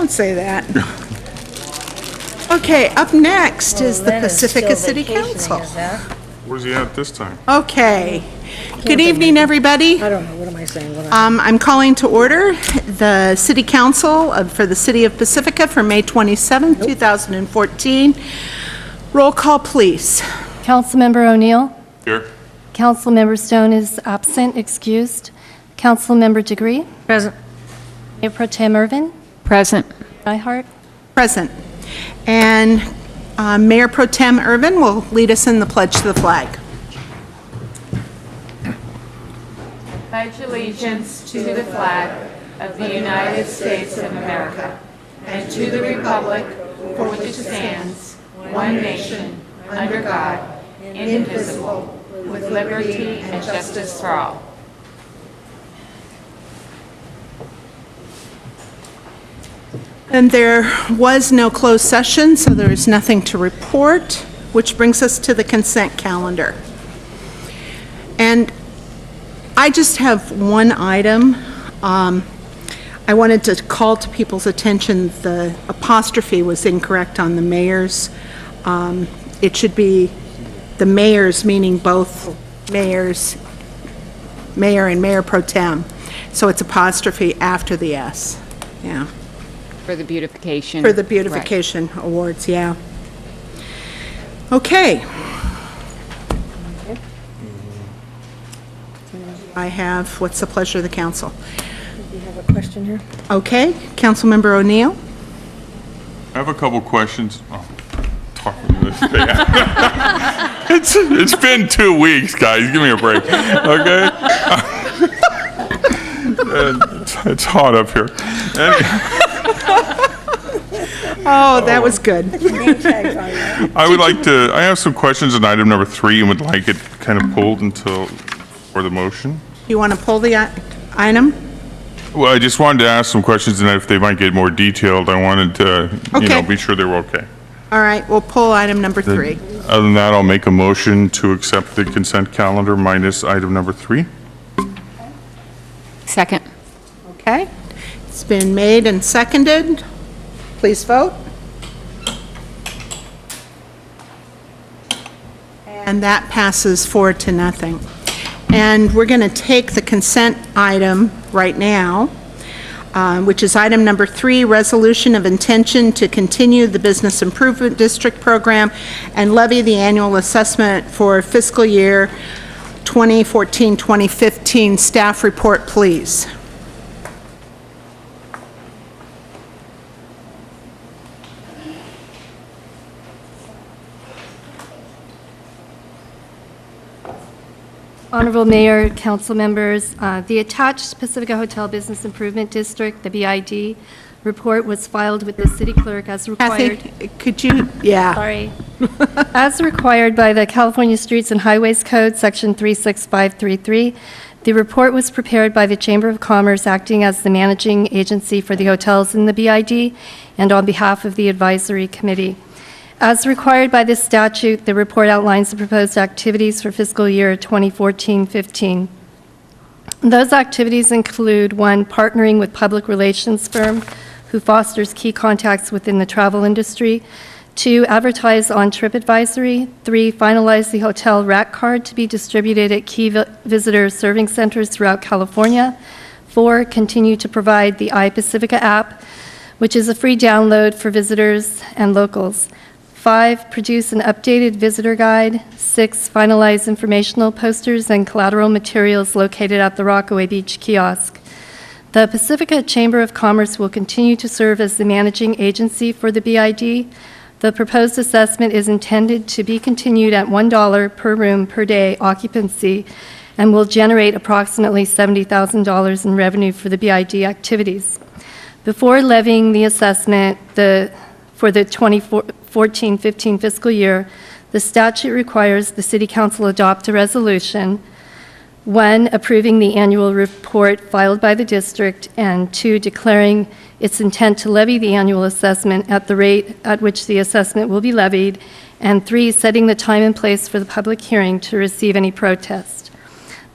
Don't say that. Okay, up next is the Pacifica City Council. Where's he at this time? Okay. Good evening, everybody. I don't know, what am I saying? I'm calling to order the City Council for the City of Pacifica for May 27, 2014. Roll call, please. Councilmember O'Neill. Here. Councilmember Stone is absent, excused. Councilmember Degree. Present. Mayor Pro Tem Irvin. Present. Nyhart. Present. And Mayor Pro Tem Irvin will lead us in the pledge to the flag. Pledge allegiance to the flag of the United States of America and to the republic for which it stands, one nation, under God, indivisible, with liberty and justice for all. And there was no closed session, so there is nothing to report, which brings us to the consent calendar. And I just have one item. I wanted to call to people's attention the apostrophe was incorrect on the mayor's. It should be the mayors, meaning both mayors, mayor and mayor pro tem. So it's apostrophe after the S. Yeah. For the beautification. For the beautification awards, yeah. Okay. I have, what's the pleasure of the council? You have a question here? Okay, Councilmember O'Neill? I have a couple questions. Oh, talking to this day. It's been 2 weeks, guys. Give me a break, okay? It's hot up here. Oh, that was good. I have some questions on item number 3 and would like it kind of pulled until, for the motion. You want to pull the item? Well, I just wanted to ask some questions, and if they might get more detailed, I wanted to, Okay. be sure they were okay. All right, we'll pull item number 3. Other than that, I'll make a motion to accept the consent calendar minus item number 3. Second. Okay? It's been made and seconded. Please vote. And that passes 4-0. And we're going to take the consent item right now, which is item number 3, resolution of intention to continue the Business Improvement District program and levy the annual assessment for fiscal year 2014-2015. Staff report, please. Honorable Mayor, council members, the attached Pacifica Hotel Business Improvement District, the BID, report was filed with the city clerk as required. Kathy, could you, yeah. Sorry. As required by the California Streets and Highways Code, Section 36533, the report was prepared by the Chamber of Commerce acting as the managing agency for the hotels in the BID and on behalf of the advisory committee. As required by this statute, the report outlines the proposed activities for fiscal year 2014-15. Those activities include 1, partnering with public relations firm who fosters key contacts within the travel industry, 2, advertise on TripAdvisory, 3, finalize the hotel rack card to be distributed at key visitor serving centers throughout California, 4, continue to provide the iPacifica app, which is a free download for visitors and locals, 5, produce an updated visitor guide. 6, finalize informational posters and collateral materials located at the Rockaway Beach kiosk. The Pacifica Chamber of Commerce will continue to serve as the managing agency for the BID. The proposed assessment is intended to be continued at $1 per room per day occupancy and will generate approximately $70,000 in revenue for the BID activities. Before levying the assessment for the 2014-15 fiscal year, the statute requires the City Council adopt a resolution, 1, approving the annual report filed by the district, and 2, declaring its intent to levy the annual assessment at the rate at which the assessment will be levied, and 3, setting the time and place for the public hearing to receive any protest.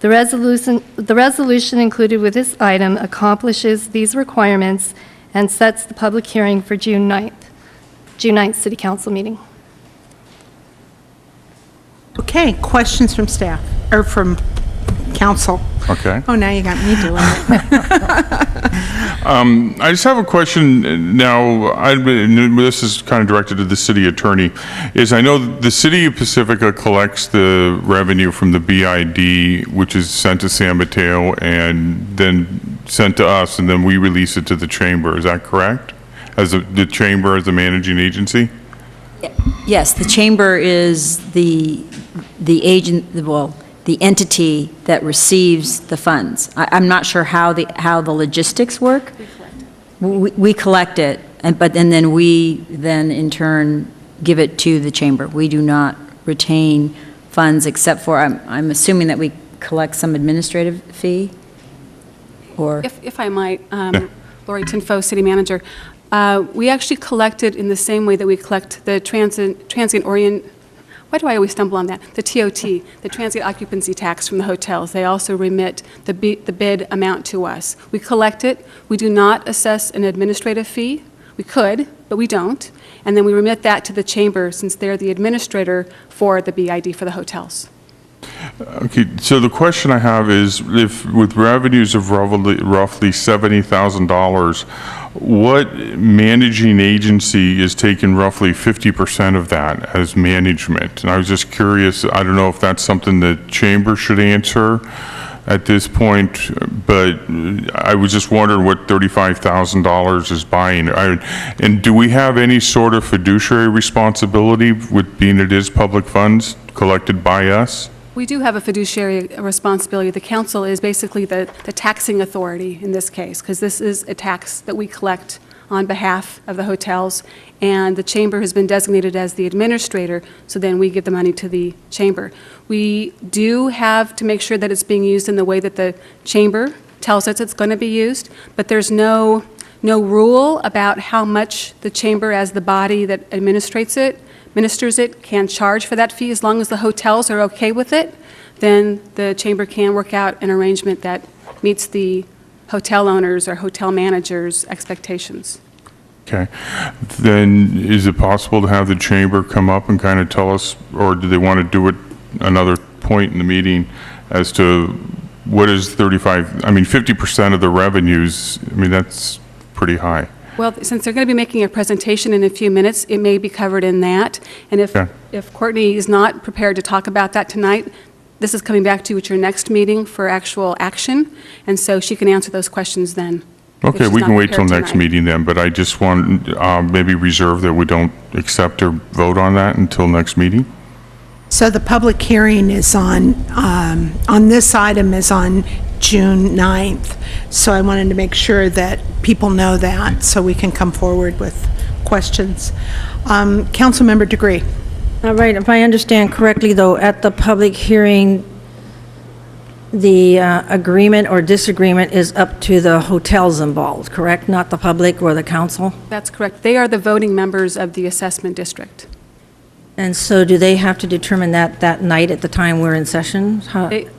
The resolution included with this item accomplishes these requirements and sets the public hearing for June 9th City Council meeting. Okay, questions from staff, or from council? Okay. Oh, now you got me doing it. I just have a question now. This is kind of directed to the city attorney. I know the city of Pacifica collects the revenue from the BID, which is sent to San Mateo and then sent to us, and then we release it to the chamber. Is that correct? As the chamber as the managing agency? Yes, the chamber is the entity that receives the funds. I'm not sure how the logistics work. We collect it, but then we in turn give it to the chamber. We do not retain funds except for, I'm assuming that we collect some administrative fee, or? If I might, Lori Tinfo, City Manager, we actually collect it in the same way that we collect the transient orient. Why do I always stumble on that? The TOT, the transient occupancy tax from the hotels. They also remit the bid amount to us. We collect it. We do not assess an administrative fee. We could, but we don't. And then we remit that to the chamber since they're the administrator for the BID for the hotels. Okay, so the question I have is, if with revenues of roughly $70,000, what managing agency is taking roughly 50% of that as management? And I was just curious, I don't know if that's something the chamber should answer at this point, but I was just wondering what $35,000 is buying. And do we have any sort of fiduciary responsibility with being it is public funds collected by us? We do have a fiduciary responsibility. The council is basically the taxing authority in this case, because this is a tax that we collect on behalf of the hotels, and the chamber has been designated as the administrator, so then we give the money to the chamber. We do have to make sure that it's being used in the way that the chamber tells us it's going to be used, but there's no rule about how much the chamber, as the body that administers it, can charge for that fee. As long as the hotels are okay with it, then the chamber can work out an arrangement that meets the hotel owners or hotel managers' expectations. Okay. Then is it possible to have the chamber come up and kind of tell us, or do they want to do it another point in the meeting as to what is 50% of the revenues? I mean, that's pretty high. Well, since they're going to be making a presentation in a few minutes, it may be covered in that. And if Courtney is not prepared to talk about that tonight, this is coming back to you at your next meeting for actual action, and so she can answer those questions then. Okay, we can wait till next meeting then, but I just want maybe reserve that we don't accept or vote on that until next meeting. So the public hearing is on this item is on June 9th. So I wanted to make sure that people know that so we can come forward with questions. Councilmember Degree. All right, if I understand correctly, though, at the public hearing, the agreement or disagreement is up to the hotels involved, correct? Not the public or the council? That's correct. They are the voting members of the assessment district. And so do they have to determine that night at the time we're in session?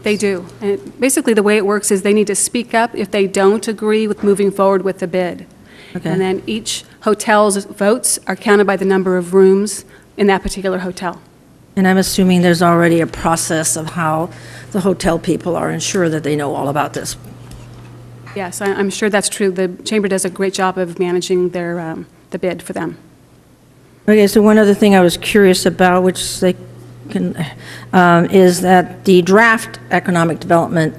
They do. And basically, the way it works is they need to speak up if they don't agree with moving forward with the bid. Okay. And then each hotel's votes are counted by the number of rooms in that particular hotel. And I'm assuming there's already a process of how the hotel people are ensured that they know all about this. Yes, I'm sure that's true. The chamber does a great job of managing their the bid for them. Okay, so one other thing I was curious about, which they can, is that the draft economic development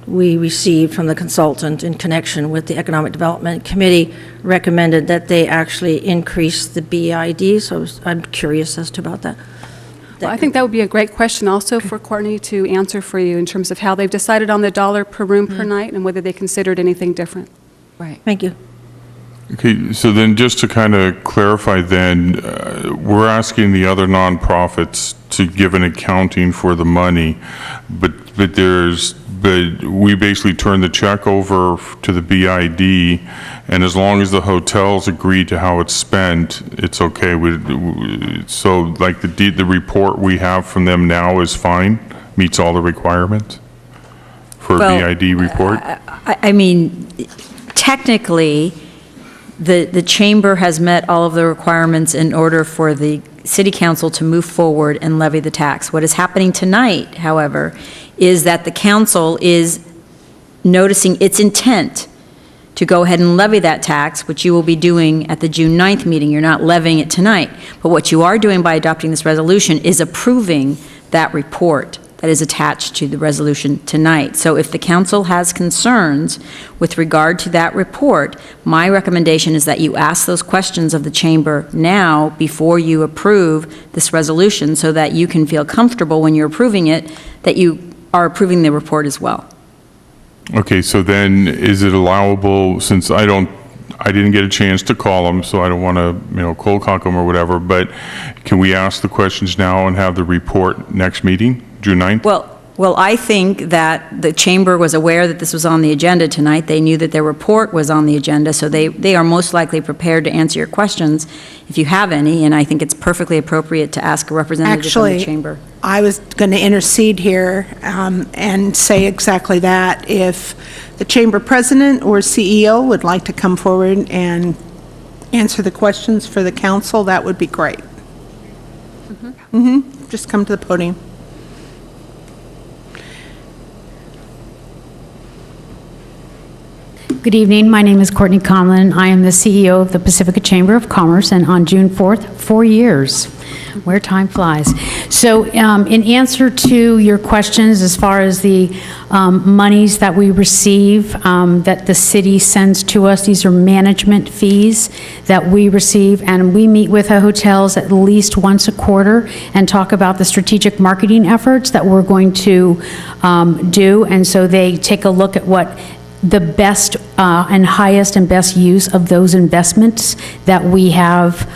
we received from the consultant in connection with the Economic Development Committee recommended that they actually increase the BID, so I'm curious as to about that. Well, I think that would be a great question also for Courtney to answer for you in terms of how they've decided on the dollar per room per night and whether they considered anything different. Right. Thank you. Okay, so then just to kind of clarify then, we're asking the other nonprofits to give an accounting for the money, but we basically turn the check over to the BID, and as long as the hotels agree to how it's spent, it's okay. So like the report we have from them now is fine, meets all the requirements for a BID report? I mean, technically, the chamber has met all of the requirements in order for the city council to move forward and levy the tax. What is happening tonight, however, is that the council is noticing its intent to go ahead and levy that tax, which you will be doing at the June 9th meeting. You're not levying it tonight. But what you are doing by adopting this resolution is approving that report that is attached to the resolution tonight. So if the council has concerns with regard to that report, my recommendation is that you ask those questions of the chamber now before you approve this resolution, so that you can feel comfortable when you're approving it, that you are approving the report as well. Okay, so then is it allowable, since I didn't get a chance to call them, so I don't want to, cold cock them or whatever, but can we ask the questions now and have the report next meeting, June 9th? Well, I think that the chamber was aware that this was on the agenda tonight. They knew that their report was on the agenda, so they are most likely prepared to answer your questions if you have any, and I think it's perfectly appropriate to ask a representative from the chamber. Actually, I was going to intercede here and say exactly that. If the chamber president or CEO would like to come forward and answer the questions for the council, that would be great. Just come to the podium. Good evening. My name is Courtney Conlon. I am the CEO of the Pacifica Chamber of Commerce, and on June 4th, 4 years, where time flies. So in answer to your questions as far as the monies that we receive, that the city sends to us, these are management fees that we receive, and we meet with the hotels at least once a quarter and talk about the strategic marketing efforts that we're going to do, and so they take a look at what the best and highest and best use of those investments that we have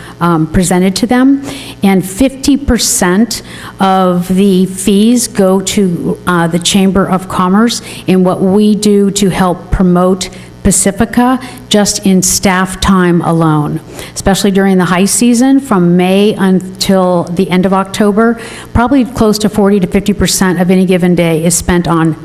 presented to them. And 50% of the fees go to the Chamber of Commerce in what we do to help promote Pacifica just in staff time alone, especially during the high season from May until the end of October. Probably close to 40 to 50% of any given day is spent on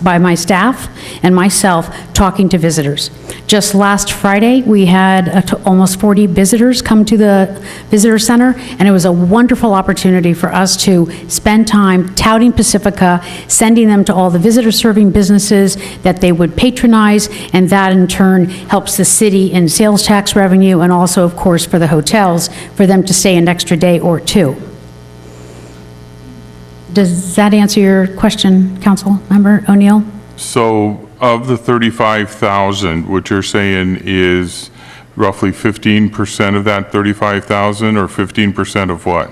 by my staff and myself talking to visitors. Just last Friday, we had almost 40 visitors come to the visitor center, and it was a wonderful opportunity for us to spend time touting Pacifica, sending them to all the visitor-serving businesses that they would patronize, and that in turn helps the city in sales tax revenue, and also, of course, for the hotels, for them to stay an extra day or two. Does that answer your question, Council Member O'Neill? So of the 35,000, what you're saying is roughly 15% of that 35,000, or 15% of what?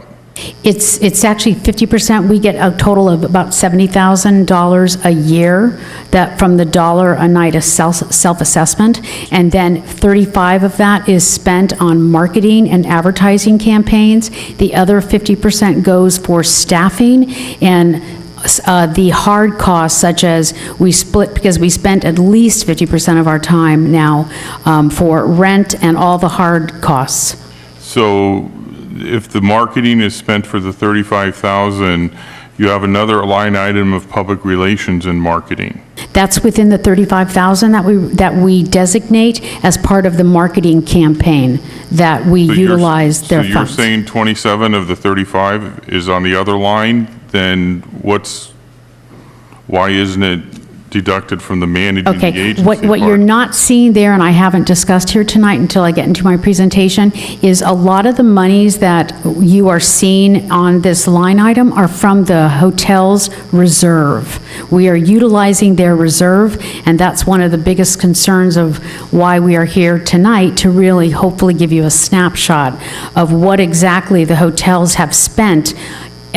It's actually 50%. We get a total of about $70,000 a year that from the dollar a night of self-assessment, and then 35 of that is spent on marketing and advertising campaigns. The other 50% goes for staffing and the hard costs, such as we split, because we spent at least 50% of our time now for rent and all the hard costs. So if the marketing is spent for the 35,000, you have another line item of public relations and marketing. That's within the 35,000 that we designate as part of the marketing campaign that we utilize their funds. So you're saying 27 of the 35 is on the other line? Then why isn't it deducted from the managing agency? Okay, what you're not seeing there, and I haven't discussed here tonight until I get into my presentation, is a lot of the monies that you are seeing on this line item are from the hotel's reserve. We are utilizing their reserve, and that's one of the biggest concerns of why we are here tonight, to really hopefully give you a snapshot of what exactly the hotels have spent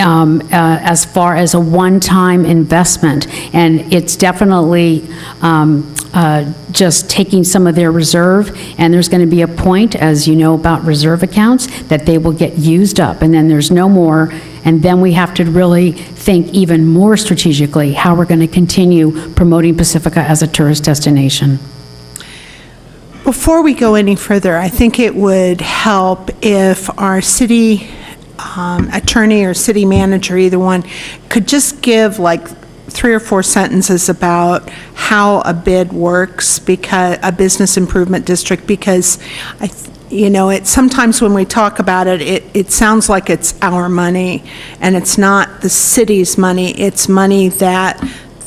as far as a one-time investment. And it's definitely just taking some of their reserve, and there's going to be a point, as you know about reserve accounts, that they will get used up, and then there's no more, and then we have to really think even more strategically how we're going to continue promoting Pacifica as a tourist destination. Before we go any further, I think it would help if our city attorney or city manager, either one, could just give like 3 or 4 sentences about how a bid works, because a business improvement district, because sometimes when we talk about it, it sounds like it's our money, and it's not the city's money. It's money that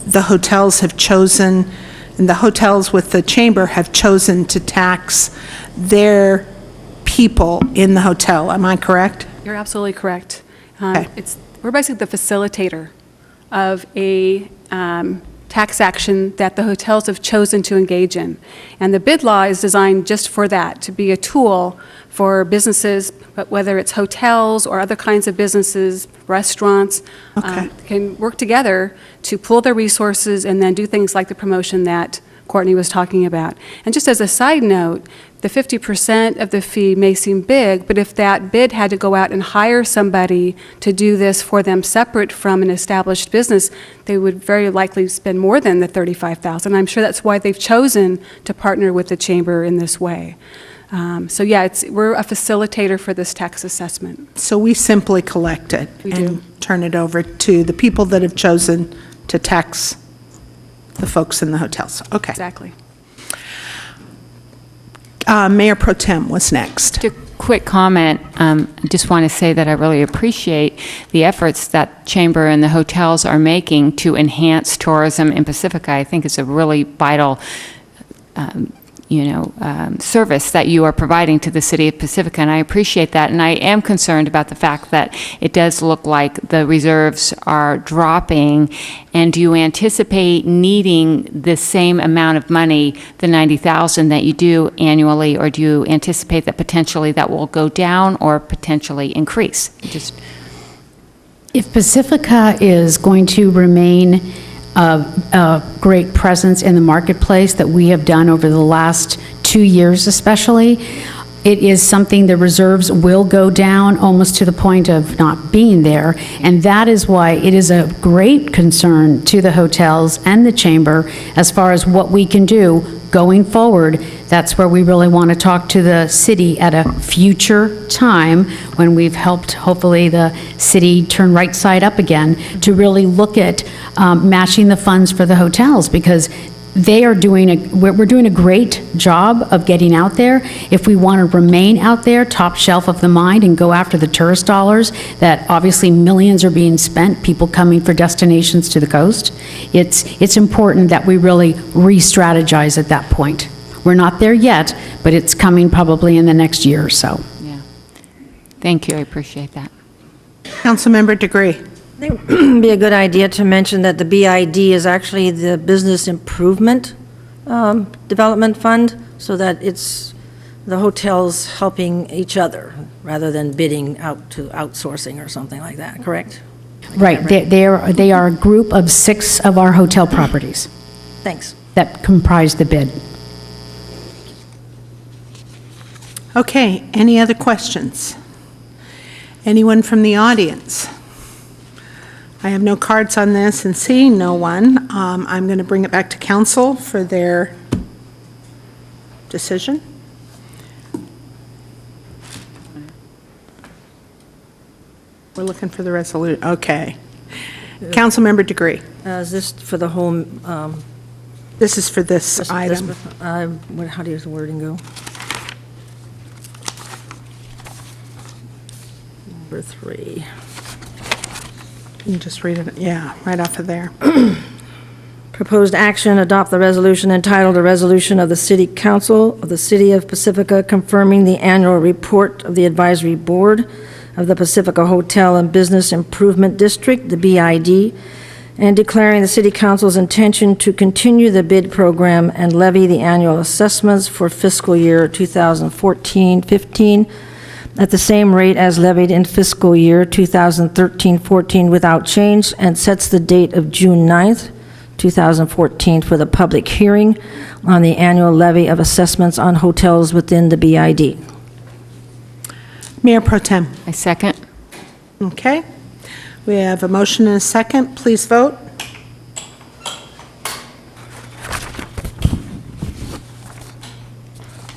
the hotels have chosen, and the hotels with the chamber have chosen to tax their people in the hotel. Am I correct? You're absolutely correct. Okay. We're basically the facilitator of a tax action that the hotels have chosen to engage in. And the bid law is designed just for that, to be a tool for businesses, but whether it's hotels or other kinds of businesses, restaurants, can work together to pool their resources and then do things like the promotion that Courtney was talking about. And just as a side note, the 50% of the fee may seem big, but if that bid had to go out and hire somebody to do this for them separate from an established business, they would very likely spend more than the $35,000. I'm sure that's why they've chosen to partner with the chamber in this way. So yeah, we're a facilitator for this tax assessment. So we simply collect it and turn it over to the people that have chosen to tax the folks in the hotels. Okay. Exactly. Mayor Pro Tem was next. Just a quick comment. I just want to say that I really appreciate the efforts that Chamber and the hotels are making to enhance tourism in Pacifica. I think it's a really vital service that you are providing to the city of Pacifica, and I appreciate that. And I am concerned about the fact that it does look like the reserves are dropping. And do you anticipate needing the same amount of money, the $90,000 that you do annually, or do you anticipate that potentially that will go down or potentially increase? If Pacifica is going to remain a great presence in the marketplace that we have done over the last 2 years especially, it is something the reserves will go down almost to the point of not being there. And that is why it is a great concern to the hotels and the chamber as far as what we can do going forward. That's where we really want to talk to the city at a future time when we've helped, hopefully, the city turn right side up again, to really look at matching the funds for the hotels, because we're doing a great job of getting out there. If we want to remain out there, top shelf of the mind, and go after the tourist dollars, that obviously millions are being spent, people coming for destinations to the coast, it's important that we really re-strategize at that point. We're not there yet, but it's coming probably in the next year or so. Yeah. Thank you. I appreciate that. Councilmember Degree. I think it would be a good idea to mention that the BID is actually the Business Improvement Development Fund, so that it's the hotels helping each other rather than bidding out to outsourcing or something like that, correct? Right. They are a group of 6 of our hotel properties Thanks. that comprise the bid. Okay, any other questions? Anyone from the audience? I have no cards on this, and seeing no one, I'm going to bring it back to council for their decision. We're looking for the resolution. Okay. Councilmember Degree. Is this for the whole? This is for this item. How does the wording go? Number 3. You can just read it, yeah, right off of there. Proposed action, adopt the resolution entitled, "A Resolution of the City Council of the City of Pacifica confirming the annual report of the Advisory Board of the Pacifica Hotel and Business Improvement District, the BID, and declaring the City Council's intention to continue the bid program and levy the annual assessments for fiscal year 2014-15 at the same rate as levied in fiscal year 2013-14 without change, and sets the date of June 9th, 2014 for the public hearing on the annual levy of assessments on hotels within the BID." Mayor Pro Tem. I second. Okay. We have a motion and a second. Please vote.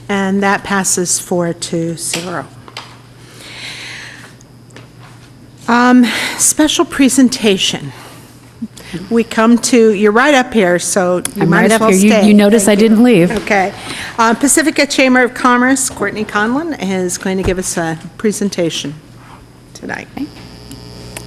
And that passes 4-0. Special presentation. we come to, you're right up here, so you I'm might right as up well here. stay. You notice I Thank you. didn't leave. Okay. Pacifica Chamber of Commerce, Courtney Conlon is going to give us a presentation tonight.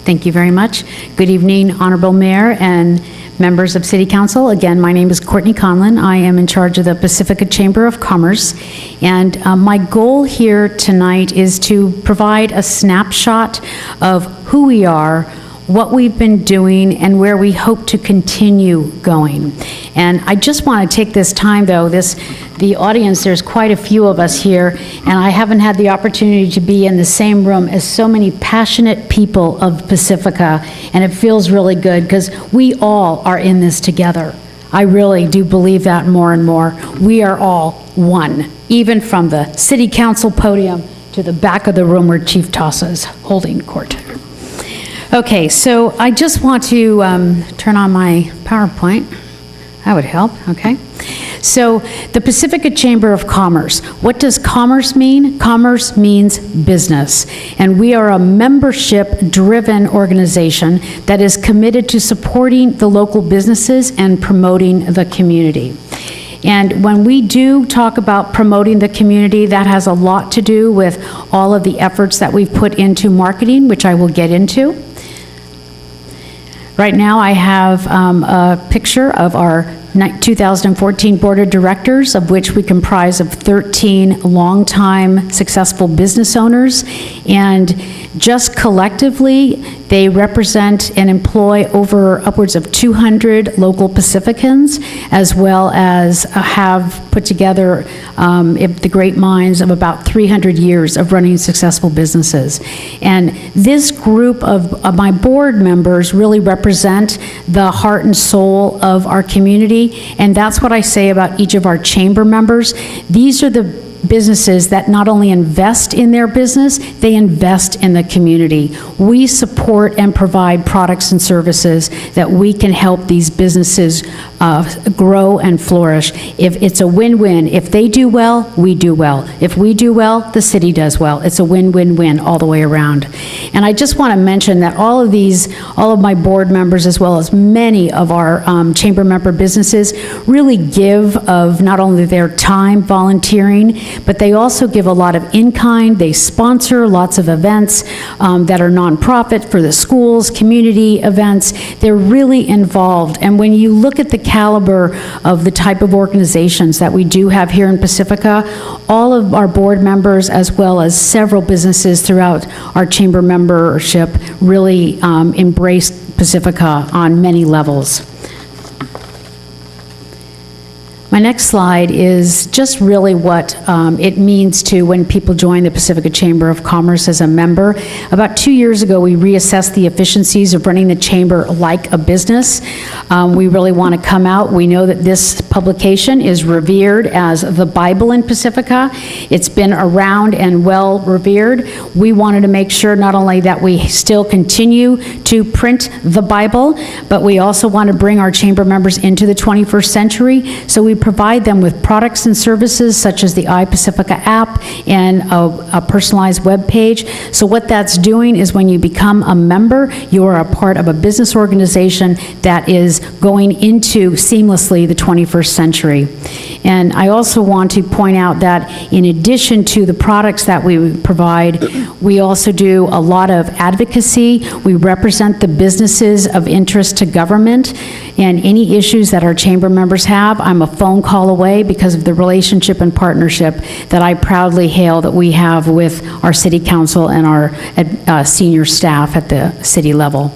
Thank you very much. Good evening, Honorable Mayor and members of City Council. Again, my name is Courtney Conlon. I am in charge of the Pacifica Chamber of Commerce. And my goal here tonight is to provide a snapshot of who we are, what we've been doing, and where we hope to continue going. And I just want to take this time, though, the audience, there's quite a few of us here, and I haven't had the opportunity to be in the same room as so many passionate people of Pacifica, and it feels really good because we all are in this together. I really do believe that more and more. We are all one, even from the City Council podium to the back of the room where Chief Tossa is holding court. Okay, so I just want to turn on my PowerPoint. That would help, okay? So the Pacifica Chamber of Commerce, what does commerce mean? Commerce means business. And we are a membership-driven organization that is committed to supporting the local businesses and promoting the community. And when we do talk about promoting the community, that has a lot to do with all of the efforts that we've put into marketing, which I will get into. Right now, I have a picture of our 2014 Board of Directors, of which we comprise of 13 longtime successful business owners, and just collectively, they represent and employ over upwards of 200 local Pacificans, as well as have put together the great minds of about 300 years of running successful businesses. And this group of my board members really represent the heart and soul of our community, and that's what I say about each of our chamber members. These are the businesses that not only invest in their business, they invest in the community. We support and provide products and services that we can help these businesses grow and flourish. If it's a win-win, if they do well, we do well. If we do well, the city does well. It's a win-win-win all the way around. And I just want to mention that all of my board members, as well as many of our chamber member businesses, really give of not only their time volunteering, but they also give a lot of in-kind. They sponsor lots of events that are nonprofit for the schools, community events. They're really involved. And when you look at the caliber of the type of organizations that we do have here in Pacifica, all of our board members, as well as several businesses throughout our chamber membership, really embrace Pacifica on many levels. My next slide is just really what it means to when people join the Pacifica Chamber of Commerce as a member. About 2 years ago, we reassessed the efficiencies of running the chamber like a business. We really want to come out. We know that this publication is revered as the Bible in Pacifica. It's been around and well revered. We wanted to make sure not only that we still continue to print the Bible, but we also want to bring our chamber members into the 21st century. So we provide them with products and services such as the iPacifica app and a personalized web page. So what that's doing is when you become a member, you are a part of a business organization that is going into seamlessly the 21st century. And I also want to point out that in addition to the products that we provide, we also do a lot of advocacy. We represent the businesses of interest to government, and any issues that our chamber members have, I'm a phone call away because of the relationship and partnership that I proudly hail that we have with our city council and our senior staff at the city level.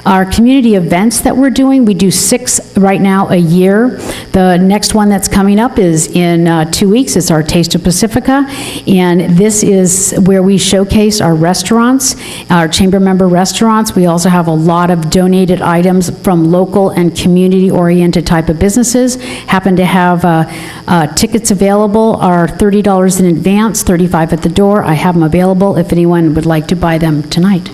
Our community events that we're doing, we do 6 right now a year. The next one that's coming up is in 2 weeks. It's our Taste of Pacifica, and this is where we showcase our restaurants, our chamber member restaurants. We also have a lot of donated items from local and community-oriented type of businesses. Happen to have tickets available are $30 in advance, $35 at the door. I have them available if anyone would like to buy them tonight.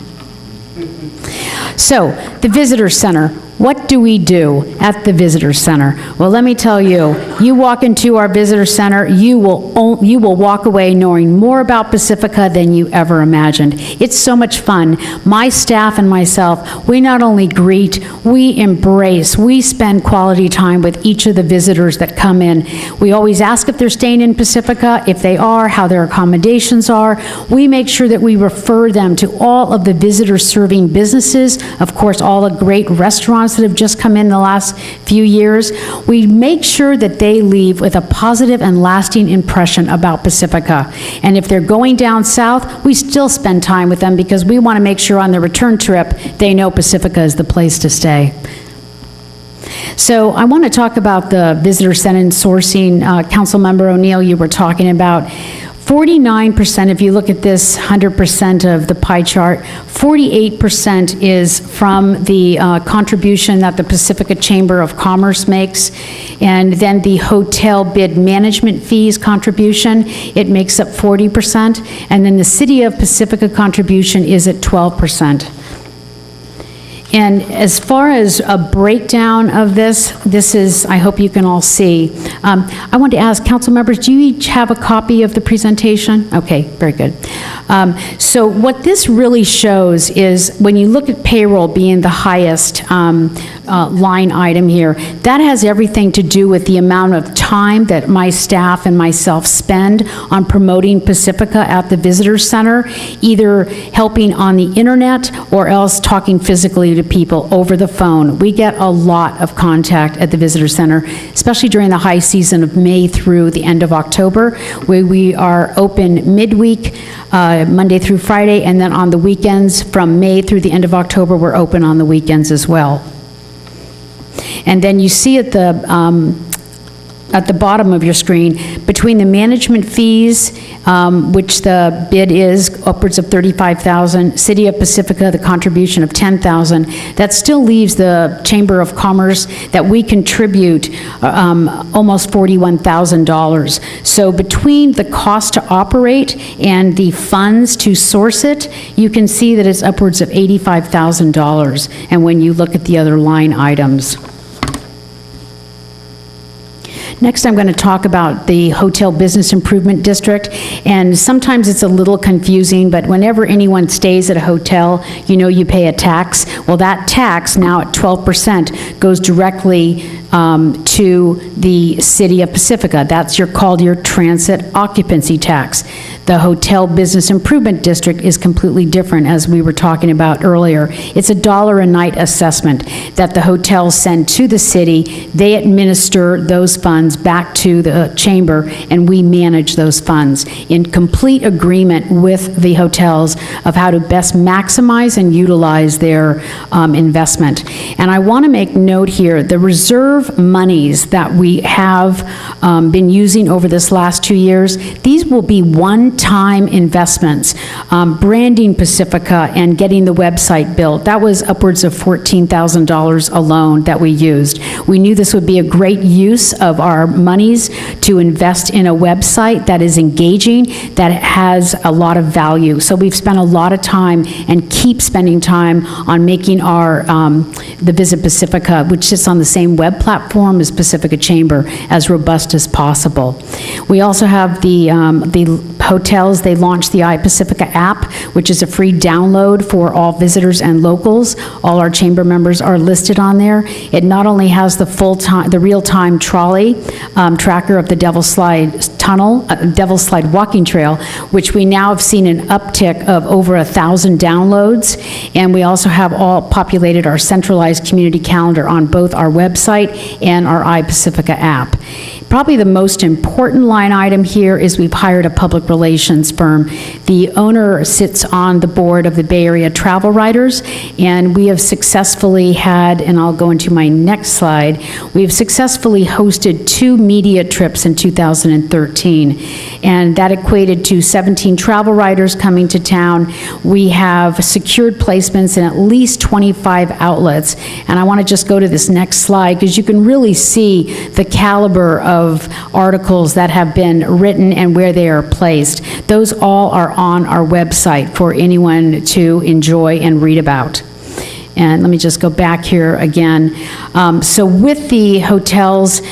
So, the Visitor Center, What do we do at the Visitor Center? Well, let me tell you, you walk into our Visitor Center, you will walk away knowing more about Pacifica than you ever imagined. It's so much fun. My staff and myself, we not only greet, we embrace, we spend quality time with each of the visitors that come in. We always ask if they're staying in Pacifica, if they are, how their accommodations are. We make sure that we refer them to all of the visitor-serving businesses, of course, all the great restaurants that have just come in the last few years. We make sure that they leave with a positive and lasting impression about Pacifica. And if they're going down south, we still spend time with them because we want to make sure on their return trip, they know Pacifica is the place to stay. So I want to talk about the visitor center and sourcing. Councilmember O'Neill, you were talking about 49%, if you look at this 100% of the pie chart, 48% is from the contribution that the Pacifica Chamber of Commerce makes, and then the hotel bid management fees contribution, it makes up 40%, and then the City of Pacifica contribution is at 12%. And as far as a breakdown of this is, I hope you can all see. I want to ask council members, do you each have a copy of the presentation? Okay, very good. So what this really shows is when you look at payroll being the highest line item here, that has everything to do with the amount of time that my staff and myself spend on promoting Pacifica at the Visitor Center, either helping on the internet or else talking physically to people over the phone. We get a lot of contact at the Visitor Center, especially during the high season of May through the end of October, where we are open midweek, Monday through Friday, and then on the weekends from May through the end of October, we're open on the weekends as well. And then you see at the bottom of your screen, between the management fees, which the bid is upwards of $35,000, City of Pacifica, the contribution of $10,000, that still leaves the Chamber of Commerce that we contribute almost $41,000. So between the cost to operate and the funds to source it, you can see that it's upwards of $85,000. And when you look at the other line items. Next, I'm going to talk about the Hotel Business Improvement District, and sometimes it's a little confusing, but whenever anyone stays at a hotel, you know you pay a tax. Well, that tax, now at 12%, goes directly to the City of Pacifica. That's called your transit occupancy tax. The Hotel Business Improvement District is completely different, as we were talking about earlier. It's $1 a night assessment that the hotels send to the city. They administer those funds back to the chamber, and we manage those funds in complete agreement with the hotels of how to best maximize and utilize their investment. And I want to make note here, the reserve monies that we have been using over this last 2 years, these will be one-time investments. Branding Pacifica and getting the website built, that was upwards of $14,000 alone that we used. We knew this would be a great use of our monies to invest in a website that is engaging, that has a lot of value. So we've spent a lot of time and keep spending time on making our, the Visit Pacifica, which sits on the same web platform as Pacifica Chamber, as robust as possible. We also have the hotels, they launched the iPacifica app, which is a free download for all visitors and locals. All our chamber members are listed on there. It not only has the real-time trolley tracker of the Devil's Slide Tunnel, Devil's Slide Walking Trail, which we now have seen an uptick of over 1,000 downloads, and we also have all populated our centralized community calendar on both our website and our iPacifica app. Probably the most important line item here is we've hired a public relations firm. The owner sits on the board of the Bay Area Travel Writers, and we have successfully had, and I'll go into my next slide, we have successfully hosted 2 media trips in 2013, and that equated to 17 travel writers coming to town. We have secured placements in at least 25 outlets, and I want to just go to this next slide because you can really see the caliber of articles that have been written and where they are placed. Those all are on our website for anyone to enjoy and read about. And let me just go back here again. So with the hotels,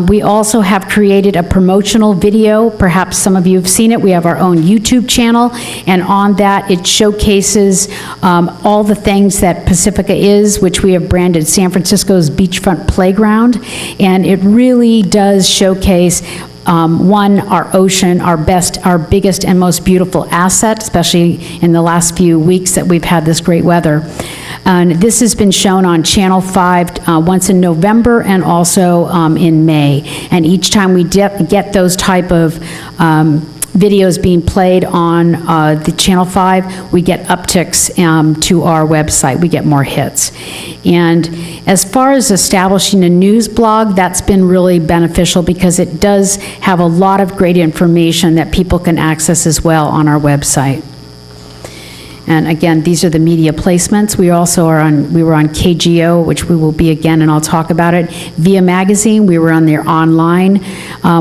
we also have created a promotional video. Perhaps some of you have seen it. We have our own YouTube channel, and on that, it showcases all the things that Pacifica is, which we have branded San Francisco's beachfront playground, and it really does showcase one, our ocean, our biggest and most beautiful asset, especially in the last few weeks that we've had this great weather. And this has been shown on Channel 5 once in November and also in May. And each time we get those type of videos being played on the Channel 5, we get upticks to our website. We get more hits. And as far as establishing a news blog, that's been really beneficial because it does have a lot of great information that people can access as well on our website. And again, these are the media placements. We also are we were on KGO, which we will be again, and I'll talk about it. Via Magazine, we were on their online,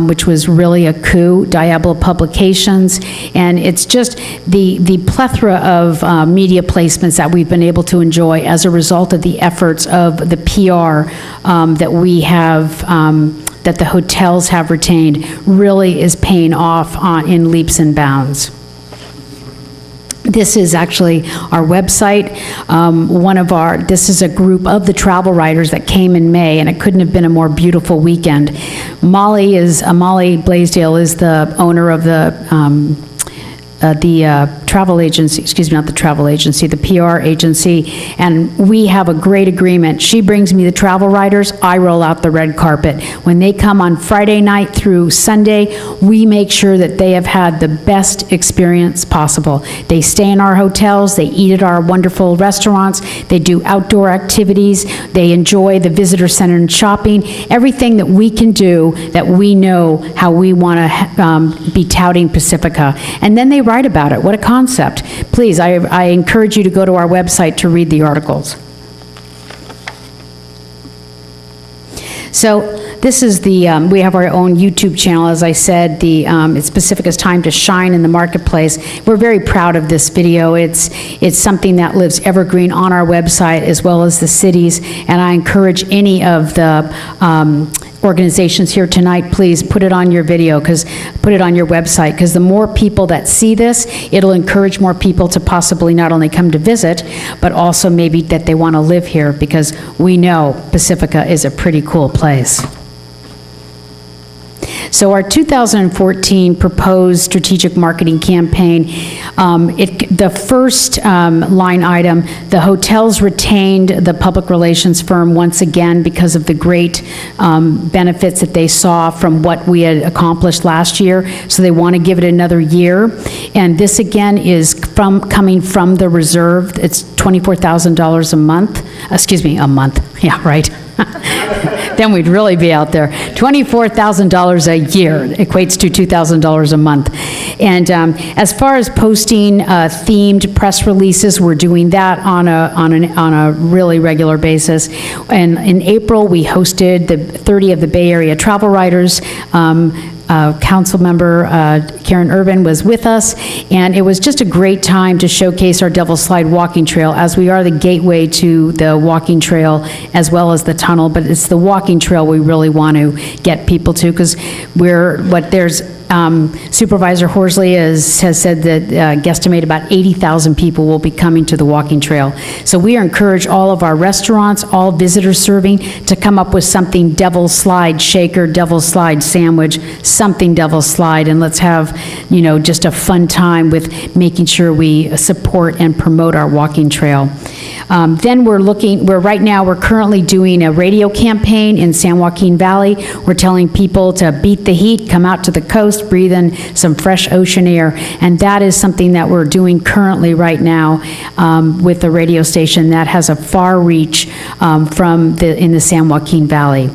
which was really a coup. Diablo Publications, and it's just the plethora of media placements that we've been able to enjoy as a result of the efforts of the PR that we have, that the hotels have retained, really is paying off in leaps and bounds. This is actually our website. This is a group of the travel writers that came in May, and it couldn't have been a more beautiful weekend. Molly Blaisdell is the owner of the travel agency, excuse me, not the travel agency, the PR agency, and we have a great agreement. She brings me the travel writers, I roll out the red carpet. When they come on Friday night through Sunday, we make sure that they have had the best experience possible. They stay in our hotels, they eat at our wonderful restaurants, they do outdoor activities, they enjoy the visitor center and shopping, everything that we can do that we know how we want to be touting Pacifica. And then they write about it. What a concept. Please, I encourage you to go to our website to read the articles. So this is we have our own YouTube channel, as I said, it's Pacifica's Time to Shine in the Marketplace. We're very proud of this video. It's something that lives evergreen on our website as well as the cities, and I encourage any of the organizations here tonight, please put it on your video, put it on your website, because the more people that see this, it'll encourage more people to possibly not only come to visit, but also maybe that they want to live here, because we know Pacifica is a pretty cool place. So our 2014 proposed strategic marketing campaign, the first line item, the hotels retained the public relations firm once again because of the great benefits that they saw from what we had accomplished last year, so they want to give it another year. And this again is coming from the reserve. It's $24,000 a month, a month, yeah, right. Then we'd really be out there. $24,000 a year equates to $2,000 a month. And as far as posting themed press releases, we're doing that on a really regular basis. And in April, we hosted the 30 of the Bay Area travel writers. Council member Karen Urban was with us, and it was just a great time to showcase our Devil's Slide walking trail, as we are the gateway to the walking trail as well as the tunnel, but it's the walking trail we really want to get people to, because Supervisor Horsley has said that guesstimate about 80,000 people will be coming to the walking trail. So we encourage all of our restaurants, all visitors serving, to come up with something Devil's Slide shaker, Devil's Slide sandwich, something Devil's Slide, and let's have, just a fun time with making sure we support and promote our walking trail. Then right now we're currently doing a radio campaign in San Joaquin Valley. We're telling people to beat the heat, come out to the coast, breathe in some fresh ocean air, and that is something that we're doing currently right now with the radio station that has a far reach in the San Joaquin Valley.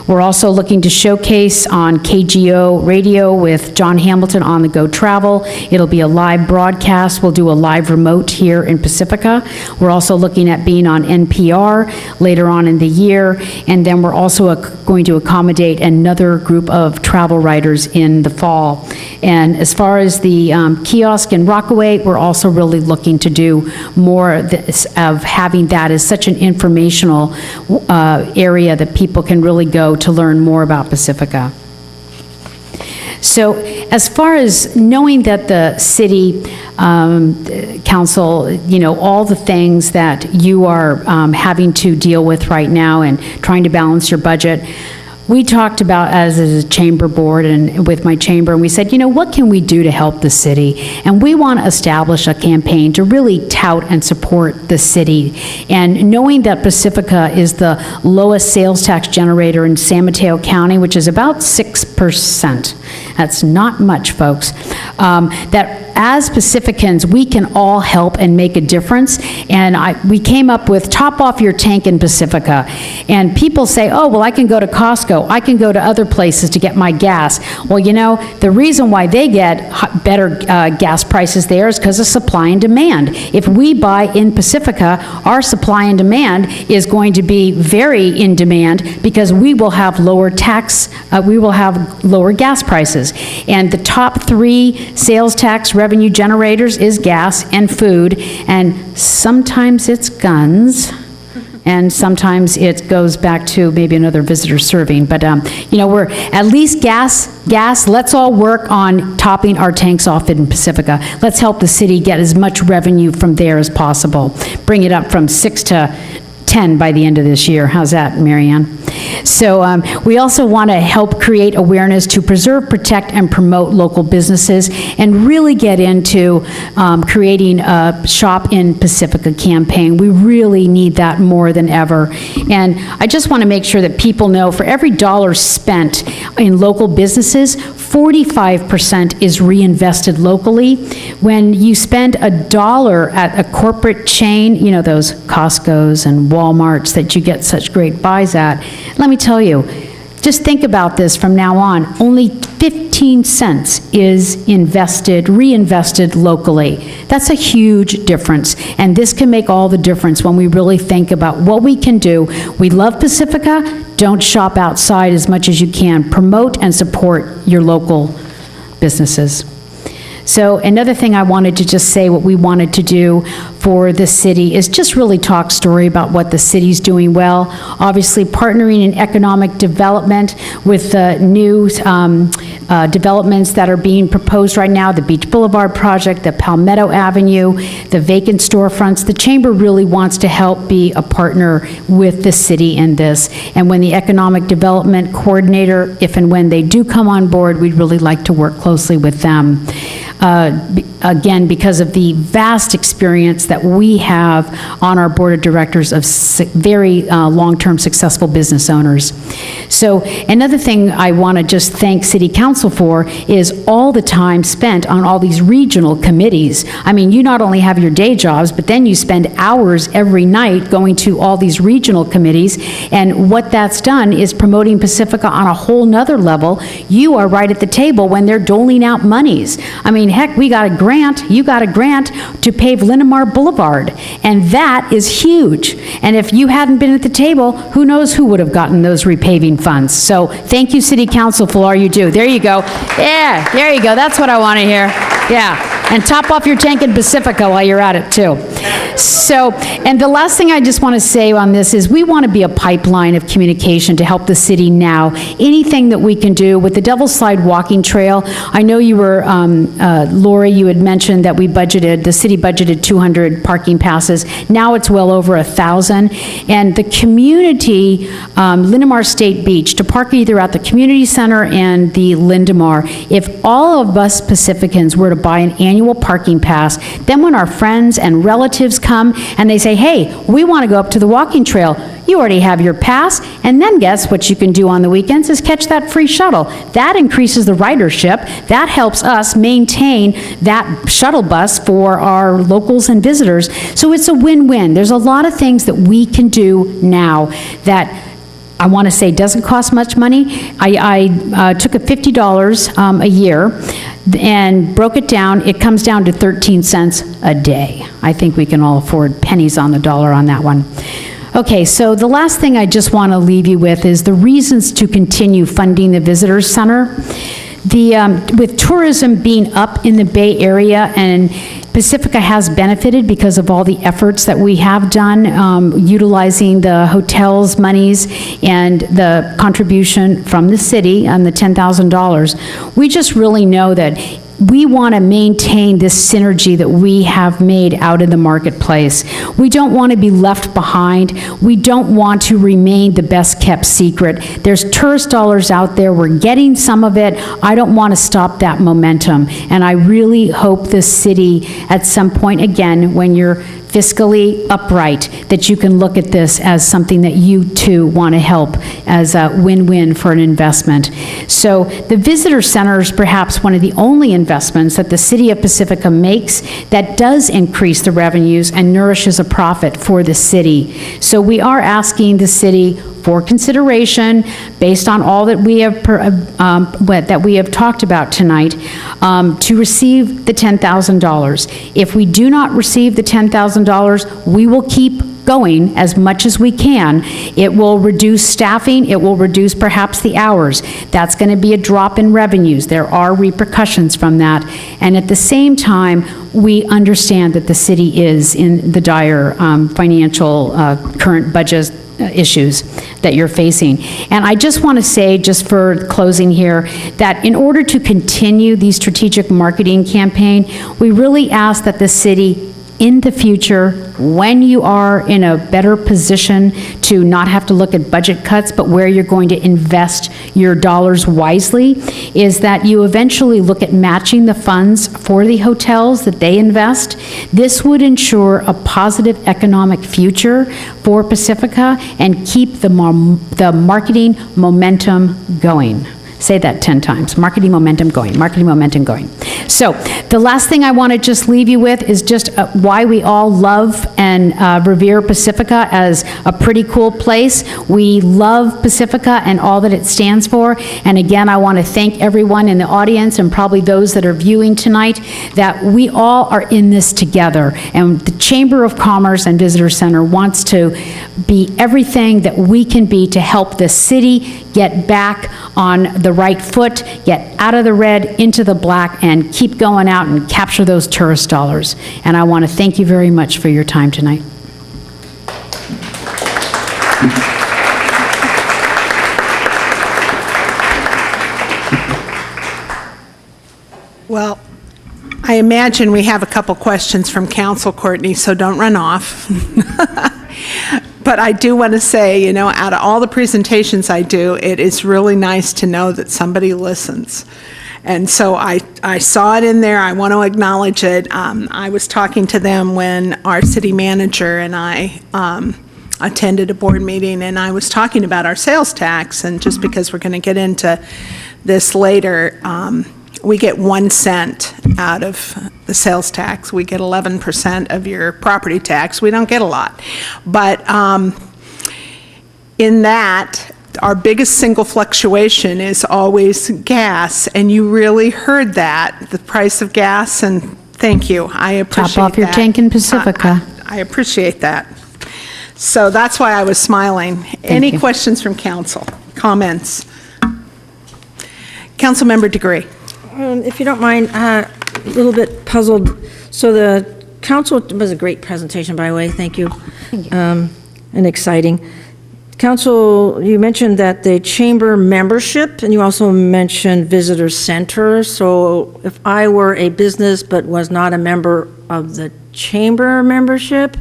We're also looking to showcase on KGO Radio with John Hamilton on the Go Travel. It'll be a live broadcast. We'll do a live remote here in Pacifica. We're also looking at being on NPR later on in the year, and then we're also going to accommodate another group of travel writers in the fall. And as far as the kiosk in Rockaway, we're also really looking to do more of having that as such an informational area that people can really go to learn more about Pacifica. So as far as knowing that the city council, you know, all the things that you are having to deal with right now and trying to balance your budget, we talked about as a chamber board and with my chamber, and we said, you know, what can we do to help the city? And we want to establish a campaign to really tout and support the city. And knowing that Pacifica is the lowest sales tax generator in San Mateo County, which is about 6%. That's not much, folks. That as Pacificans, we can all help and make a difference. And we came up with top off your tank in Pacifica. And people say, oh, well, I can go to Costco. I can go to other places to get my gas. Well, you know, the reason why they get better gas prices there is because of supply and demand. If we buy in Pacifica, our supply and demand is going to be very in demand because we will have lower we will have lower gas prices. And the top 3 sales tax revenue generators is gas and food, and sometimes it's guns, and sometimes it goes back to maybe another visitor serving. But, you know, we're at least gas, let's all work on topping our tanks off in Pacifica. Let's help the city get as much revenue from there as possible. Bring it up from 6 to 10 by the end of this year. How's that, Marianne? So we also want to help create awareness to preserve, protect, and promote local businesses and really get into creating a Shop in Pacifica campaign. We really need that more than ever. And I just want to make sure that people know for every dollar spent in local businesses, 45% is reinvested locally. When you spend $1 at a corporate chain, you know, those Costco's and Walmarts that you get such great buys at, let me tell you, just think about this from now on. Only 15 cents is reinvested locally. That's a huge difference. And this can make all the difference when we really think about what we can do. We love Pacifica. Don't shop outside as much as you can. Promote and support your local businesses. So another thing I wanted to just say, what we wanted to do for the city is just really talk story about what the city's doing well. Obviously, partnering in economic development with the new developments that are being proposed right now, the Beach Boulevard project, the Palmetto Avenue, the vacant storefronts. The Chamber really wants to help be a partner with the city in this. And when the economic development coordinator, if and when they do come on board, we'd really like to work closely with them. Again, because of the vast experience that we have on our board of directors of very long-term successful business owners. So another thing I want to just thank City Council for is all the time spent on all these regional committees. I mean, you not only have your day jobs, but then you spend hours every night going to all these regional committees, and what that's done is promoting Pacifica on a whole nother level. You are right at the table when they're doling out monies. I mean, heck, we got a grant, you got a grant to pave Linamar Boulevard, and that is huge. And if you hadn't been at the table, who knows who would have gotten those repaving funds. So thank you, City Council, for all you do. There you go. Yeah, there you go. That's what I want to hear. Yeah. And top off your tank in Pacifica while you're at it, too. So, and the last thing I just want to say on this is we want to be a pipeline of communication to help the city now. Anything that we can do with the Devil's Slide walking trail. I know you were, Lori, you had mentioned that the city budgeted 200 parking passes. Now it's well over 1,000. And the community, Linamar State Beach, to park either at the community center and the Lindemar, if all of us Pacificans were to buy an annual parking pass, then when our friends and relatives come and they say, hey, we want to go up to the walking trail, you already have your pass, and then guess what you can do on the weekends is catch that free shuttle. That increases the ridership. That helps us maintain that shuttle bus for our locals and visitors. So it's a win-win. There's a lot of things that we can do now that I want to say doesn't cost much money. I took a $50 a year and broke it down. It comes down to 13 cents a day. I think we can all afford pennies on the dollar on that one. Okay, so the last thing I just want to leave you with is the reasons to continue funding the Visitor Center. With tourism being up in the Bay Area, and Pacifica has benefited because of all the efforts that we have done, utilizing the hotel's monies and the contribution from the city and the $10,000. We just really know that we want to maintain this synergy that we have made out in the marketplace. We don't want to be left behind. We don't want to remain the best-kept secret. There's tourist dollars out there. We're getting some of it. I don't want to stop that momentum. And I really hope this city, at some point, again, when you're fiscally upright, that you can look at this as something that you too want to help as a win-win for an investment. So the Visitor Center is perhaps one of the only investments that the City of Pacifica makes that does increase the revenues and nourishes a profit for the city. So we are asking the city for consideration, based on all that we have talked about tonight, to receive the $10,000. If we do not receive the $10,000, we will keep going as much as we can. It will reduce staffing, it will reduce perhaps the hours. That's going to be a drop in revenues. There are repercussions from that. And at the same time, we understand that the city is in the dire financial current budget issues that you're facing. And I just want to say, just for closing here, that in order to continue the strategic marketing campaign, we really ask that the city, in the future, when you are in a better position to not have to look at budget cuts, but where you're going to invest your dollars wisely, is that you eventually look at matching the funds for the hotels that they invest. This would ensure a positive economic future for Pacifica and keep the marketing momentum going. Say that 10 times. Marketing momentum going, marketing momentum going. So the last thing I want to just leave you with is just why we all love and revere Pacifica as a pretty cool place. We love Pacifica and all that it stands for. And again, I want to thank everyone in the audience and probably those that are viewing tonight, that we all are in this together. And the Chamber of Commerce and Visitor Center wants to be everything that we can be to help the city get back on the right foot, get out of the red, into the black, and keep going out and capture those tourist dollars. And I want to thank you very much for your time tonight. Well, I imagine we have a couple questions from council, Courtney, so don't run off. But I do want to say, you know, out of all the presentations I do, it is really nice to know that somebody listens. And so I saw it in there. I want to acknowledge it. I was talking to them when our city manager and I attended a board meeting, and I was talking about our sales tax. And just because we're going to get into this later, we get 1 cent out of the sales tax. We get 11% of your property tax. We don't get a lot. But in that, our biggest single fluctuation is always gas, and you really heard that, the price of gas, and thank you. I appreciate that. Top off your tank in Pacifica. I appreciate that. So that's why I was smiling. Any questions from council? Comments? Councilmember Degree. If you don't mind, a little bit puzzled. So the council was a great presentation, by the way. Thank you. And exciting. Council, you mentioned that the chamber membership, and you also mentioned visitor center. So if I were a business but was not a member of the chamber membership,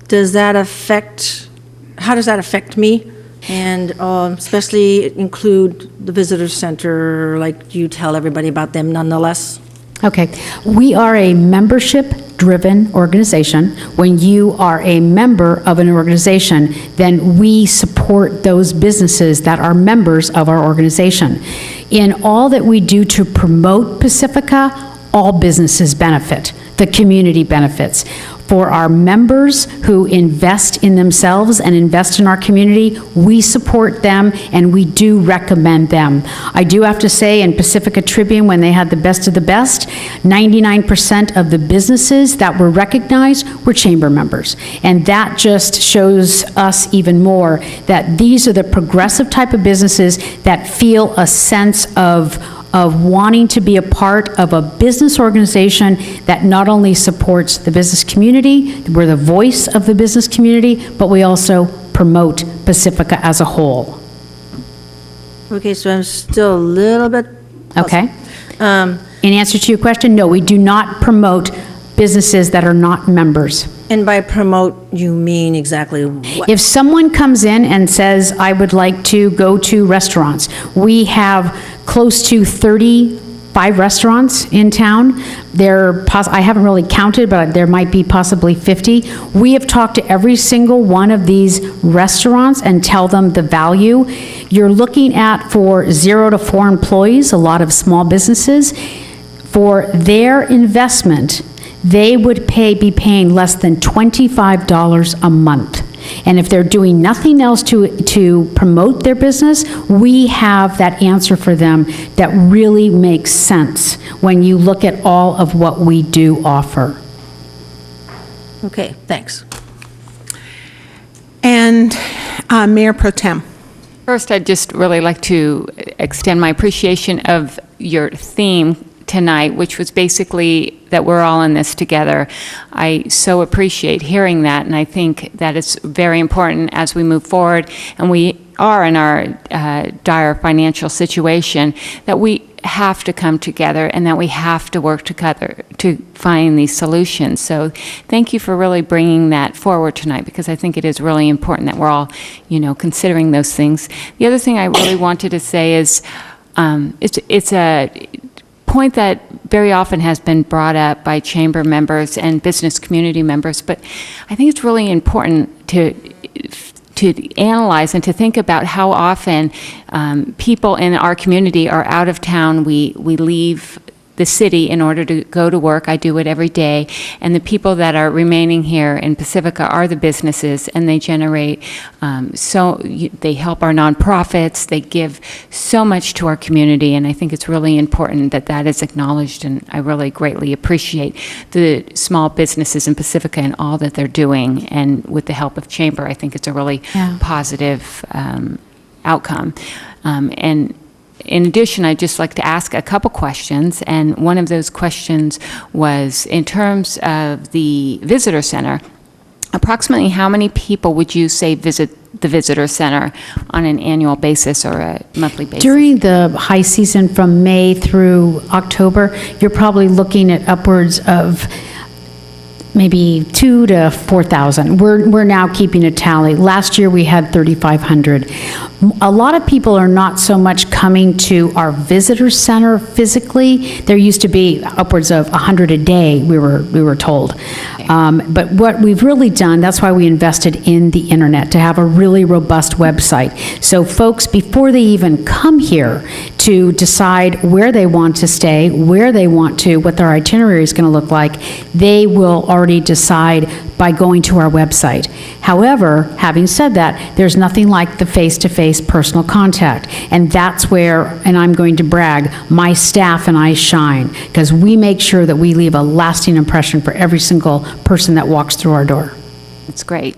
does that affect, how does that affect me? And especially include the visitor center, like you tell everybody about them nonetheless? Okay. We are a membership-driven organization. When you are a member of an organization, then we support those businesses that are members of our organization. In all that we do to promote Pacifica, all businesses benefit. The community benefits. For our members who invest in themselves and invest in our community, we support them and we do recommend them. I do have to say, in Pacifica Tribune, when they had the best of the best, 99% of the businesses that were recognized were chamber members. And that just shows us even more that these are the progressive type of businesses that feel a sense of wanting to be a part of a business organization that not only supports the business community, we're the voice of the business community, but we also promote Pacifica as a whole. Okay, so I'm still a little bit... Okay? In answer to your question, no, we do not promote businesses that are not members. And by promote, you mean exactly what? If someone comes in and says, I would like to go to restaurants, we have close to 35 restaurants in town. I haven't really counted, but there might be possibly 50. We have talked to every single one of these restaurants and tell them the value. You're looking at, for 0 to 4 employees, a lot of small businesses, for their investment, they would be paying less than $25 a month. And if they're doing nothing else to promote their business, we have that answer for them that really makes sense when you look at all of what we do offer. Okay, thanks. And Mayor Pro Tem. First, I'd just really like to extend my appreciation of your theme tonight, which was basically that we're all in this together. I so appreciate hearing that, and I think that it's very important as we move forward, and we are in our dire financial situation, that we have to come together and that we have to work together to find these solutions. So thank you for really bringing that forward tonight, because I think it is really important that we're all, considering those things. The other thing I really wanted to say is it's a point that very often has been brought up by chamber members and business community members, but I think it's really important to analyze and to think about how often people in our community are out of town. We leave the city in order to go to work. I do it every day. And the people that are remaining here in Pacifica are the businesses, and they generate, they help our nonprofits, they give so much to our community, and I think it's really important that that is acknowledged, and I really greatly appreciate the small businesses in Pacifica and all that they're doing, and with the help of Chamber, I think it's a really positive outcome. And in addition, I'd just like to ask a couple questions, and one of those questions was, in terms of the visitor center, approximately how many people would you say visit the visitor center on an annual basis or a monthly basis? During the high season from May through October, you're probably looking at upwards of maybe 2,000 to 4,000. We're now keeping a tally. Last year we had 3,500. A lot of people are not so much coming to our visitor center physically. There used to be upwards of 100 a day, we were told. But what we've really done, that's why we invested in the internet, to have a really robust website. So folks, before they even come here to decide where they want to stay, where they want to, what their itinerary is going to look like, they will already decide by going to our website. However, having said that, there's nothing like the face-to-face personal contact. And that's where, and I'm going to brag, my staff and I shine, because we make sure that we leave a lasting impression for every single person that walks through our door. That's great.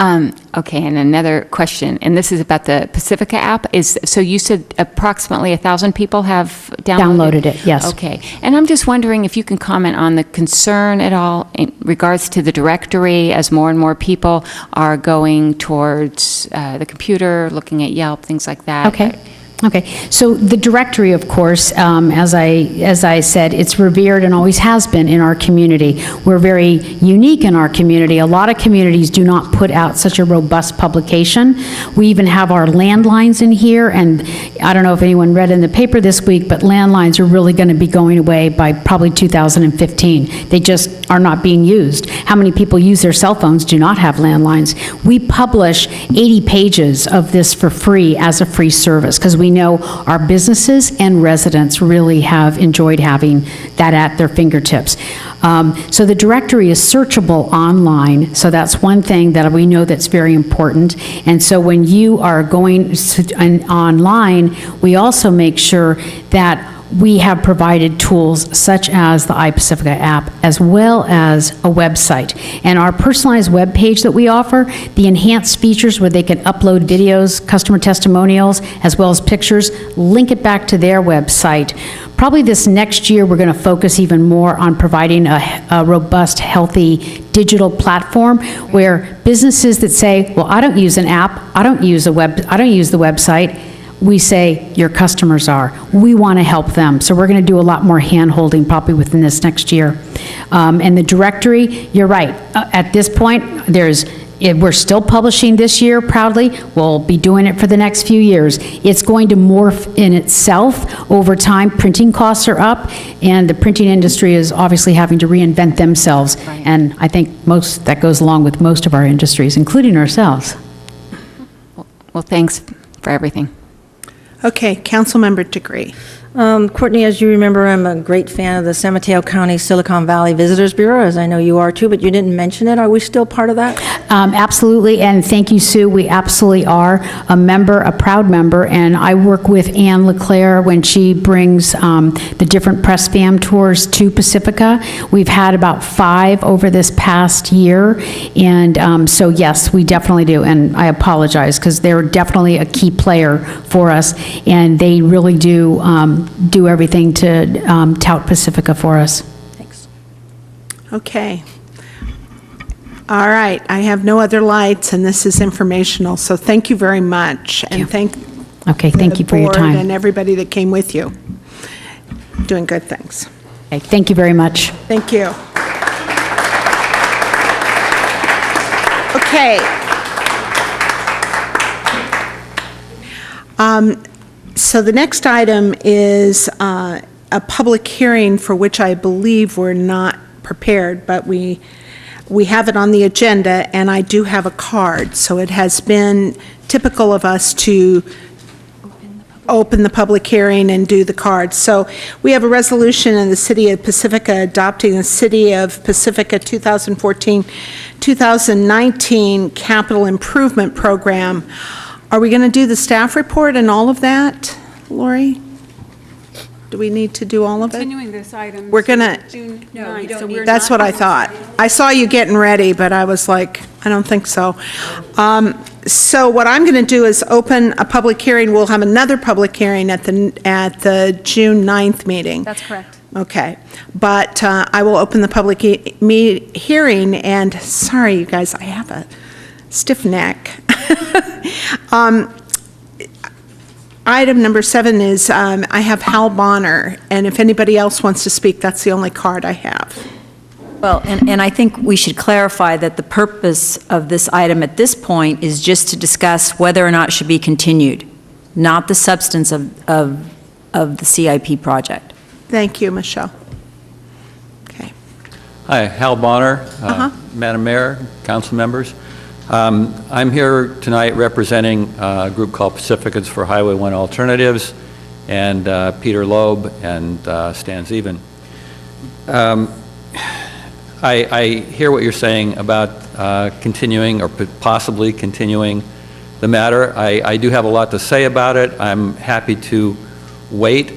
Okay, and another question, and this is about the Pacifica app. So you said approximately 1,000 people have downloaded it, yes. Okay, and I'm just wondering if you can comment on the concern at all in regards to the directory, as more and more people are going towards the computer, looking at Yelp, things like that. Okay, so the directory, of course, as I said, it's revered and always has been in our community. We're very unique in our community. A lot of communities do not put out such a robust publication. We even have our landlines in here, and I don't know if anyone read in the paper this week, but landlines are really going to be going away by probably 2015. They just are not being used. How many people use their cell phones do not have landlines? We publish 80 pages of this for free as a free service, because we we know our businesses and residents really have enjoyed having that at their fingertips. So the directory is searchable online, so that's one thing that we know that's very important. And so when you are going online, we also make sure that we have provided tools such as the iPacifica app, as well as a website. And our personalized web page that we offer, the enhanced features where they can upload videos, customer testimonials, as well as pictures, link it back to their website. Probably this next year, we're going to focus even more on providing a robust, healthy digital platform where businesses that say, well, I don't use an app, I don't use the website, we say, your customers are. We want to help them. So we're going to do a lot more hand-holding probably within this next year. And the directory, you're right. At this point, we're still publishing this year proudly. We'll be doing it for the next few years. It's going to morph in itself over time. Printing costs are up, and the printing industry is obviously having to reinvent themselves. Right. And I think that goes along with most of our industries, including ourselves. Well, thanks for everything. Okay, Councilmember Degree. Courtney, as you remember, I'm a great fan of the San Mateo County Silicon Valley Visitors Bureau, as I know you are too, but you didn't mention it. Are we still part of that? Absolutely, and thank you, Sue. We absolutely are a member, a proud member, and I work with Anne LeClaire when she brings the different press fam tours to Pacifica. We've had about 5 over this past year, and so yes, we definitely do, and I apologize because they're definitely a key player for us, and they really do everything to tout Pacifica for us. Thanks. Okay. All right, I have no other lights, and this is informational, so thank you very much. And thank you for your time. And everybody that came with you. Doing good things. Okay, thank you very much. Thank you. Okay. So the next item is a public hearing for which I believe we're not prepared, but we have it on the agenda, and I do have a card. So it has been typical of us to open the public hearing and do the cards. So we have a resolution in the City of Pacifica adopting the City of Pacifica 2014-2019 Capital Improvement Program. Are we going to do the staff report and all of that, Lori? Do we need to do all of it? Continuing this item. We're going to, June 9th, so we're that's not- what I thought. I saw you getting ready, but I was like, I don't think so. So what I'm going to do is open a public hearing. We'll have another public hearing at the June 9th meeting. That's correct. Okay, but I will open the public hearing, and sorry, you guys, I have a stiff neck. Item number 7 is I have Hal Bonner, and if anybody else wants to speak, that's the only card I have. Well, and I think we should clarify that the purpose of this item at this point is just to discuss whether or not it should be continued, not the substance of the CIP project. Thank you, Michelle. Okay. Hi, Hal Bonner, Madam Mayor, council members. I'm here tonight representing a group called Pacificans for Highway 1 Alternatives, and Peter Loeb and Stan Zeven. I hear what you're saying about continuing or possibly continuing the matter. I do have a lot to say about it. I'm happy to wait.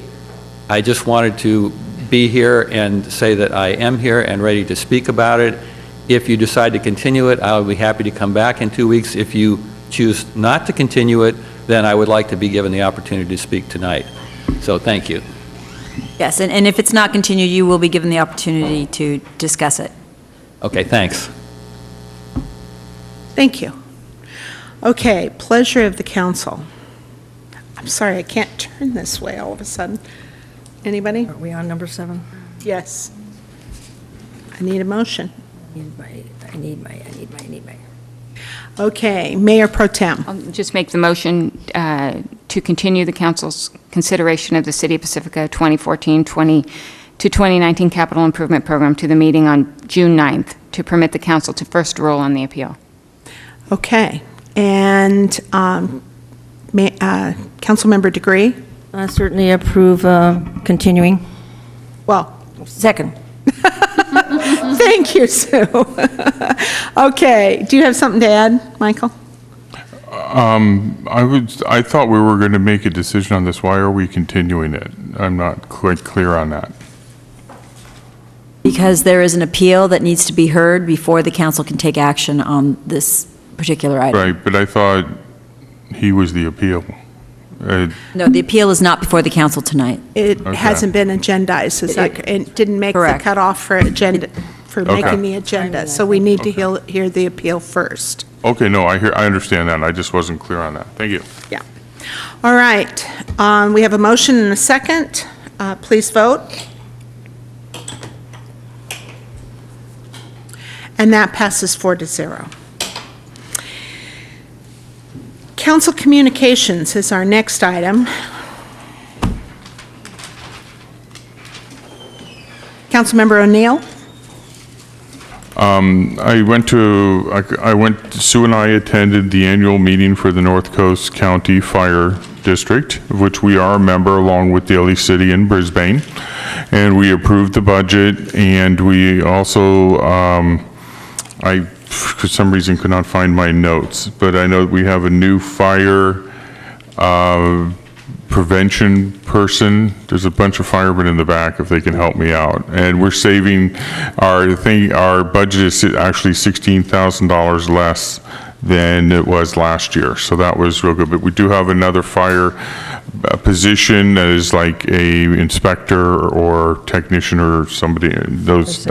I just wanted to be here and say that I am here and ready to speak about it. If you decide to continue it, I'll be happy to come back in 2 weeks. If you choose not to continue it, then I would like to be given the opportunity to speak tonight. So thank you. Yes, and if it's not continued, you will be given the opportunity to discuss it. Okay, thanks. Thank you. Okay, pleasure of the council. I'm sorry, I can't turn this way all of a sudden. Anybody? Are we on number 7? Yes. I need a motion. I need my. Okay, Mayor Pro Tem. I'll just make the motion to continue the council's consideration of the City of Pacifica 2014-2019 Capital Improvement Program to the meeting on June 9th to permit the council to first rule on the appeal. Okay, and Councilmember Degree? I certainly approve continuing. Well, Second. thank you, Sue. Okay, do you have something to add, Michael? I thought we were going to make a decision on this. Why are we continuing it? I'm not quite clear on that. Because there is an appeal that needs to be heard before the council can take action on this particular item. Right, but I thought he was the appeal. No, the appeal is not before the council tonight. It hasn't been agendized, it didn't make the Correct. cutoff for agenda, for Okay. making the agenda, so we need to hear the appeal first. Okay, no, I understand that. I just wasn't clear on that. Thank you. Yeah. All right, we have a motion and a second. Please vote. And that passes 4-0. Council communications is our next item. Councilmember O'Neill? Sue and I attended the annual meeting for the North Coast County Fire District, of which we are a member along with Daly City and Brisbane. And we approved the budget, and we also, I, for some reason, could not find my notes, but I know we have a new fire prevention person. There's a bunch of firemen in the back if they can help me out. And we're saving, our budget is actually $16,000 less than it was last year. So that was real good. But we do have another fire position that is like a inspector or technician or somebody, those,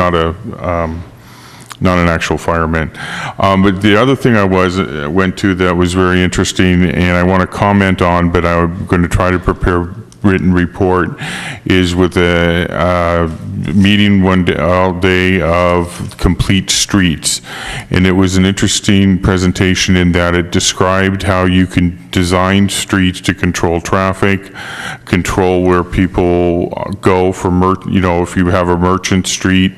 not an actual fireman. But the other thing I went to that was very interesting, and I want to comment on, but I'm going to try to prepare written report, is with a meeting one day, all day of complete streets. And it was an interesting presentation in that it described how you can design streets to control traffic, control where people go for, if you have a merchant street,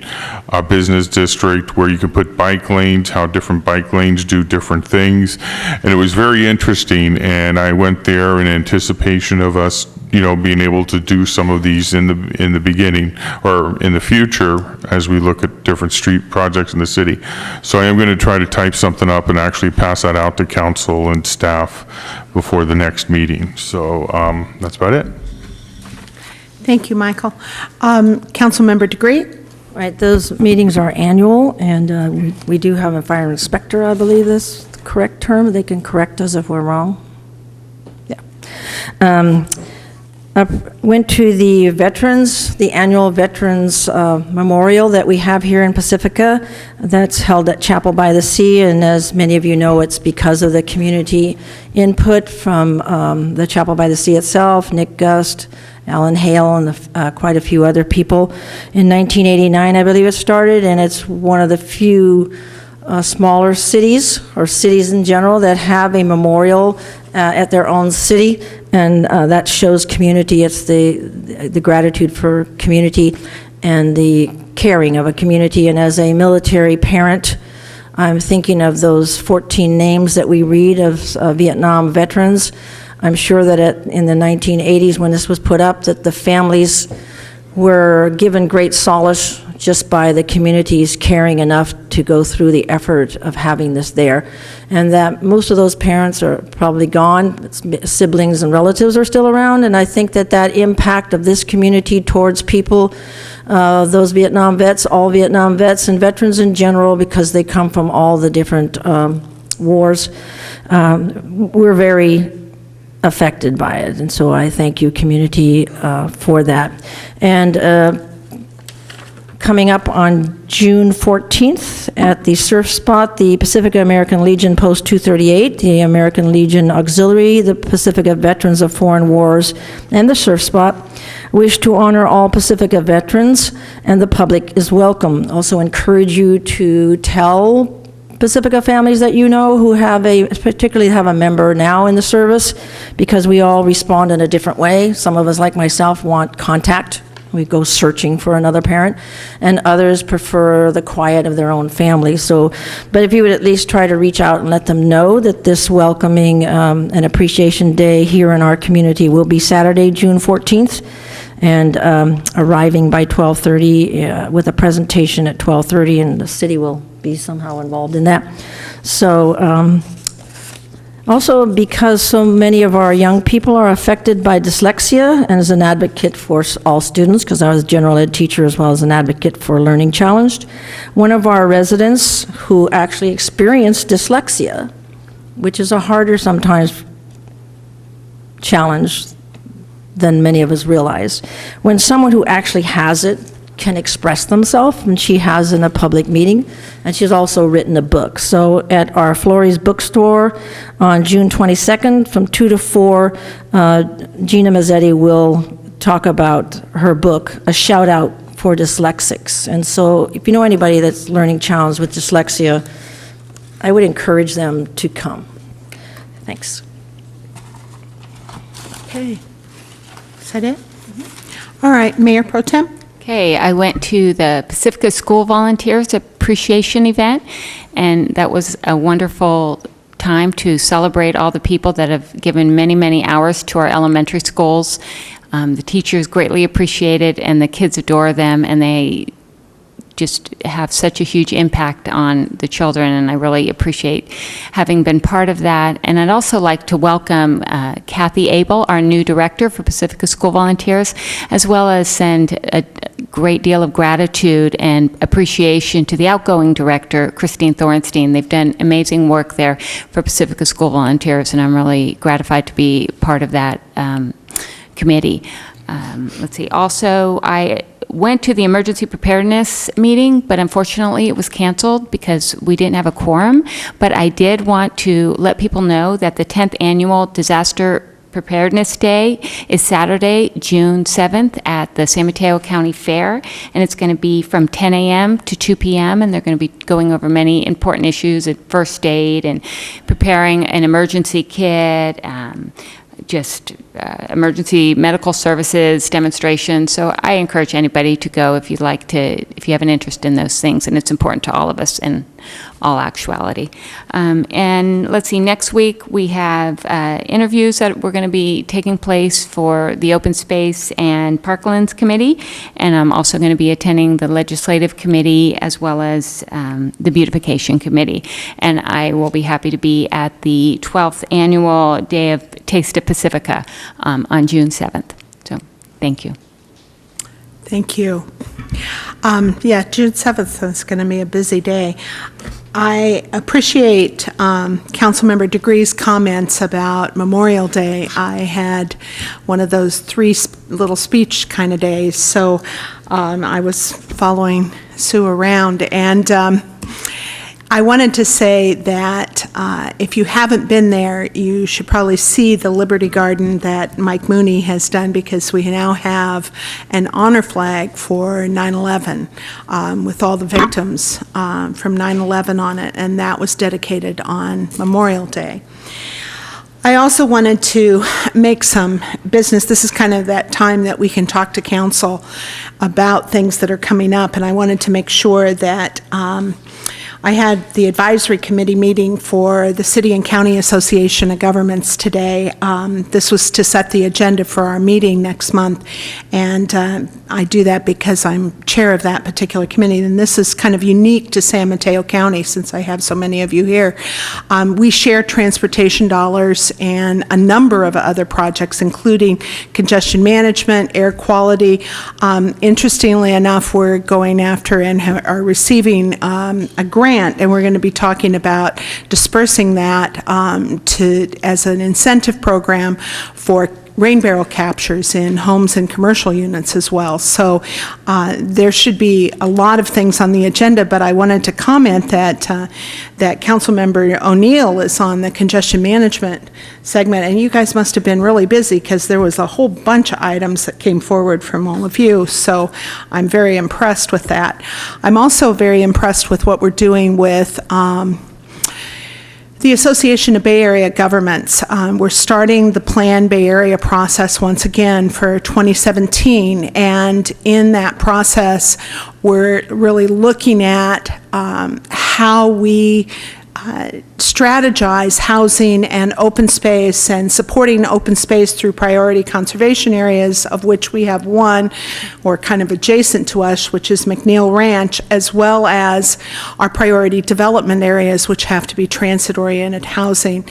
a business district where you can put bike lanes, how different bike lanes do different things. And it was very interesting, and I went there in anticipation of us being able to do some of these in the beginning or in the future as we look at different street projects in the city. So I am going to try to type something up and actually pass that out to council and staff before the next meeting. So that's about it. Thank you, Michael. Councilmember Degree? Right, those meetings are annual, and we do have a fire inspector, I believe that's the correct term. They can correct us if we're wrong. Yeah. I went to the annual Veterans Memorial that we have here in Pacifica. That's held at Chapel by the Sea, and as many of you know, it's because of the community input from the Chapel by the Sea itself, Nick Gust, Alan Hale, and quite a few other people. In 1989, I believe it started, and it's one of the few smaller cities, or cities in general, that have a memorial at their own city, and that shows community. It's the gratitude for community and the caring of a community. And as a military parent, I'm thinking of those 14 names that we read of Vietnam veterans. I'm sure that in the 1980s, when this was put up, that the families were given great solace just by the communities caring enough to go through the effort of having this there. And that most of those parents are probably gone, siblings and relatives are still around, and I think that impact of this community towards people, those Vietnam vets, all Vietnam vets, and veterans in general, because they come from all the different wars, we're very affected by it. And so I thank you, community, for that. And coming up on June 14th at the Surf Spot, the Pacifica American Legion Post 238, the American Legion Auxiliary, the Pacifica Veterans of Foreign Wars, and the Surf Spot wish to honor all Pacifica veterans, and the public is welcome. Also encourage you to tell Pacifica families that you know who particularly have a member now in the service, because we all respond in a different way. Some of us, like myself, want contact we go searching for another parent, and others prefer the quiet of their own family. So, but if you would at least try to reach out and let them know that this welcoming and appreciation day here in our community will be Saturday, June 14th, and arriving by 12:30 with a presentation at 12:30, and the city will be somehow involved in that. So, also, because so many of our young people are affected by dyslexia, and as an advocate for all students, because I was a general ed teacher as well as an advocate for learning challenged, one of our residents who actually experienced dyslexia, which is a harder sometimes challenge than many of us realize, when someone who actually has it can express themselves, and she has in a public meeting, and she's also written a book. So at our Florrie's bookstore on June 22nd from 2 to 4, Gina Mazzetti will talk about her book, A Shout Out for Dyslexics. And so if you know anybody that's learning challenged with dyslexia, I would encourage them to come. Thanks. Okay. Is that it? All right, Mayor Pro Tem? Okay, I went to the Pacifica School Volunteers Appreciation event, and that was a wonderful time to celebrate all the people that have given many, many hours to our elementary schools. The teachers greatly appreciate it, and the kids adore them, and they just have such a huge impact on the children, and I really appreciate having been part of that. And I'd also like to welcome Kathy Abel, our new director for Pacifica School Volunteers, as well as send a great deal of gratitude and appreciation to the outgoing director, Christine Thornstein. They've done amazing work there for Pacifica School Volunteers, and I'm really gratified to be part of that committee. Let's see, also, I went to the emergency preparedness meeting, but unfortunately it was canceled because we didn't have a quorum. But I did want to let people know that the 10th annual Disaster Preparedness Day is Saturday, June 7th at the San Mateo County Fair, and it's going to be from 10 a.m. to 2 p.m., and they're going to be going over many important issues at first aid and preparing an emergency kit, emergency medical services demonstrations. So I encourage anybody to go if you'd like to, if you have an interest in those things, and it's important to all of us in all actuality. And let's see, next week we have interviews that were going to be taking place for the Open Space and Parklands Committee, and I'm also going to be attending the Legislative Committee as well as the Beautification Committee. And I will be happy to be at the 12th Annual Day of Taste of Pacifica on June 7th. So, thank you. Thank you. Yeah, June 7th is going to be a busy day. I appreciate Councilmember Degree's comments about Memorial Day. I had one of those little speech kind of days, so I was following Sue around, and I wanted to say that if you haven't been there, you should probably see the Liberty Garden that Mike Mooney has done, because we now have an honor flag for 9/11 with all the victims from 9/11 on it, and that was dedicated on Memorial Day. I also wanted to make some business. This is kind of that time that we can talk to council about things that are coming up, and I wanted to make sure that I had the advisory committee meeting for the City and County Association of Governments today. This was to set the agenda for our meeting next month, and I do that because I'm chair of that particular committee, and this is kind of unique to San Mateo County since I have so many of you here. We share transportation dollars and a number of other projects, including congestion management, air quality. Interestingly enough, we're going after and are receiving a grant, and we're going to be talking about dispersing that as an incentive program for rain barrel captures in homes and commercial units as well. So there should be a lot of things on the agenda, but I wanted to comment that that Councilmember O'Neill is on the congestion management segment, and you guys must have been really busy because there was a whole bunch of items that came forward from all of you, so I'm very impressed with that. I'm also very impressed with what we're doing with The Association of Bay Area Governments, we're starting the Plan Bay Area process once again for 2017, and in that process, we're really looking at how we strategize housing and open space and supporting open space through priority conservation areas, of which we have one, or kind of adjacent to us, which is McNeil Ranch, as well as our priority development areas, which have to be transit-oriented housing.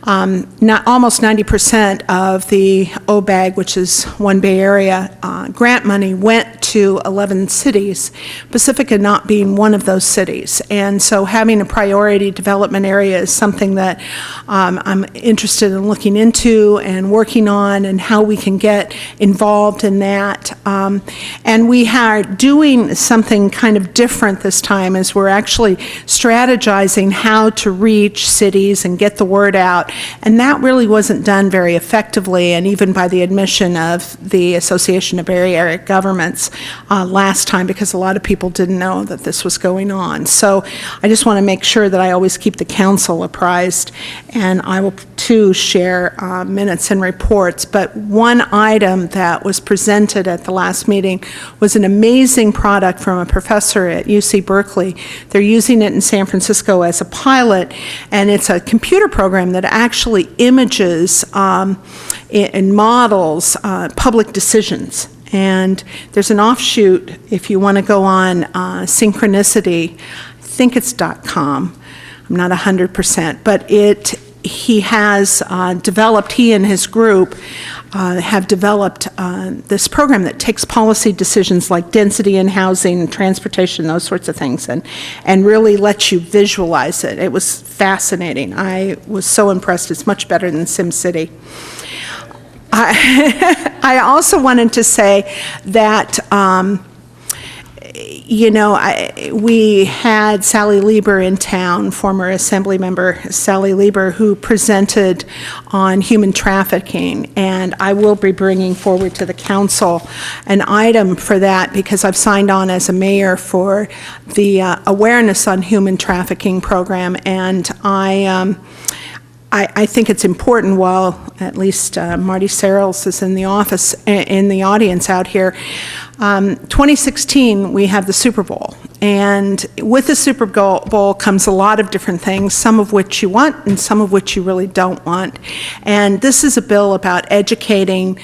Almost 90% of the OBAG, which is One Bay Area grant money, went to 11 cities, Pacifica not being one of those cities. And so having a priority development area is something that I'm interested in looking into and working on, and how we can get involved in that. And we are doing something kind of different this time, as we're actually strategizing how to reach cities and get the word out. And that really wasn't done very effectively, and even by the admission of the Association of Bay Area Governments last time, because a lot of people didn't know that this was going on. So I just want to make sure that I always keep the council apprised, and I will too share minutes and reports. But one item that was presented at the last meeting was an amazing product from a professor at UC Berkeley. They're using it in San Francisco as a pilot, and it's a computer program that actually images and models public decisions. And there's an offshoot, if you want to go on Synchronicity, I think it's .com, I'm not 100%, but he has developed, he and his group have developed this program that takes policy decisions like density in housing, transportation, those sorts of things, and really lets you visualize it. It was fascinating. I was so impressed. It's much better than SimCity. I also wanted to say that, we had Sally Lieber in town, former Assembly member Sally Lieber, who presented on human trafficking, and I will be bringing forward to the council an item for that, because I've signed on as a mayor for the Awareness on Human Trafficking program, and I think it's important, while at least Marty Searles is in the audience out here. 2016, we have the Super Bowl, and with the Super Bowl comes a lot of different things, some of which you want and some of which you really don't want. And this is a bill about educating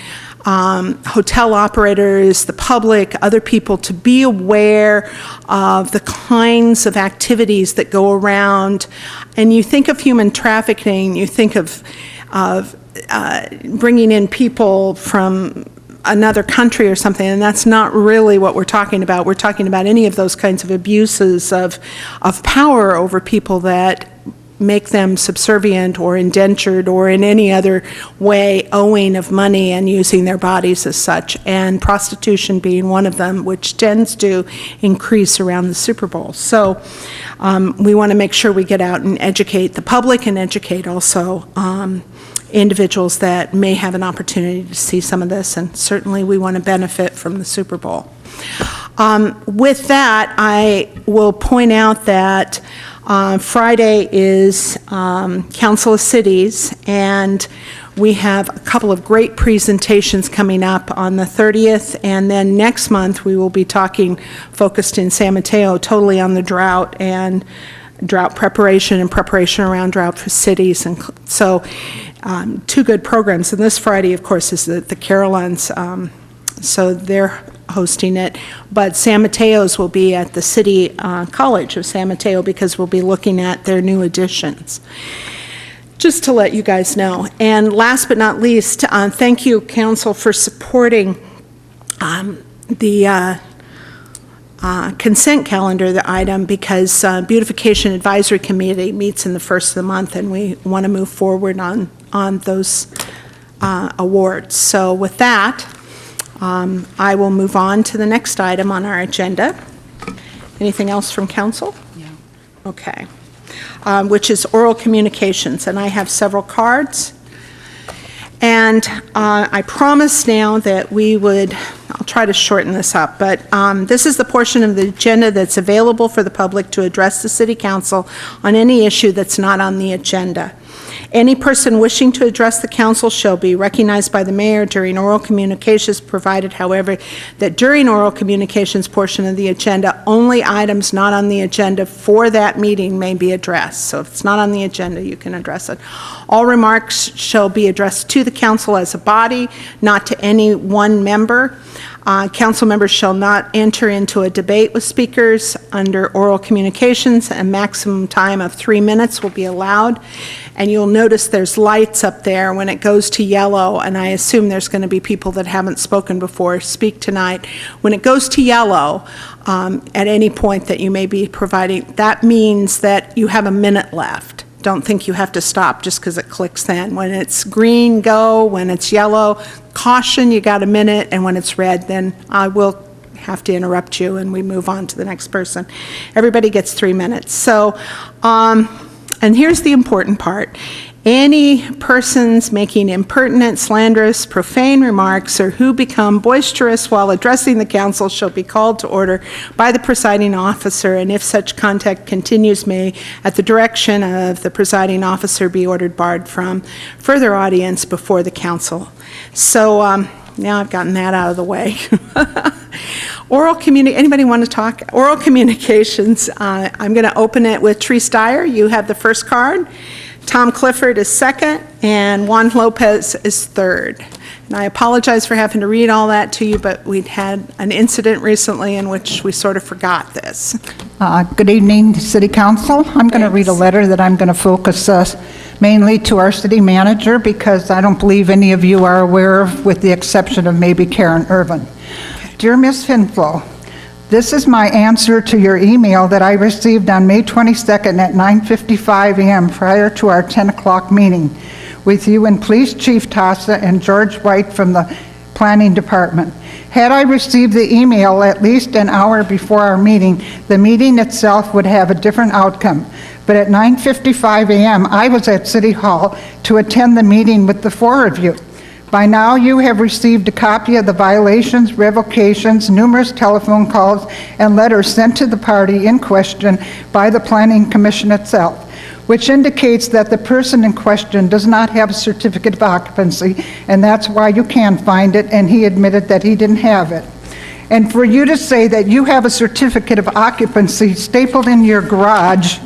hotel operators, the public, other people, to be aware of the kinds of activities that go around. And you think of human trafficking, you think of bringing in people from another country or something, and that's not really what we're talking about. We're talking about any of those kinds of abuses of power over people that make them subservient or indentured or in any other way owing of money and using their bodies as such, and prostitution being one of them, which tends to increase around the Super Bowl. So we want to make sure we get out and educate the public, and educate also individuals that may have an opportunity to see some of this, and certainly we want to benefit from the Super Bowl. With that, I will point out that Friday is Council of Cities, and we have a couple of great presentations coming up on the 30th, and then next month we will be talking, focused in San Mateo, totally on the drought and drought preparation and preparation around drought for cities. And so two good programs. And this Friday, of course, is the Carolines, so they're hosting it. But San Mateo's will be at the City College of San Mateo, because we'll be looking at their new additions. Just to let you guys know. And last but not least, thank you, Council, for supporting the consent calendar, the item, because Beautification Advisory Committee meets in the first of the month, and we want to move forward on those awards. So with that, I will move on to the next item on our agenda. Anything else from Council? No. Okay. Which is oral communications, and I have several cards. And I promised now that we would I'll try to shorten this up, but this is the portion of the agenda that's available for the public to address the City Council on any issue that's not on the agenda. Any person wishing to address the council shall be recognized by the mayor during oral communications, provided, however, that during oral communications portion of the agenda, only items not on the agenda for that meeting may be addressed. So if it's not on the agenda, you can address it. All remarks shall be addressed to the council as a body, not to any one member. Council members shall not enter into a debate with speakers under oral communications. A maximum time of 3 minutes will be allowed. And you'll notice there's lights up there when it goes to yellow, and I assume there's going to be people that haven't spoken before speak tonight. When it goes to yellow, at any point that you may be providing, that means that you have a minute left. Don't think you have to stop just because it clicks then. When it's green, go. When it's yellow, caution, you got a minute. And when it's red, then I will have to interrupt you and we move on to the next person. Everybody gets 3 minutes. So, and here's the important part. Any persons making impertinent, slanderous, profane remarks or who become boisterous while addressing the council shall be called to order by the presiding officer, and if such contact continues, may, at the direction of the presiding officer, be ordered barred from further audience before the council. So now I've gotten that out of the way. Anybody want to talk? Oral communications, I'm going to open it with Tree Steyer. You have the first card. Tom Clifford is second, and Juan Lopez is third. And I apologize for having to read all that to you, but we'd had an incident recently in which we sort of forgot this. Good evening, City Council. I'm going to read a letter that I'm going to focus mainly to our city manager, because I don't believe any of you are aware of, with the exception of maybe Karen Irvin. Okay. Dear Ms. Finflo, this is my answer to your email that I received on May 22nd at 9:55 a.m. prior to our 10 o'clock meeting with you and Police Chief Tassa and George White from the Planning Department. Had I received the email at least an hour before our meeting, the meeting itself would have a different outcome. But at 9:55 a.m., I was at City Hall to attend the meeting with the four of you. By now, you have received a copy of the violations, revocations, numerous telephone calls, and letters sent to the party in question by the Planning Commission itself, which indicates that the person in question does not have a certificate of occupancy, and that's why you can't find it, and he admitted that he didn't have it. And for you to say that you have a certificate of occupancy stapled in your garage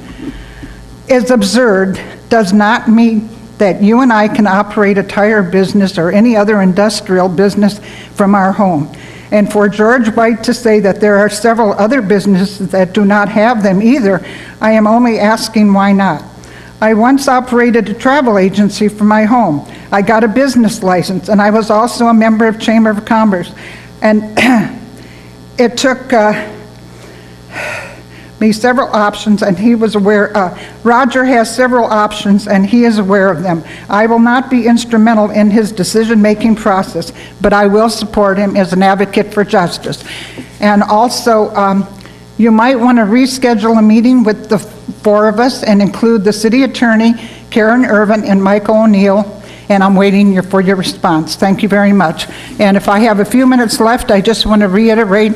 is absurd, does not mean that you and I can operate a tire business or any other industrial business from our home. And for George White to say that there are several other businesses that do not have them either, I am only asking why not. I once operated a travel agency from my home. I got a business license, and I was also a member of Chamber of Commerce. And it took me several options, and he was aware. Roger has several options, and he is aware of them. I will not be instrumental in his decision-making process, but I will support him as an advocate for justice. And also, you might want to reschedule a meeting with the four of us and include the city attorney, Karen Irvin, and Michael O'Neill, and I'm waiting for your response. Thank you very much. And if I have a few minutes left, I just want to reiterate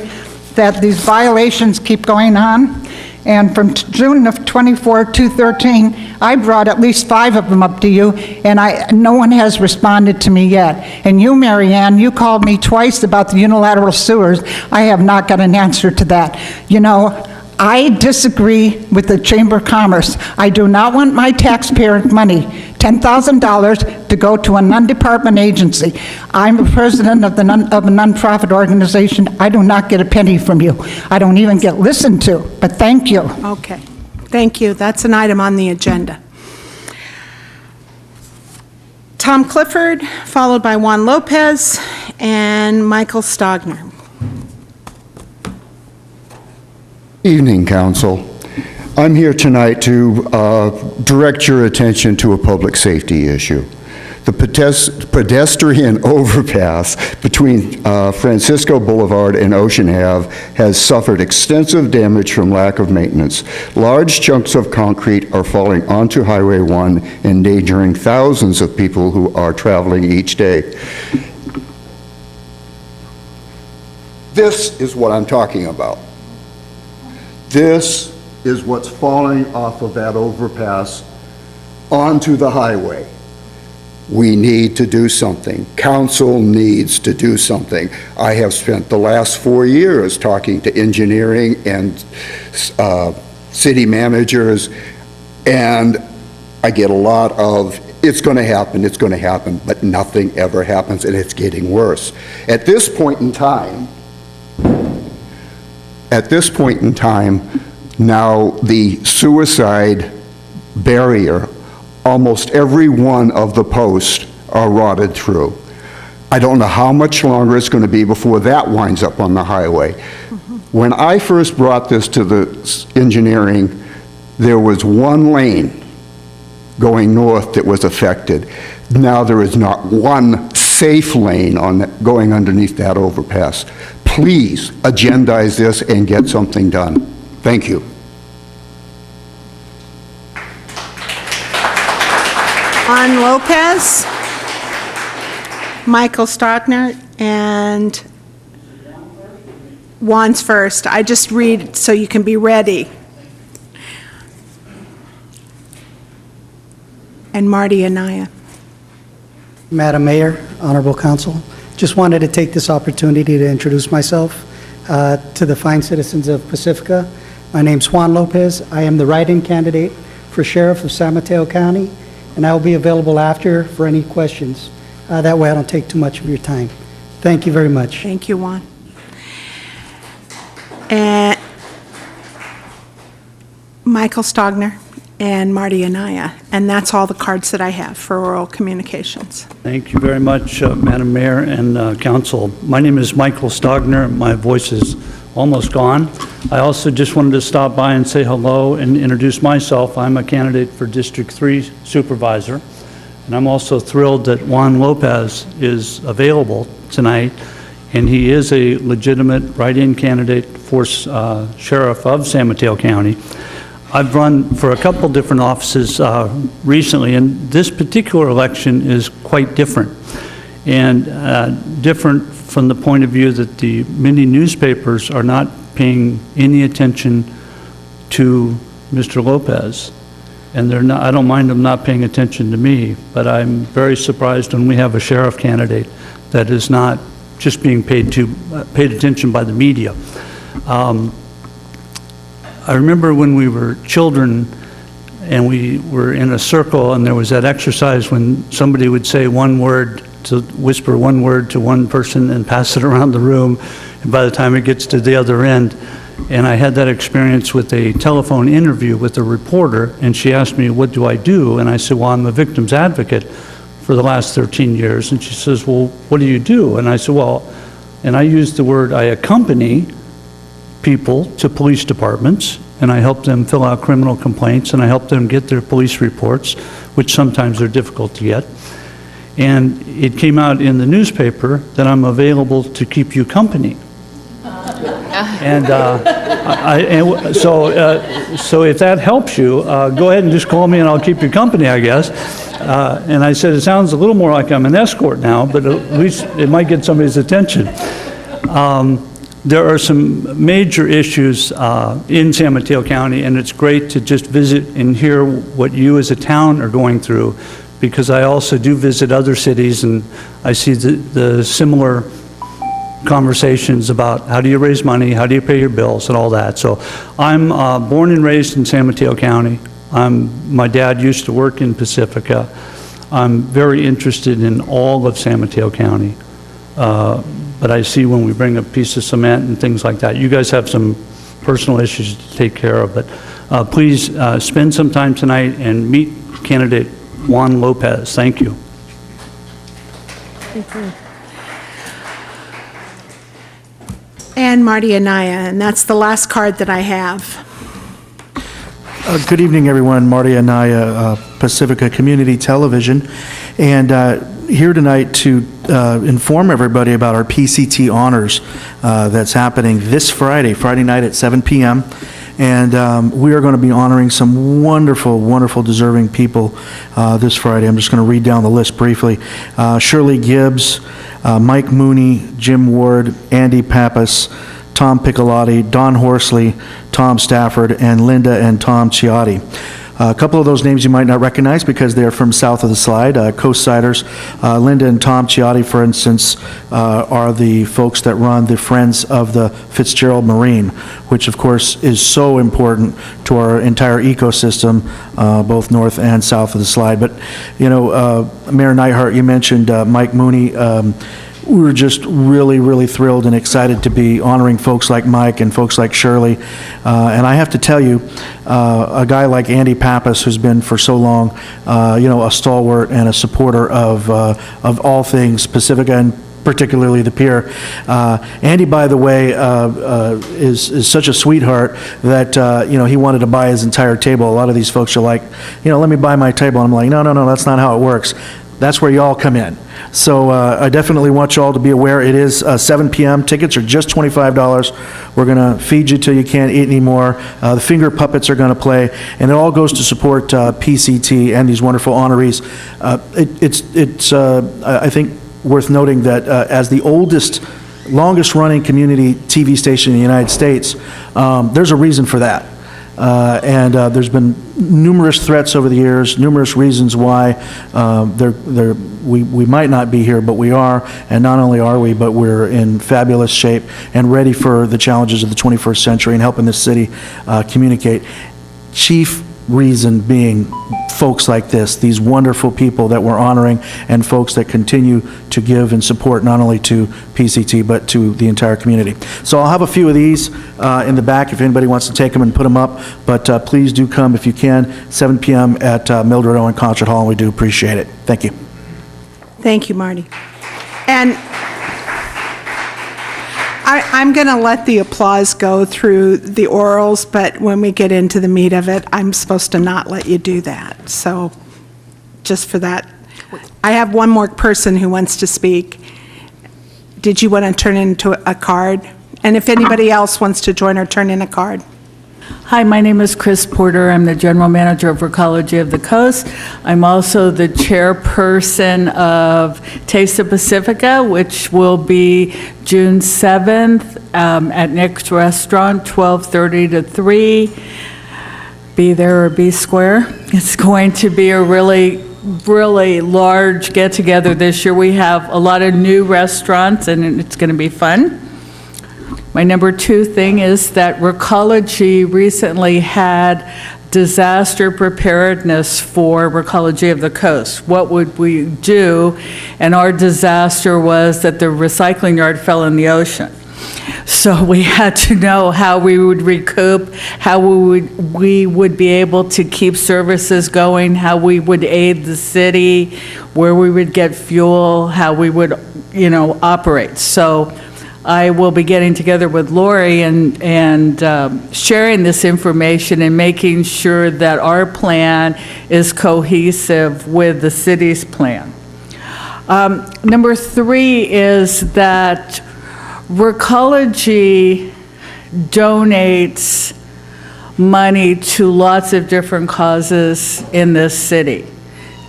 that these violations keep going on. And from June of 24, 2013, I brought at least 5 of them up to you, and no one has responded to me yet. And you, Mary Ann, you called me twice about the unilateral sewers. I have not got an answer to that. You know, I disagree with the Chamber of Commerce. I do not want my taxpayer money, $10,000, to go to a non-department agency. I'm a president of a nonprofit organization. I do not get a penny from you. I don't even get listened to, but thank you. Okay, thank you. That's an item on the agenda. Tom Clifford, followed by Juan Lopez and Michael Stogner. Evening, Council. I'm here tonight to direct your attention to a public safety issue. The pedestrian overpass between Francisco Boulevard and Ocean Ave has suffered extensive damage from lack of maintenance. Large chunks of concrete are falling onto Highway 1, endangering thousands of people who are traveling each day. This is what I'm talking about. This is what's falling off of that overpass onto the highway. We need to do something. Council needs to do something. I have spent the last 4 years talking to engineering and city managers, and I get a lot of, it's going to happen, but nothing ever happens, and it's getting worse. At this point in time, now the suicide barrier, almost every one of the posts are rotted through. I don't know how much longer it's going to be before that winds up on the highway. When I first brought this to the engineering, there was one lane going north that was affected. Now there is not one safe lane going underneath that overpass. Please agendize this and get something done. Thank you. Juan Lopez, Michael Stockner, and Juan's first. I just read so you can be ready. And Marty Anaya. Madam Mayor, Honorable Council, just wanted to take this opportunity to introduce myself to the fine citizens of Pacifica. My name's Juan Lopez. I am the write-in candidate for Sheriff of San Mateo County, and I will be available after for any questions. That way I don't take too much of your time. Thank you very much. Thank you, Juan. And Michael Stogner and Marty Anaya. And that's all the cards that I have for oral communications. Thank you very much, Madam Mayor and Council. My name is Michael Stogner. My voice is almost gone. I also just wanted to stop by and say hello and introduce myself. I'm a candidate for District 3 Supervisor, and I'm also thrilled that Juan Lopez is available tonight, and he is a legitimate write-in candidate for Sheriff of San Mateo County. I've run for a couple different offices recently, and this particular election is quite different. And different from the point of view that the many newspapers are not paying any attention to Mr. Lopez. And they're not, I don't mind them not paying attention to me, but I'm very surprised when we have a sheriff candidate that is not just being paid attention by the media. I remember when we were children and we were in a circle and there was that exercise when somebody would say one word, to whisper one word to one person and pass it around the room, and by the time it gets to the other end. And I had that experience with a telephone interview with a reporter, and she asked me, what do I do? And I said, well, I'm a victim's advocate for the last 13 years. And she says, well, what do you do? And I said, well, and I used the word, I accompany people to police departments, and I help them fill out criminal complaints, and I help them get their police reports, which sometimes are difficult to get. And it came out in the newspaper that I'm available to keep you company. And so if that helps you, go ahead and just call me and I'll keep you company, I guess. And I said, it sounds a little more like I'm an escort now, but at least it might get somebody's attention. There are some major issues in San Mateo County, and it's great to just visit and hear what you as a town are going through, because I also do visit other cities and I see the similar conversations about how do you raise money, how do you pay your bills, and all that. So I'm born and raised in San Mateo County. My dad used to work in Pacifica. I'm very interested in all of San Mateo County. But I see when we bring a piece of cement and things like that, you guys have some personal issues to take care of. But please spend some time tonight and meet candidate Juan Lopez. Thank you. Thank you. And Marty Anaya, and that's the last card that I have. Good evening, everyone. Marty Anaya, Pacifica Community Television, and here tonight to inform everybody about our PCT honors that's happening this Friday night at 7 p.m. And we are going to be honoring some wonderful, wonderful deserving people this Friday. I'm just going to read down the list briefly. Shirley Gibbs, Mike Mooney, Jim Ward, Andy Pappas, Tom Piccolotti, Don Horsley, Tom Stafford, and Linda and Tom Ciotti. A couple of those names you might not recognize because they're from south of the slide, Coastsiders. Linda and Tom Ciotti, for instance, are the folks that run the Friends of the Fitzgerald Marine, which of course is so important to our entire ecosystem, both north and south of the slide. But, you know, Mayor Neihart, you mentioned Mike Mooney. We were just really, really thrilled and excited to be honoring folks like Mike and folks like Shirley. And I have to tell you, a guy like Andy Pappas, who's been for so long, you know, a stalwart and a supporter of all things Pacifica and particularly the pier. Andy, by the way, is such a sweetheart that, you know, he wanted to buy his entire table. A lot of these folks are like, you know, let me buy my table. And I'm like, no, that's not how it works. That's where y'all come in. So I definitely want y'all to be aware. It is 7 p.m. Tickets are just $25. We're going to feed you till you can't eat anymore. The finger puppets are going to play, and it all goes to support PCT and these wonderful honorees. It's I think, worth noting that as the oldest, longest-running community TV station in the United States, there's a reason for that. And there's been numerous threats over the years, numerous reasons why we might not be here, but we are. And not only are we, but we're in fabulous shape and ready for the challenges of the 21st century and helping this city communicate. Chief reason being folks like this, these wonderful people that we're honoring, and folks that continue to give and support not only to PCT but to the entire community. So I'll have a few of these in the back if anybody wants to take them and put them up, but please do come if you can, 7 p.m. at Mildred Owen Concert Hall, and we do appreciate it. Thank you. Thank you, Marty. And I'm going to let the applause go through the orals, but when we get into the meat of it, I'm supposed to not let you do that. So just for that, I have one more person who wants to speak. Did you want to turn into a card? And if anybody else wants to join or turn in a card. Hi, my name is Chris Porter. I'm the General Manager of Recology of the Coast. I'm also the chairperson of Taste of Pacifica, which will be June 7th at Nick's Restaurant, 12:30 to 3. Be there or be square. It's going to be a really large get-together this year. We have a lot of new restaurants, and it's going to be fun. My number 2 thing is that Recology recently had disaster preparedness for Recology of the Coast. What would we do? And our disaster was that the recycling yard fell in the ocean. So we had to know how we would recoup, how we would be able to keep services going, how we would aid the city, where we would get fuel, how we would, operate. So I will be getting together with Lori and sharing this information and making sure that our plan is cohesive with the city's plan. Number 3 is that Recology donates money to lots of different causes in this city.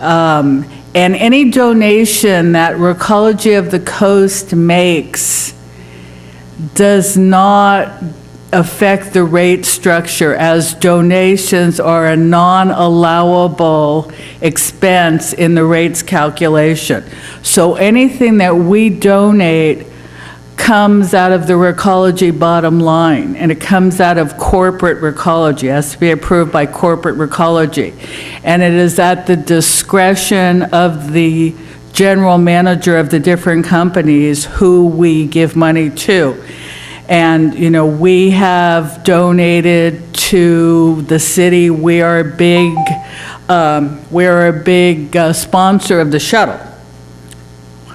And any donation that Recology of the Coast makes does not affect the rate structure, as donations are a non-allowable expense in the rates calculation. So anything that we donate comes out of the Recology bottom line, and it comes out of corporate Recology. It has to be approved by corporate Recology. And it is at the discretion of the general manager of the different companies who we give money to. And, we have donated to the city. We are a big sponsor of the shuttle.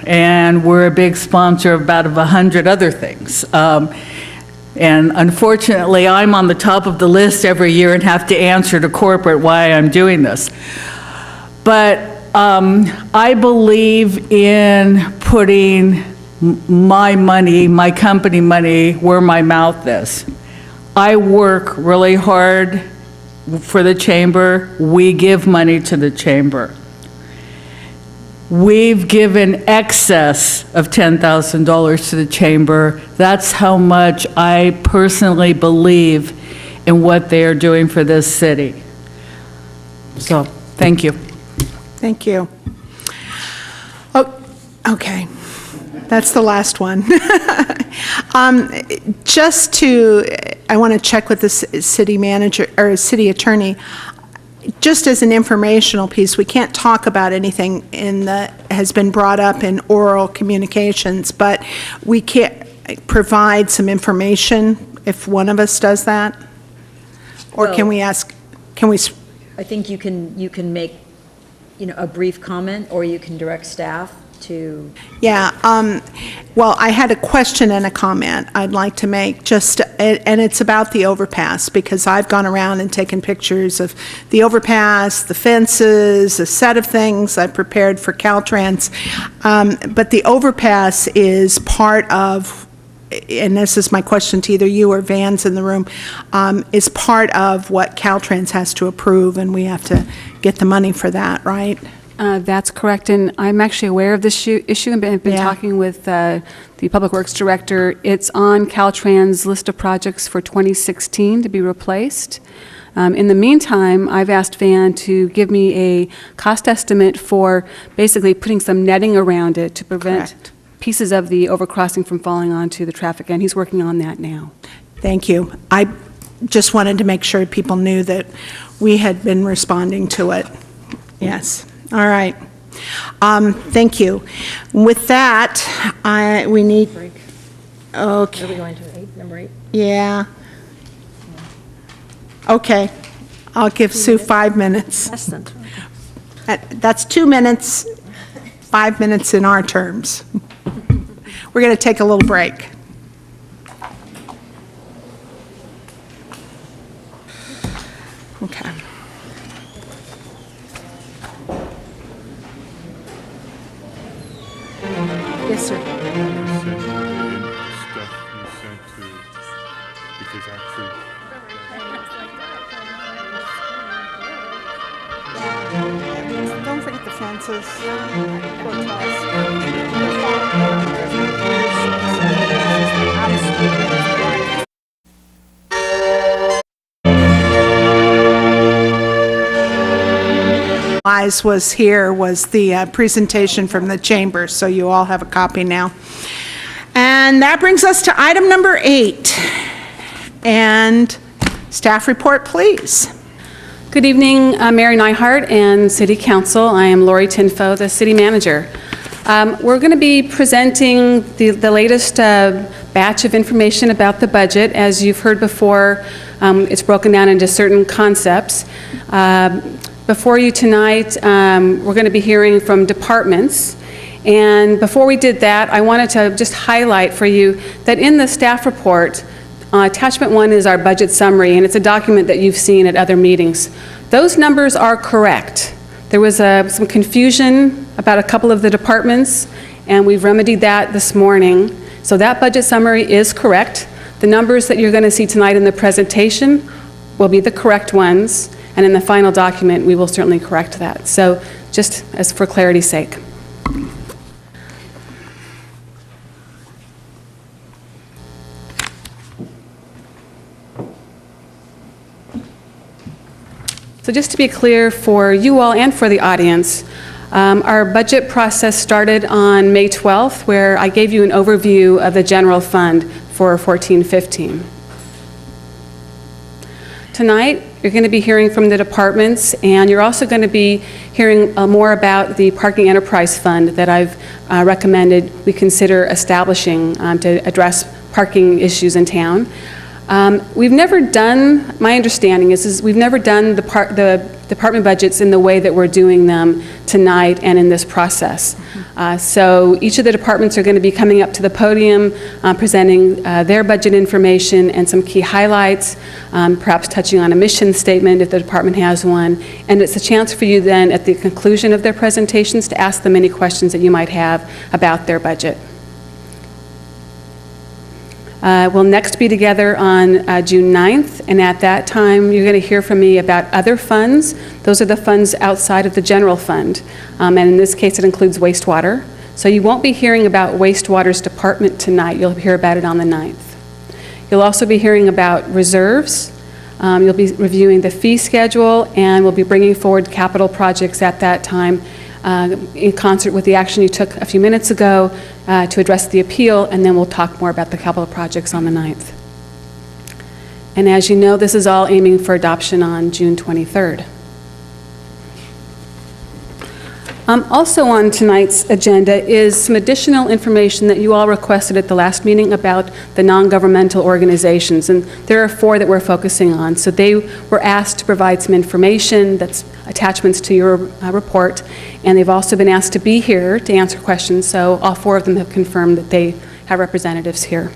And we're a big sponsor of about 100 other things. And unfortunately, I'm on the top of the list every year and have to answer to corporate why I'm doing this. But I believe in putting my money, my company money, where my mouth is. I work really hard for the chamber. We give money to the chamber. we've given excess of $10,000 to the chamber. That's how much I personally believe in what they are doing for this city. So, thank you. Thank you. Oh, okay. That's the last one. I want to check with the city manager, or city attorney. Just as an informational piece, we can't talk about anything has been brought up in oral communications, but we can't provide some information if one of us does that? Or can we I think you can make, a brief comment, or you can direct staff to... Yeah, well, I had a question and a comment I'd like to make, and it's about the overpass, because I've gone around and taken pictures of the overpass, the fences, a set of things I've prepared for Caltrans, but the overpass is part of, and this is my question to either you or Van's in the room, is part of what Caltrans has to approve, and we have to get the money for that, right? That's correct, and I'm actually aware of this issue and have been talking with the Public Works Director. It's on Caltrans' list of projects for 2016 to be replaced. In the meantime, I've asked Van to give me a cost estimate for basically putting some netting around it to prevent pieces of the overcrossing from falling onto the traffic, and he's working on that now. Thank you. I just wanted to make sure people knew that we had been responding to it. Yes. All right. Thank you. With that, we need... Break. Okay. Are we going to number 8? Yeah. Okay. I'll give Sue 5 minutes. Less than. That's 2 minutes, 5 minutes in our terms. We're going to take a little break. Okay. Yes, sir. Stuff you sent to, because actually... Don't forget the fences. Was the presentation from the chamber, so you all have a copy now. And that brings us to item number 8. And staff report, please. Good evening, Mary Neihart and City Council. I am Lori Tinfo, the City Manager. We're going to be presenting the latest batch of information about the budget. As you've heard before, it's broken down into certain concepts. Before you tonight, we're going to be hearing from departments. And before we did that, I wanted to just highlight for you that in the staff report, attachment 1 is our budget summary, and it's a document that you've seen at other meetings. Those numbers are correct. There was some confusion about a couple of the departments, and we've remedied that this morning. So that budget summary is correct. The numbers that you're going to see tonight in the presentation will be the correct ones. And in the final document, we will certainly correct that. So just as for clarity's sake. So just to be clear for you all and for the audience, our budget process started on May 12th, where I gave you an overview of the general fund for 14-15. Tonight, you're going to be hearing from the departments, and you're also going to be hearing more about the Parking Enterprise Fund that I've recommended we consider establishing to address parking issues in town. We've never done, my understanding is we've never done the department budgets in the way that we're doing them tonight and in this process. So each of the departments are going to be coming up to the podium, presenting their budget information and some key highlights, perhaps touching on a mission statement if the department has one. And it's a chance for you then at the conclusion of their presentations to ask them any questions that you might have about their budget. We'll next be together on June 9th, and at that time, you're going to hear from me about other funds. Those are the funds outside of the general fund, and in this case, it includes wastewater. So you won't be hearing about wastewater's department tonight. You'll hear about it on the 9th. You'll also be hearing about reserves. You'll be reviewing the fee schedule, and we'll be bringing forward capital projects at that time in concert with the action you took a few minutes ago to address the appeal, and then we'll talk more about the capital projects on the 9th. And as you know, this is all aiming for adoption on June 23rd. Also on tonight's agenda is some additional information that you all requested at the last meeting about the non-governmental organizations, and there are 4 that we're focusing on. So they were asked to provide some information that's attachments to your report, and they've also been asked to be here to answer questions, so all 4 of them have confirmed that they have representatives here.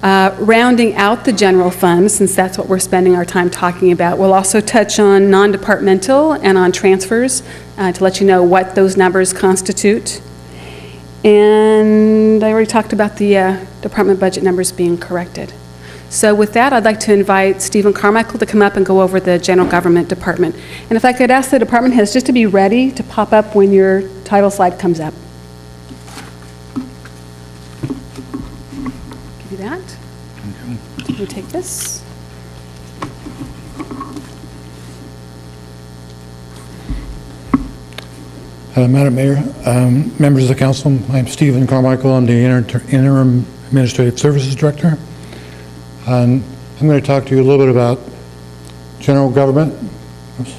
Rounding out the general fund, since that's what we're spending our time talking about, we'll also touch on non-departmental and on transfers to let you know what those numbers constitute. And I already talked about the department budget numbers being corrected. So with that, I'd like to invite Stephen Carmichael to come up and go over the general government department. And if I could ask the department heads just to be ready to pop up when your title slide comes up. That. Let me take this. Madam Mayor, members of the council, I'm Stephen Carmichael. I'm the Interim Administrative Services Director. And I'm going to talk to you a little bit about general government. Oops.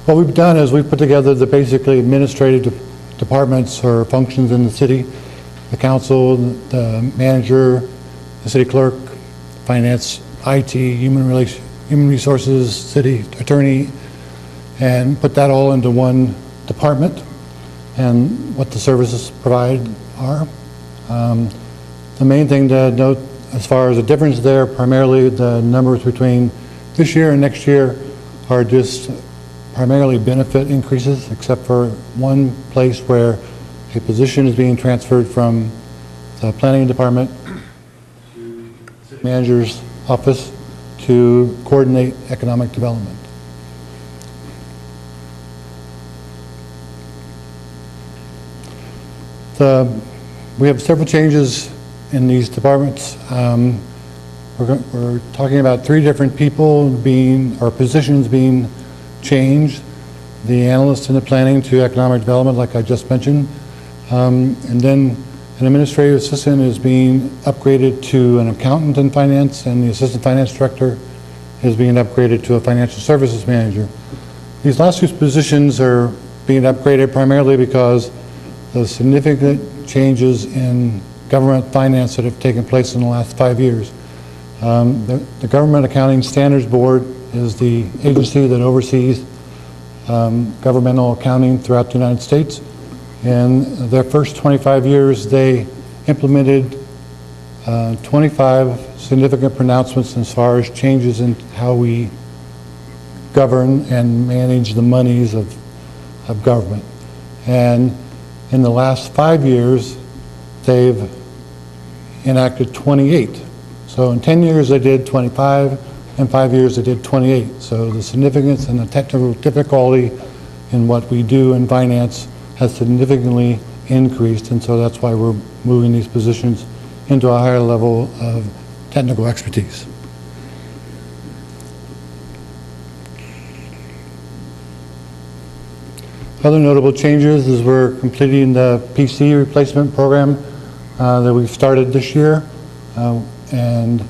What we've done is we've put together the basically administrative departments or functions in the city, the council, the manager, the city clerk, finance, IT, human resources, city attorney, and put that all into one department and what the services provide are. The main thing to note as far as the difference there, primarily the numbers between this year and next year are just primarily benefit increases, except for one place where a position is being transferred from the planning department to the manager's office to coordinate economic development. We have several changes in these departments. We're talking about 3 different people or positions being changed, the analyst and the planning to economic development, like I just mentioned. And then an administrative assistant is being upgraded to an accountant in finance, and the assistant finance director is being upgraded to a financial services manager. These last 2 positions are being upgraded primarily because the significant changes in government finance that have taken place in the last 5 years. The Government Accounting Standards Board is the agency that oversees governmental accounting throughout the United States. In their first 25 years, they implemented 25 significant pronouncements as far as changes in how we govern and manage the monies of government. And in the last 5 years, they've enacted 28. So in 10 years, they did 25. In 5 years, they did 28. So the significance and the technical difficulty in what we do in finance has significantly increased, and so that's why we're moving these positions into a higher level of technical expertise. Other notable changes is we're completing the PC replacement program that we've started this year, and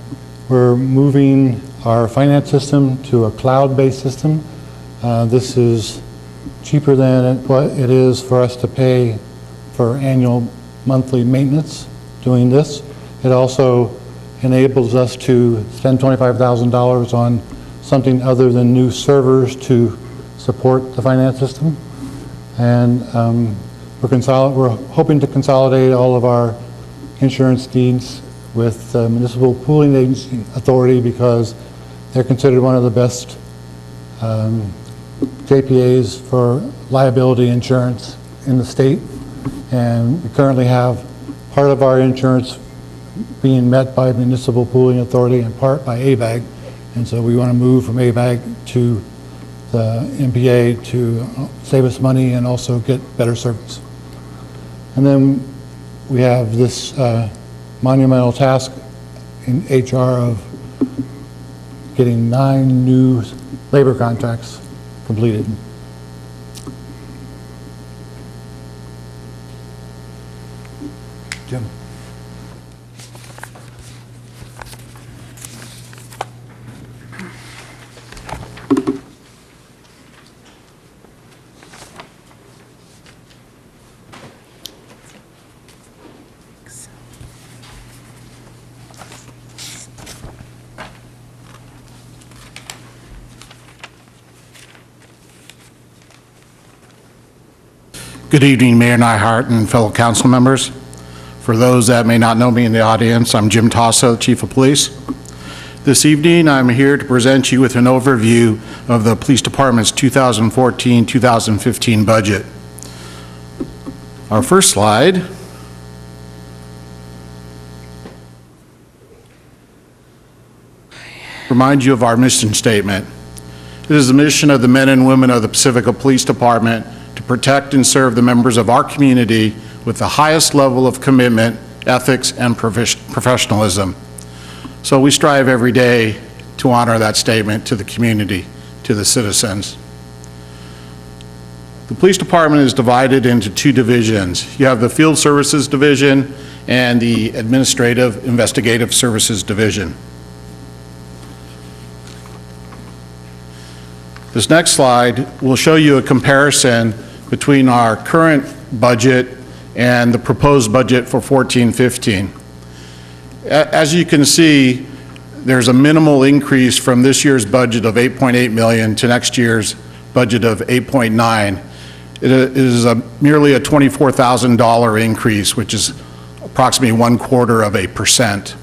we're moving our finance system to a cloud-based system. This is cheaper than what it is for us to pay for annual monthly maintenance doing this. It also enables us to spend $25,000 on something other than new servers to support the finance system. And we're hoping to consolidate all of our insurance needs with the Municipal Pooling Agency Authority because they're considered one of the best JPAs for liability insurance in the state, and we currently have part of our insurance being met by Municipal Pooling Authority and part by ABAG, and so we want to move from ABAG to the MPA to save us money and also get better service. And then we have this monumental task in HR of getting 9 new labor contracts completed. Jim. Good evening, Mayor Nyhart and fellow council members. For those that may not know me in the audience, I'm Jim Tasso, Chief of Police. This evening, I'm here to present you with an overview of the Police Department's 2014-2015 budget. Our first slide reminds you of our mission statement. It is the mission of the men and women of the Pacifica Police Department to protect and serve the members of our community with the highest level of commitment, ethics, and professionalism. So we strive every day to honor that statement to the community, to the citizens. The police department is divided into 2 divisions. You have the Field Services Division and the Administrative Investigative Services Division. This next slide will show you a comparison between our current budget and the proposed budget for 14-15. As you can see, there's a minimal increase from this year's budget of $8.8 million to next year's budget of $8.9. It is merely a $24,000 increase, which is approximately 1/4%.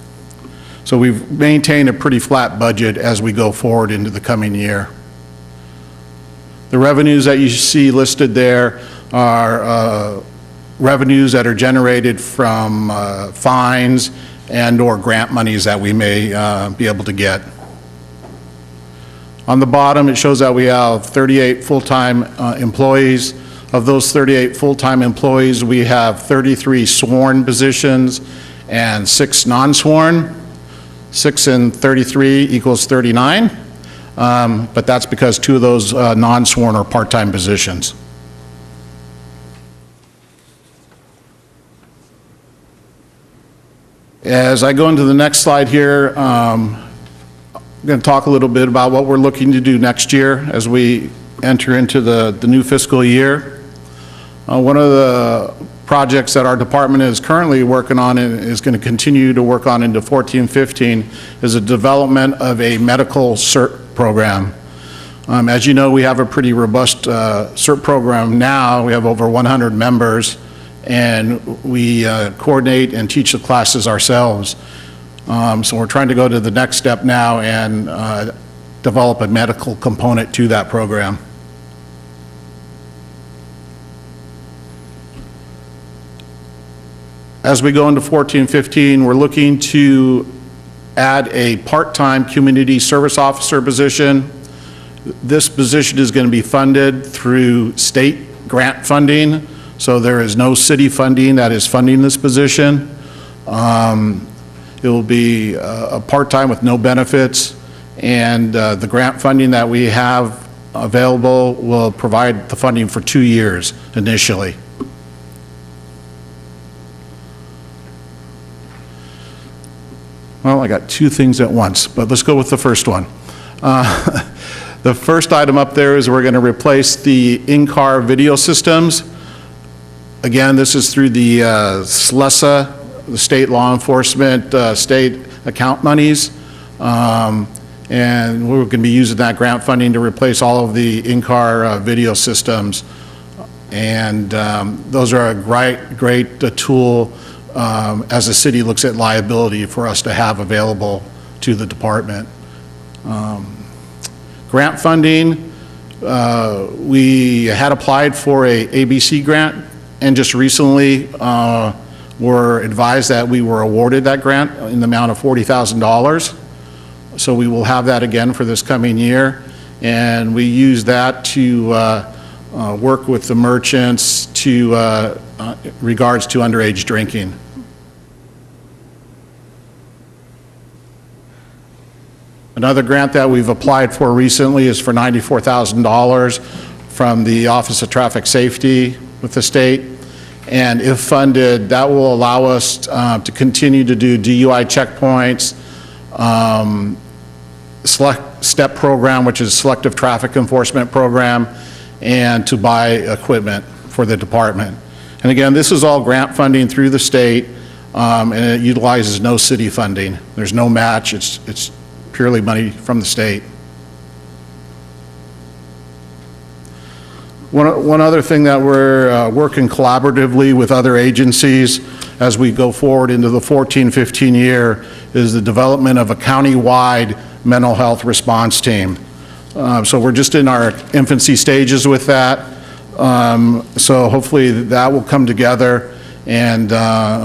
So we've maintained a pretty flat budget as we go forward into the coming year. The revenues that you see listed there are revenues that are generated from fines and/or grant monies that we may be able to get. On the bottom, it shows that we have 38 full-time employees. Of those 38 full-time employees, we have 33 sworn positions and 6 non-sworn. 6 and 33 equals 39. But that's because 2 of those non-sworn are part-time positions. As I go into the next slide here, I'm going to talk a little bit about what we're looking to do next year as we enter into the new fiscal year. One of the projects that our department is currently working on and is going to continue to work on into 14-15 is the development of a medical cert program. As you know, we have a pretty robust CERT program now. We have over 100 members, and we coordinate and teach the classes ourselves. So we're trying to go to the next step now and develop a medical component to that program. As we go into 14-15, we're looking to add a part-time community service officer position. This position is going to be funded through state grant funding, so there is no city funding that is funding this position. It will be a part-time with no benefits, and the grant funding that we have available will provide the funding for 2 years initially. Well, I got 2 things at once, but let's go with the first one. The first item up there is we're going to replace the in-car video systems. Again, this is through the SLESA, the state law enforcement state account monies. And we're going to be using that grant funding to replace all of the in-car video systems. And those are a great tool as the city looks at liability for us to have available to the department. Grant funding, We had applied for a ABC grant, and just recently were advised that we were awarded that grant in the amount of $40,000. So we will have that again for this coming year, and we use that to work with the merchants to regards to underage drinking. Another grant that we've applied for recently is for $94,000 from the Office of Traffic Safety with the state. And if funded, that will allow us to continue to do DUI checkpoints, select STEP program, which is Selective Traffic Enforcement Program, and to buy equipment for the department. And again, this is all grant funding through the state, and it utilizes no city funding. There's no match. It's purely money from the state. One other thing that we're working collaboratively with other agencies as we go forward into the 14-15 year is the development of a county-wide mental health response team. So we're just in our infancy stages with that. So hopefully that will come together, and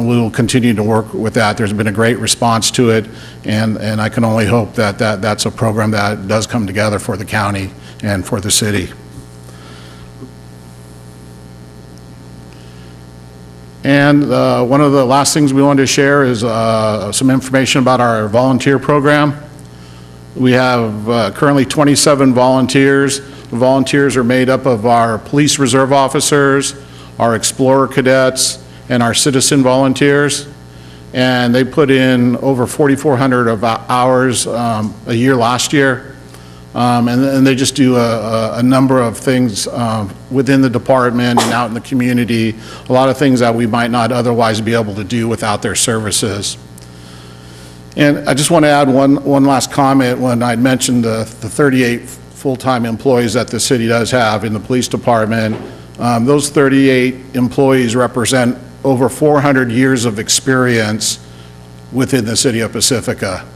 we will continue to work with that. There's been a great response to it, and I can only hope that that's a program that does come together for the county and for the city. And one of the last things we wanted to share is some information about our volunteer program. We have currently 27 volunteers. The volunteers are made up of our police reserve officers, our explorer cadets, and our citizen volunteers. And they put in over 4,400 of hours a year last year. And they just do a number of things within the department and out in the community, a lot of things that we might not otherwise be able to do without their services. And I just want to add one last comment. When I mentioned the 38 full-time employees that the city does have in the police department, those 38 employees represent over 400 years of experience within the city of Pacifica.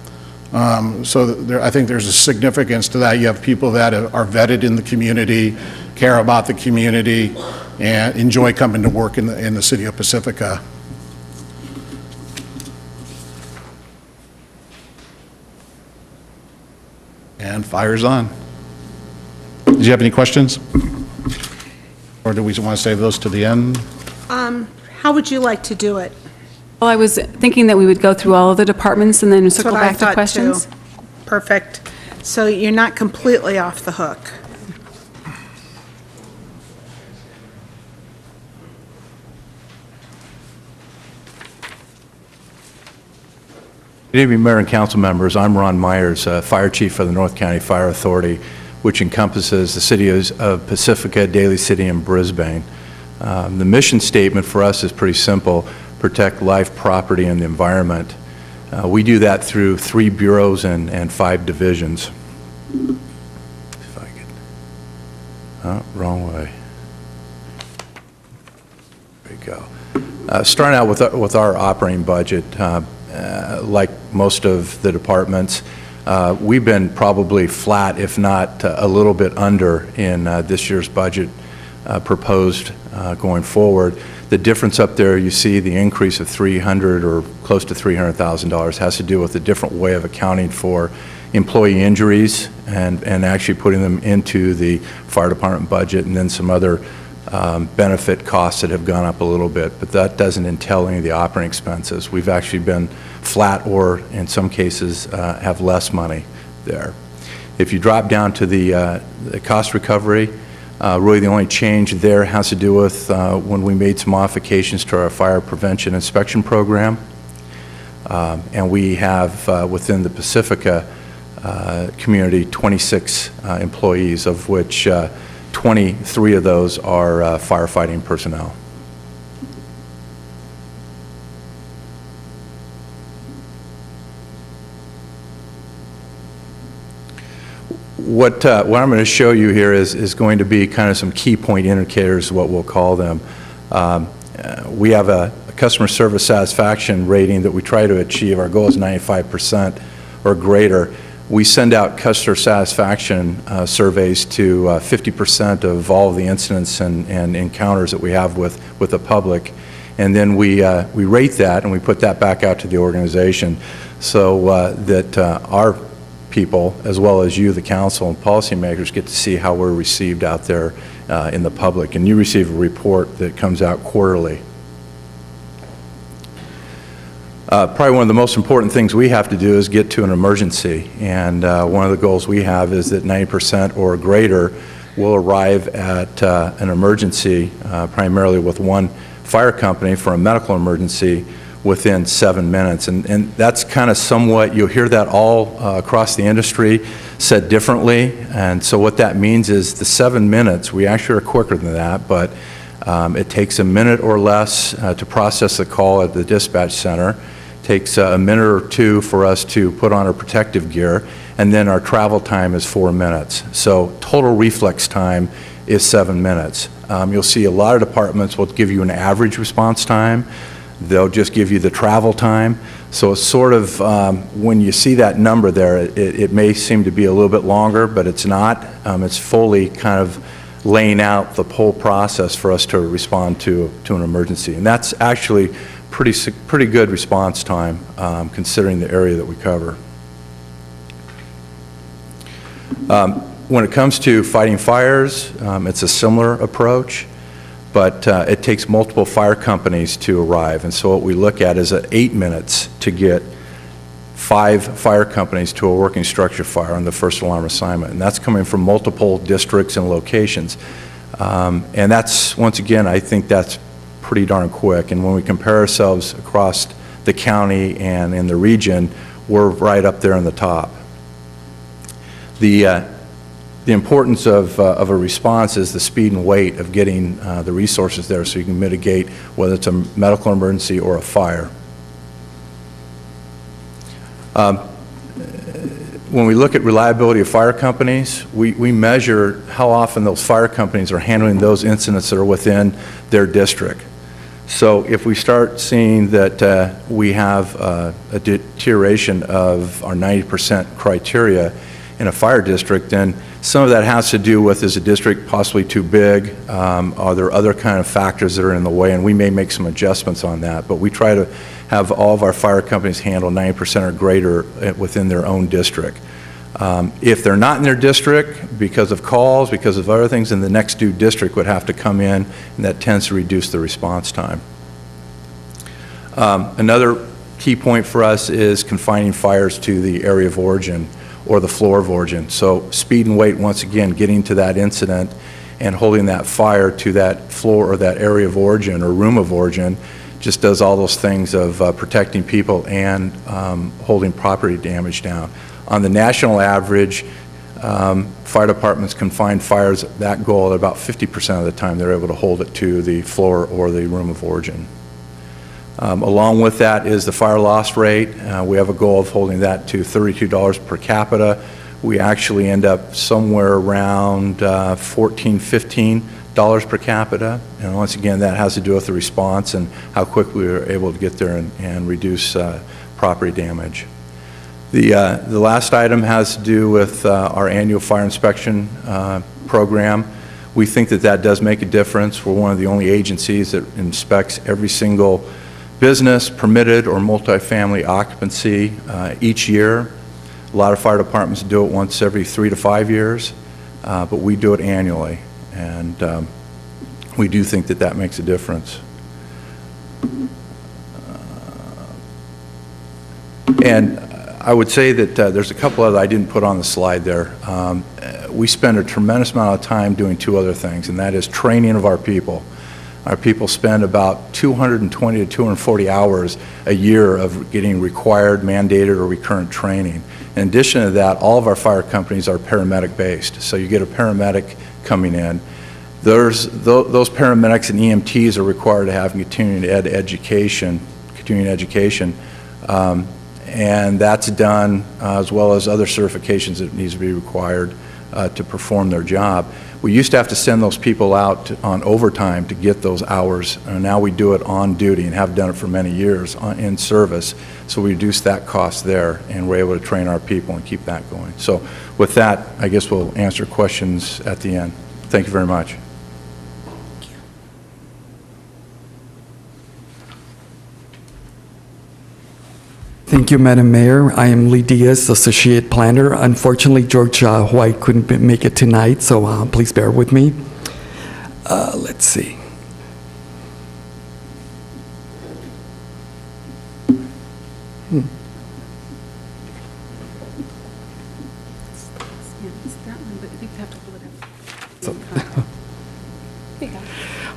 So I think there's a significance to that. You have people that are vetted in the community, care about the community, and enjoy coming to work in the city of Pacifica. And fire's on. Did you have any questions? Or do we want to save those to the end? How would you like to do it? Well, I was thinking that we would go through all of the departments and then That's circle what I back to thought, questions. too. Perfect. So you're not completely off the hook. Good evening, Mayor and Council members. I'm Ron Myers, Fire Chief for the North County Fire Authority, which encompasses the cities of Pacifica, Daly City, and Brisbane. The mission statement for us is pretty simple: protect life, property, and the environment. We do that through 3 bureaus and 5 divisions. If I could, oh, wrong way. There you go. Starting out with our operating budget, like most of the departments, we've been probably flat, if not a little bit under in this year's budget proposed going forward. The difference up there, you see the increase of $300 or close to $300,000 has to do with a different way of accounting for employee injuries and actually putting them into the fire department budget, and then some other benefit costs that have gone up a little bit, but that doesn't entail any of the operating expenses. We've actually been flat, or in some cases have less money there. If you drop down to the cost recovery, really the only change there has to do with when we made some modifications to our fire prevention inspection program. And we have within the Pacifica community 26 employees, of which 23 of those are firefighting personnel. What I'm going to show you here is going to be kind of some key point indicators, what we'll call them. We have a customer service satisfaction rating that we try to achieve. Our goal is 95% or greater. we send out customer satisfaction surveys to 50% of all of the incidents and encounters that we have with the public. And then we rate that and we put that back out to the organization so that our people, as well as you, the council and policymakers, get to see how we're received out there in the public. And you receive a report that comes out quarterly. Probably one of the most important things we have to do is get to an emergency. And one of the goals we have is that 90% or greater will arrive at an emergency, primarily with one fire company for a medical emergency, within 7 minutes. And that's kind of somewhat, you'll hear that all across the industry said differently. And so what that means is the 7 minutes, we actually are quicker than that, but it takes a minute or less to process the call at the dispatch center. Takes a minute or two for us to put on our protective gear, and then our travel time is 4 minutes. So total reflex time is 7 minutes. You'll see a lot of departments will give you an average response time. They'll just give you the travel time. So it's sort of, when you see that number there, it may seem to be a little bit longer, but it's not. It's fully kind of laying out the whole process for us to respond to an emergency. And that's actually pretty good response time, considering the area that we cover. When it comes to fighting fires, it's a similar approach, but it takes multiple fire companies to arrive. And so what we look at is at 8 minutes to get 5 fire companies to a working structure fire on the first alarm assignment. And that's coming from multiple districts and locations. And that's, once again, I think that's pretty darn quick. And when we compare ourselves across the county and in the region, we're right up there in the top. The importance of a response is the speed and weight of getting the resources there so you can mitigate whether it's a medical emergency or a fire. When we look at reliability of fire companies, we measure how often those fire companies are handling those incidents that are within their district. So if we start seeing that we have a deterioration of our 90% criteria in a fire district, then some of that has to do with, is the district possibly too big? Are there other kind of factors that are in the way? And we may make some adjustments on that. But we try to have all of our fire companies handle 90% or greater within their own district. If they're not in their district because of calls, because of other things, then the next due district would have to come in, and that tends to reduce the response time. Another key point for us is confining fires to the area of origin or the floor of origin. So speed and weight, once again, getting to that incident and holding that fire to that floor or that area of origin or room of origin just does all those things of protecting people and holding property damage down. On the national average, fire departments confine fires, that goal, at about 50% of the time they're able to hold it to the floor or the room of origin. Along with that is the fire loss rate. We have a goal of holding that to $32 per capita. We actually end up somewhere around $14, $15 per capita. And once again, that has to do with the response and how quickly we were able to get there and reduce property damage. The last item has to do with our annual fire inspection program. We think that that does make a difference. We're one of the only agencies that inspects every single business, permitted or multifamily occupancy each year. A lot of fire departments do it once every 3 to 5 years, but we do it annually, and we do think that that makes a difference. And I would say that there's a couple other I didn't put on the slide there. We spend a tremendous amount of time doing 2 other things, and that is training of our people. Our people spend about 220 to 240 hours a year of getting required, mandated, or recurrent training. In addition to that, all of our fire companies are paramedic-based. So you get a paramedic coming in. Those paramedics and EMTs are required to have continuing education, and that's done as well as other certifications that needs to be required to perform their job. We used to have to send those people out on overtime to get those hours, and now we do it on duty and have done it for many years in service. So we reduce that cost there, and we're able to train our people and keep that going. So with that, I guess we'll answer questions at the end. Thank you very much. Thank you, Madam Mayor. I am Lee Diaz, Associate Planner. Unfortunately, George White couldn't make it tonight, so please bear with me. Let's see.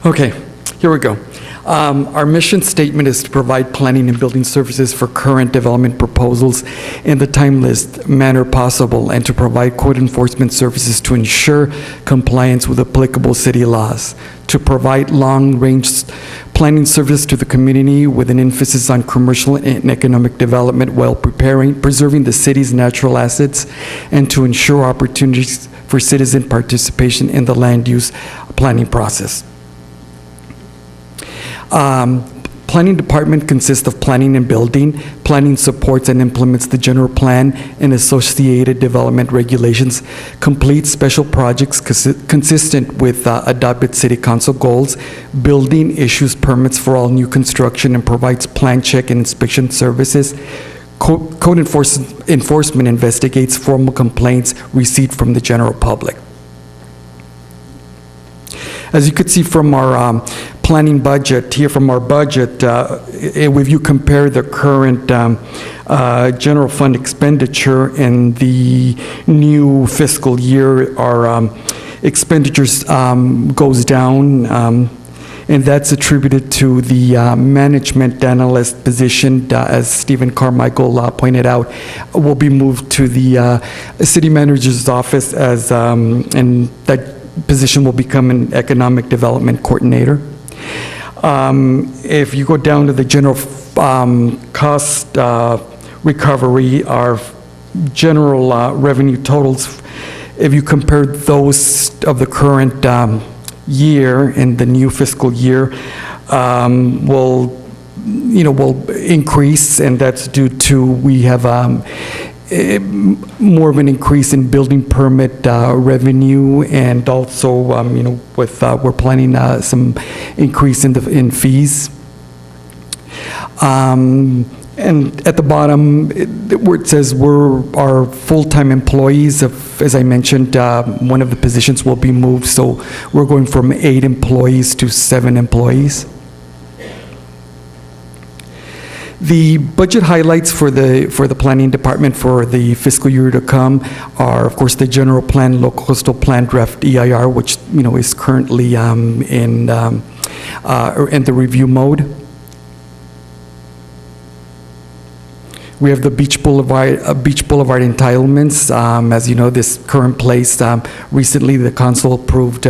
Okay, here we go. Our mission statement is to provide planning and building services for current development proposals in the timeliest manner possible, and to provide code enforcement services to ensure compliance with applicable city laws, to provide long-range planning service to the community with an emphasis on commercial and economic development while preserving the city's natural assets, and to ensure opportunities for citizen participation in the land use planning process. Planning department consists of planning and building. Planning supports and implements the general plan and associated development regulations, completes special projects consistent with adopted city council goals. Building issues permits for all new construction and provides plan check and inspection services. Code enforcement investigates formal complaints received from the general public. As you could see from our planning budget, here from our budget, if you compare the current general fund expenditure and the new fiscal year, our expenditures goes down, and that's attributed to the management analyst position, as Stephen Carmichael pointed out, will be moved to the city manager's office as, and that position will become an economic development coordinator. If you go down to the general cost recovery, our general revenue totals, if you compare those of the current year and the new fiscal year, will increase, and that's due to we have more of an increase in building permit revenue, and also with we're planning some increase in fees. And at the bottom where it says our full-time employees, as I mentioned, one of the positions will be moved, so we're going from 8 employees to 7 employees. The budget highlights for the planning department for the fiscal year to come are, of course, the general plan, local coastal plan draft EIR, which is currently in the review mode. We have the Beach Boulevard entitlements. As you know, this current place, recently the council approved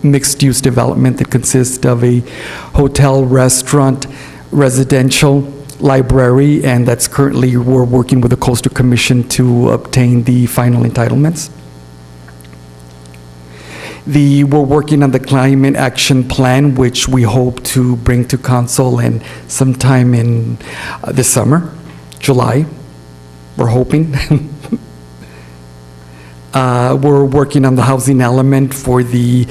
mixed-use development that consists of a hotel, restaurant, residential, library, and that's currently, we're working with the Coastal Commission to obtain the final entitlements. We're working on the climate action plan, which we hope to bring to council in sometime in this summer, July, we're hoping. We're working on the housing element for the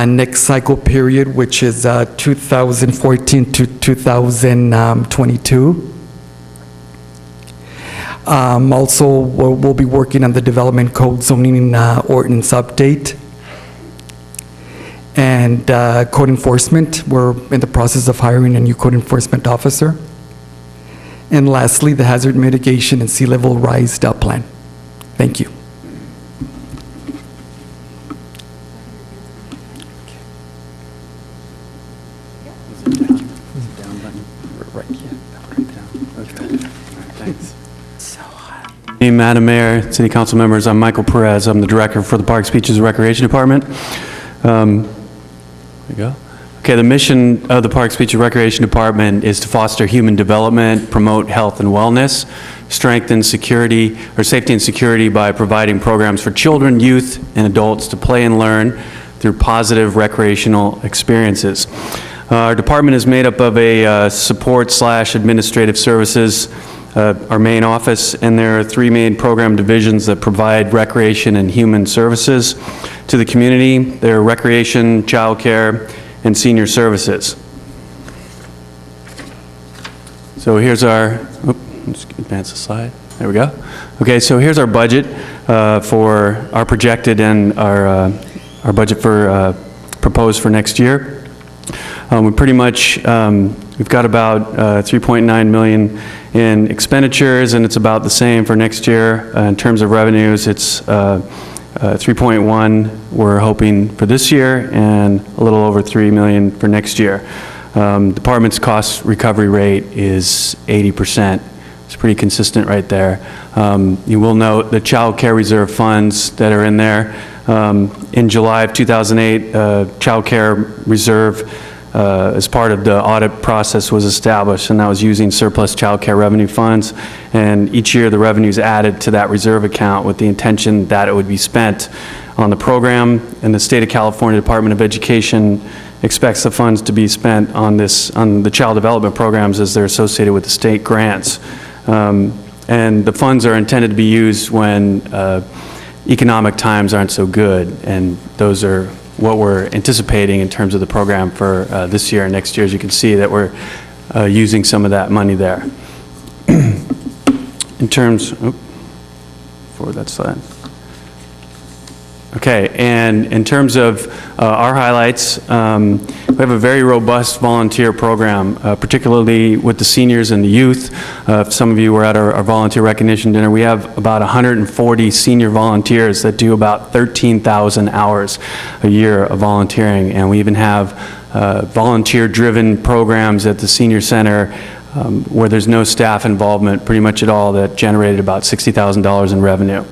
next cycle period, which is 2014 to 2022. Also, we'll be working on the development code zoning ordinance update. And code enforcement, we're in the process of hiring a new code enforcement officer. And lastly, the hazard mitigation and sea level rise plan. Thank you. Madam Mayor, City Council members, I'm Michael Perez. I'm the Director for the Parks, Beaches, and Recreation Department. There you go. Okay, the mission of the Parks, Beaches, and Recreation Department is to foster human development, promote health and wellness, strengthen security or safety and security by providing programs for children, youth, and adults to play and learn through positive recreational experiences. Our department is made up of a support/administrative services, our main office, and there are 3 main program divisions that provide recreation and human services to the community. They're recreation, childcare, and senior services. So here's our, let's advance the slide. There we go. Okay, so here's our budget for our projected and our budget for proposed for next year. We pretty much, we've got about 3.9 million in expenditures, and it's about the same for next year. In terms of revenues, it's 3.1 we're hoping for this year, and a little over 3 million for next year. Department's cost recovery rate is 80%. It's pretty consistent right there. You will note the child care reserve funds that are in there. In July of 2008, child care reserve as part of the audit process was established, and that was using surplus child care revenue funds. And each year the revenue is added to that reserve account with the intention that it would be spent on the program. And the State of California Department of Education expects the funds to be spent on the child development programs as they're associated with the state grants. And the funds are intended to be used when economic times aren't so good, and those are what we're anticipating in terms of the program for this year and next year. As you can see that we're using some of that money there. In terms, forward that slide. Okay, and in terms of our highlights, we have a very robust volunteer program, particularly with the seniors and the youth. If some of you were at our volunteer recognition dinner, we have about 140 senior volunteers that do about 13,000 hours a year of volunteering, and we even have volunteer-driven programs at the senior center where there's no staff involvement pretty much at all that generated about $60,000 in revenue.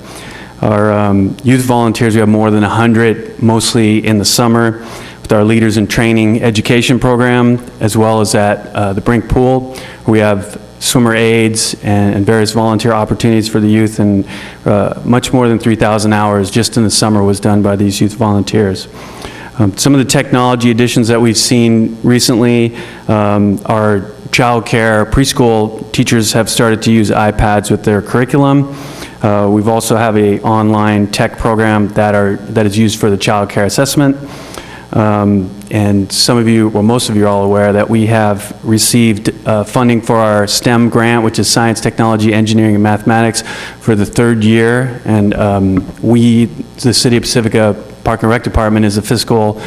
Our youth volunteers, we have more than 100, mostly in the summer, with our Leaders in Training education program, as well as at the Brink Pool. We have swimmer aids and various volunteer opportunities for the youth, and much more than 3,000 hours just in the summer was done by these youth volunteers. Some of the technology additions that we've seen recently are child care. Preschool teachers have started to use iPads with their curriculum. We've also have an online tech program that is used for the child care assessment. And some of you, well, most of you are all aware that we have received funding for our STEM grant, which is Science, Technology, Engineering, and Mathematics, for the 3rd year. And the City of Pacifica Park and Rec Department is a fiscal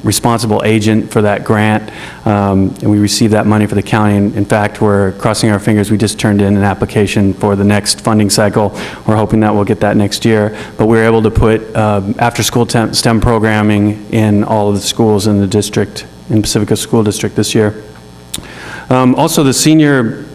responsible agent for that grant, and we received that money for the county. In fact, we're crossing our fingers. We just turned in an application for the next funding cycle. We're hoping that we'll get that next year. But we were able to put after-school STEM programming in all of the schools in the district, in Pacifica School District this year. Also, the Senior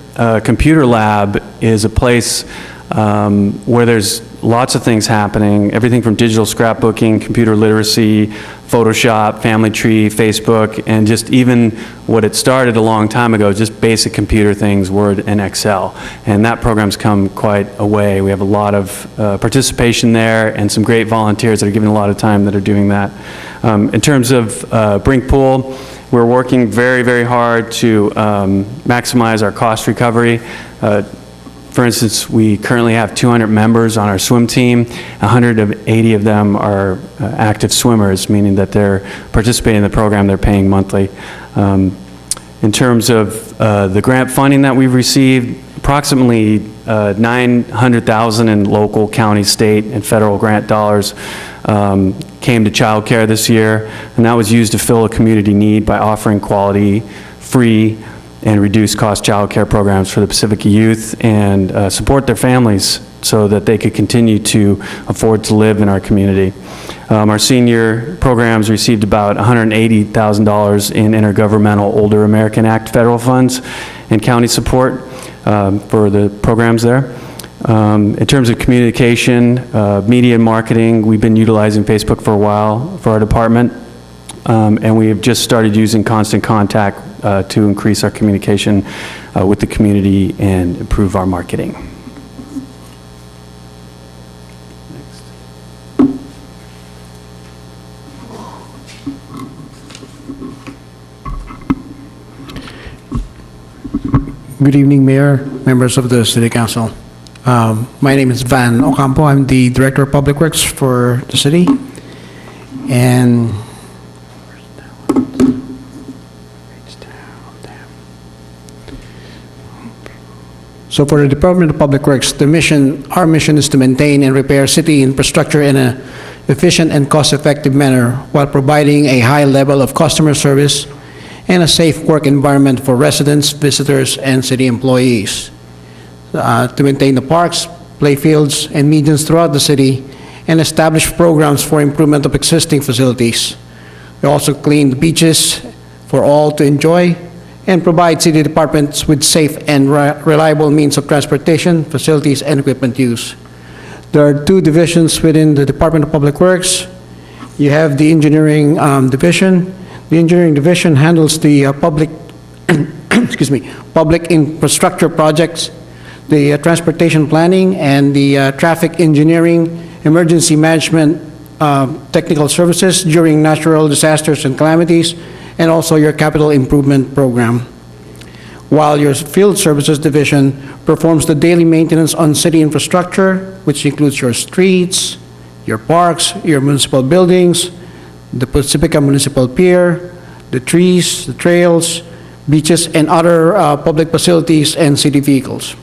Computer Lab is a place where there's lots of things happening, everything from digital scrapbooking, computer literacy, Photoshop, Family Tree, Facebook, and just even what it started a long time ago, just basic computer things, Word and Excel. And that program's come quite a way. We have a lot of participation there and some great volunteers that are giving a lot of time that are doing that. In terms of Brink Pool, we're working very, very hard to maximize our cost recovery. For instance, we currently have 200 members on our swim team. 180 of them are active swimmers, meaning that they're participating in the program, they're paying monthly. In terms of the grant funding that we've received, approximately $900,000 in local, county, state, and federal grant dollars came to child care this year, and that was used to fill a community need by offering quality, free, and reduced cost child care programs for the Pacifica youth and support their families so that they could continue to afford to live in our community. Our senior programs received about $180,000 in intergovernmental Older American Act federal funds and county support for the programs there. In terms of communication, media and marketing, we've been utilizing Facebook for a while for our department. and we have just started using constant contact to increase our communication with the community and improve our marketing. Good evening, Mayor, members of the City Council. My name is Van Ocampo. I'm the Director of Public Works for the city. And so for the Department of Public Works, our mission is to maintain and repair city infrastructure in an efficient and cost-effective manner while providing a high level of customer service and a safe work environment for residents, visitors, and city employees. To maintain the parks, playfields, and medians throughout the city, and establish programs for improvement of existing facilities. We also clean the beaches for all to enjoy and provide city departments with safe and reliable means of transportation, facilities, and equipment use. There are two divisions within the Department of Public Works. You have the engineering division. The engineering division handles the public, public infrastructure projects, the transportation planning, and the traffic engineering, emergency management, technical services during natural disasters and calamities, and also your capital improvement program. While your field services division performs the daily maintenance on city infrastructure, which includes your streets, your parks, your municipal buildings, the Pacifica Municipal Pier, the trees, the trails, beaches, and other public facilities and city vehicles.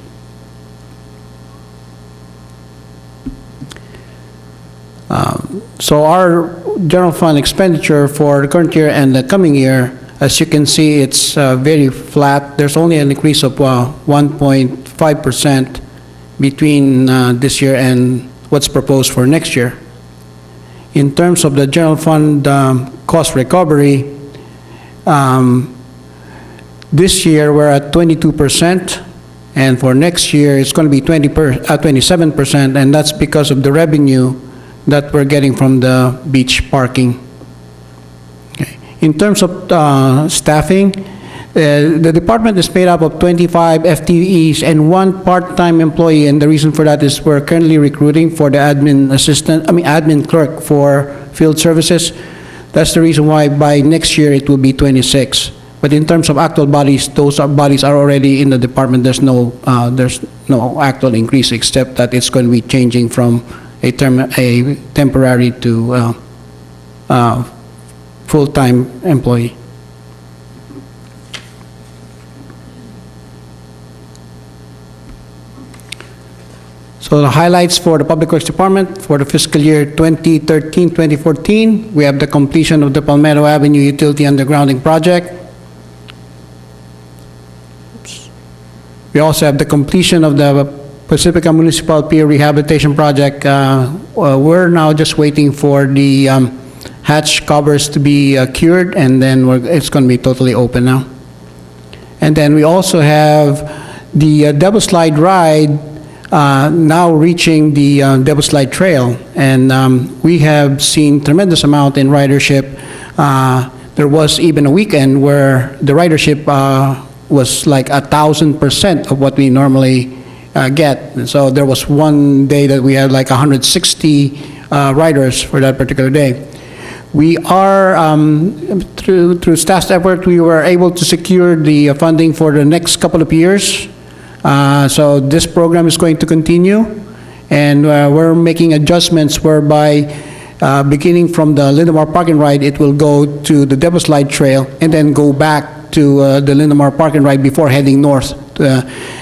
So our general fund expenditure for the current year and the coming year, as you can see, it's very flat. There's only an increase of 1.5% between this year and what's proposed for next year. In terms of the general fund cost recovery, this year we're at 22%, and for next year it's going to be 27%, and that's because of the revenue that we're getting from the beach parking. Okay. In terms of staffing, the department is made up of 25 FTEs and 1 part-time employee, and the reason for that is we're currently recruiting for the admin clerk for field services. That's the reason why by next year it will be 26. But in terms of actual bodies, those bodies are already in the department. There's no actual increase, except that it's going to be changing from a temporary to full-time employee. So the highlights for the Public Works Department for the fiscal year 2013-2014, we have the completion of the Palmetto Avenue Utility Undergrounding Project. We also have the completion of the Pacifica Municipal Pier Rehabilitation Project. We're now just waiting for the hatch covers to be cured, and then it's going to be totally open now. And then we also have the double slide ride now reaching the double slide trail, and we have seen tremendous amount in ridership. There was even a weekend where the ridership was like 1,000% of what we normally get. And so there was one day that we had like 160 riders for that particular day. We are, through staff's effort, we were able to secure the funding for the next couple of years. So this program is going to continue, and we're making adjustments whereby beginning from the Lindemar Park and Ride, it will go to the Devil Slide Trail and then go back to the Lindemar Park and Ride before heading north.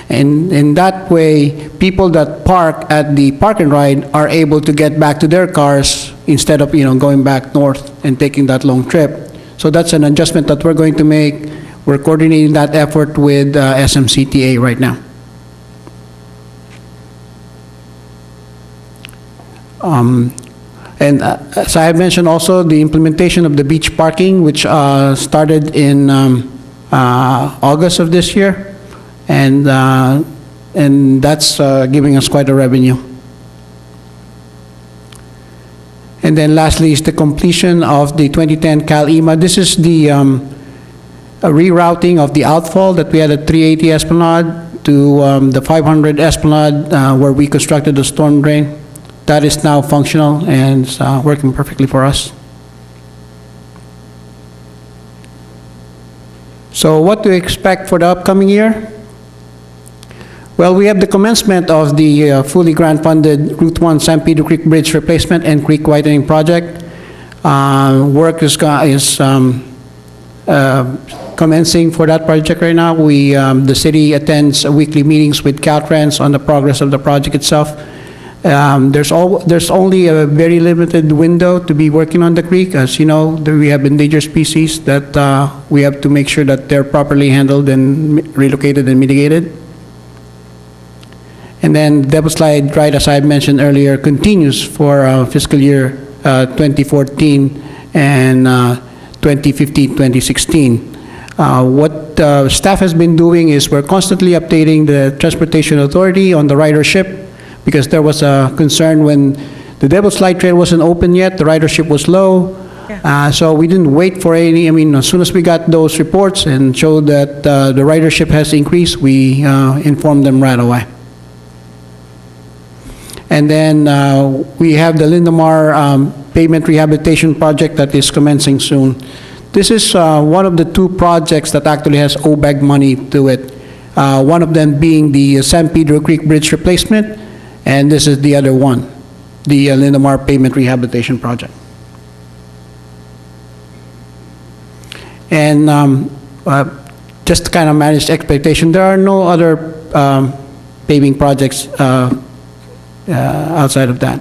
And in that way, people that park at the Park and Ride are able to get back to their cars instead of going back north and taking that long trip. So that's an adjustment that we're going to make. We're coordinating that effort with SMCTA right now. And as I have mentioned also, the implementation of the beach parking, which started in August of this year, and that's giving us quite a revenue. And then lastly is the completion of the 2010 Cal-EMA. This is the a rerouting of the outfall that we had at 380 Esplanade to the 500 Esplanade where we constructed the storm drain. That is now functional and it's working perfectly for us. So what do we expect for the upcoming year? Well, we have the commencement of the fully grant-funded Route 1 San Pedro Creek Bridge Replacement and Creek Widening Project. Work is commencing for that project right now. The city attends weekly meetings with Caltrans on the progress of the project itself. There's only a very limited window to be working on the creek. As you know, we have endangered species that we have to make sure that they're properly handled and relocated and mitigated. And then Devil Slide, right as I mentioned earlier, continues for fiscal year 2014 and 2015-2016. What staff has been doing is we're constantly updating the Transportation Authority on the ridership, because there was a concern when the Devil Slide Trail wasn't open yet, the ridership was low. So we didn't wait for any, as soon as we got those reports and showed that the ridership has increased, we informed them right away. And then we have the Lindamar pavement rehabilitation project that is commencing soon. This is one of the two projects that actually has OBEG money to it. One of them being the San Pedro Creek Bridge replacement, and this is the other one, the Lindamar pavement rehabilitation project. And just to kind of manage expectation, there are no other paving projects outside of that.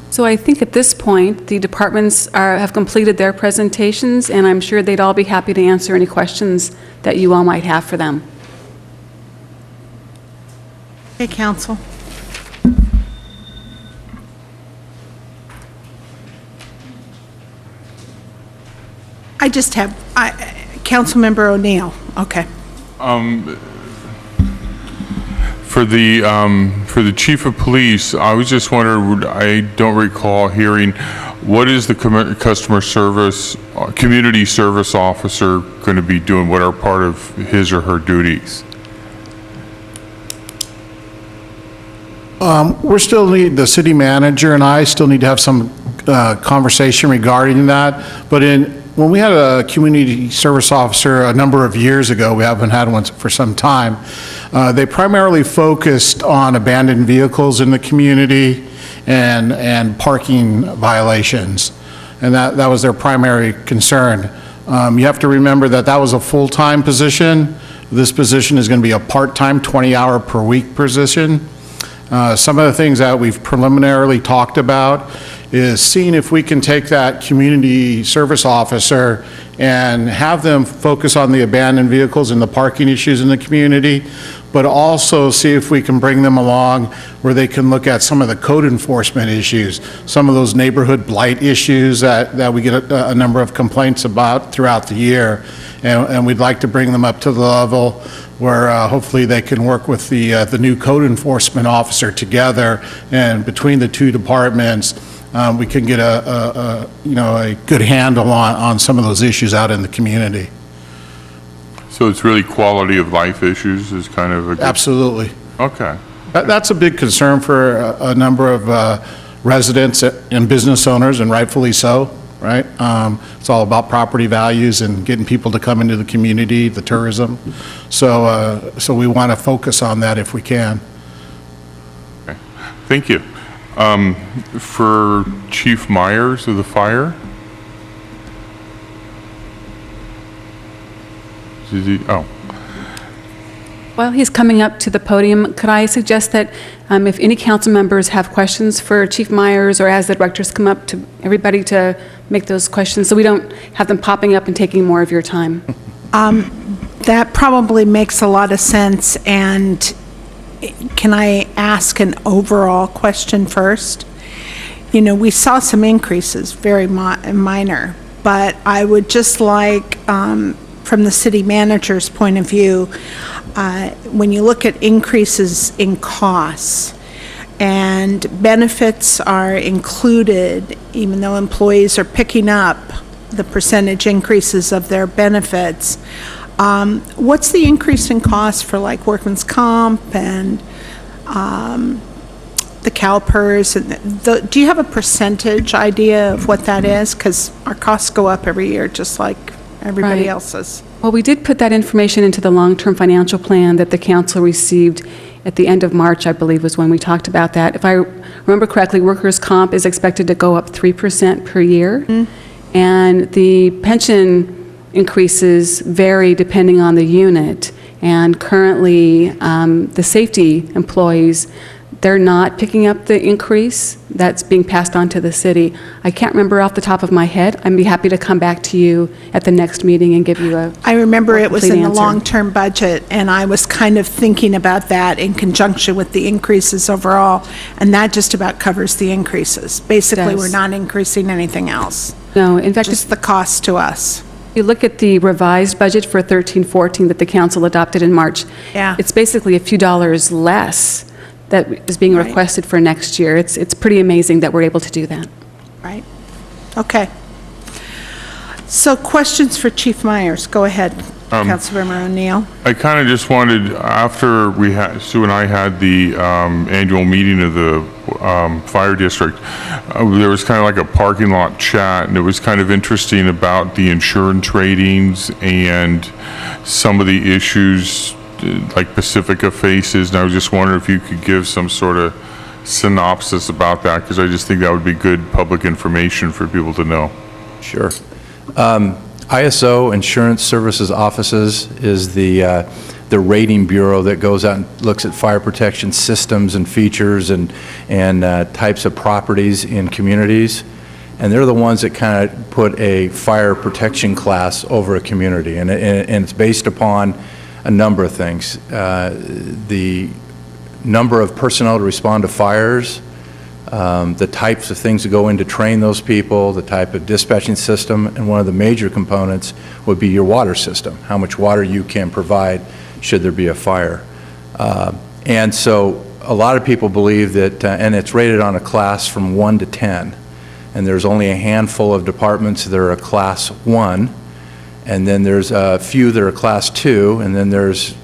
So I think at this point, the departments have completed their presentations, and I'm sure they'd all be happy to answer any questions that you all might have for them. Hey, Council. I just have, Councilmember O'Neill, okay. For the chief of police, I was just wondering, I don't recall hearing, what is the customer service, community service officer going to be doing? What are part of his or her duties? We're still the city manager and I still need to have some conversation regarding that. But when we had a community service officer a number of years ago, we haven't had one for some time, they primarily focused on abandoned vehicles in the community and parking violations. And that was their primary concern. You have to remember that that was a full-time position. This position is going to be a part-time, 20-hour per week position. Some of the things that we've preliminarily talked about is seeing if we can take that community service officer and have them focus on the abandoned vehicles and the parking issues in the community, but also see if we can bring them along where they can look at some of the code enforcement issues, some of those neighborhood blight issues that we get a number of complaints about throughout the year. And we'd like to bring them up to the level where hopefully they can work with the new code enforcement officer together, and between the two departments, we can get a good handle on some of those issues out in the community. So it's really quality of life issues is kind of a good... Absolutely. Okay. That's a big concern for a number of residents and business owners, and rightfully so, right? It's all about property values and getting people to come into the community, the tourism. So we want to focus on that if we can. Okay. Thank you. For Chief Myers of the fire? Is he, oh. While he's coming up to the podium, could I suggest that if any council members have questions for Chief Myers, or as the directors come up, to everybody to make those questions so we don't have them popping up and taking more of your time? That probably makes a lot of sense. And can I ask an overall question first? You know, we saw some increases, very minor, but I would just like, from the city manager's point of view, when you look at increases in costs, and benefits are included, even though employees are picking up the percentage increases of their benefits. What's the increase in cost for like workman's comp and the CalPERS? And do you have a percentage idea of what that is? Because our costs go up every year, just like everybody Right. else's. Well, we did put that information into the long-term financial plan that the council received at the end of March, I believe, was when we talked about that. If I remember correctly, workers' comp is expected to go up 3% per year, and the pension increases vary depending on the unit. And currently, the safety employees, they're not picking up the increase that's being passed on to the city. I can't remember off the top of my head. I'd be happy to come back to you at the next meeting and give you a I remember it was in the complete answer. long-term budget, and I was kind of thinking about that in conjunction with the increases overall, and that just about covers the increases. Basically, Does. we're not increasing anything else, No, in fact, just the cost to us. if you look at the revised budget for 13-14 that the council adopted in March, Yeah. it's basically a few dollars less that is being Right. requested for next year. It's pretty amazing that we're able to do that. Right. Okay. So questions for Chief Myers. Go ahead, Councilmember O'Neill. I kind of just wanted, after Sue and I had the annual meeting of the fire district, there was kind of like a parking lot chat, and it was kind of interesting about the insurance ratings and some of the issues like Pacifica faces, and I was just wondering if you could give some sort of synopsis about that, because I just think that would be good public information for people to know. Sure. ISO, Insurance Services Offices, is the rating bureau that goes out and looks at fire protection systems and features and types of properties in communities. And they're the ones that kind of put a fire protection class over a community. And it's based upon a number of things. The number of personnel to respond to fires, the types of things that go in to train those people, the type of dispatching system, and one of the major components would be your water system, how much water you can provide should there be a fire. And so a lot of people believe that, and it's rated on a class from 1 to 10, and there's only a handful of departments that are a class 1, and then there's a few that are class 2, and then there's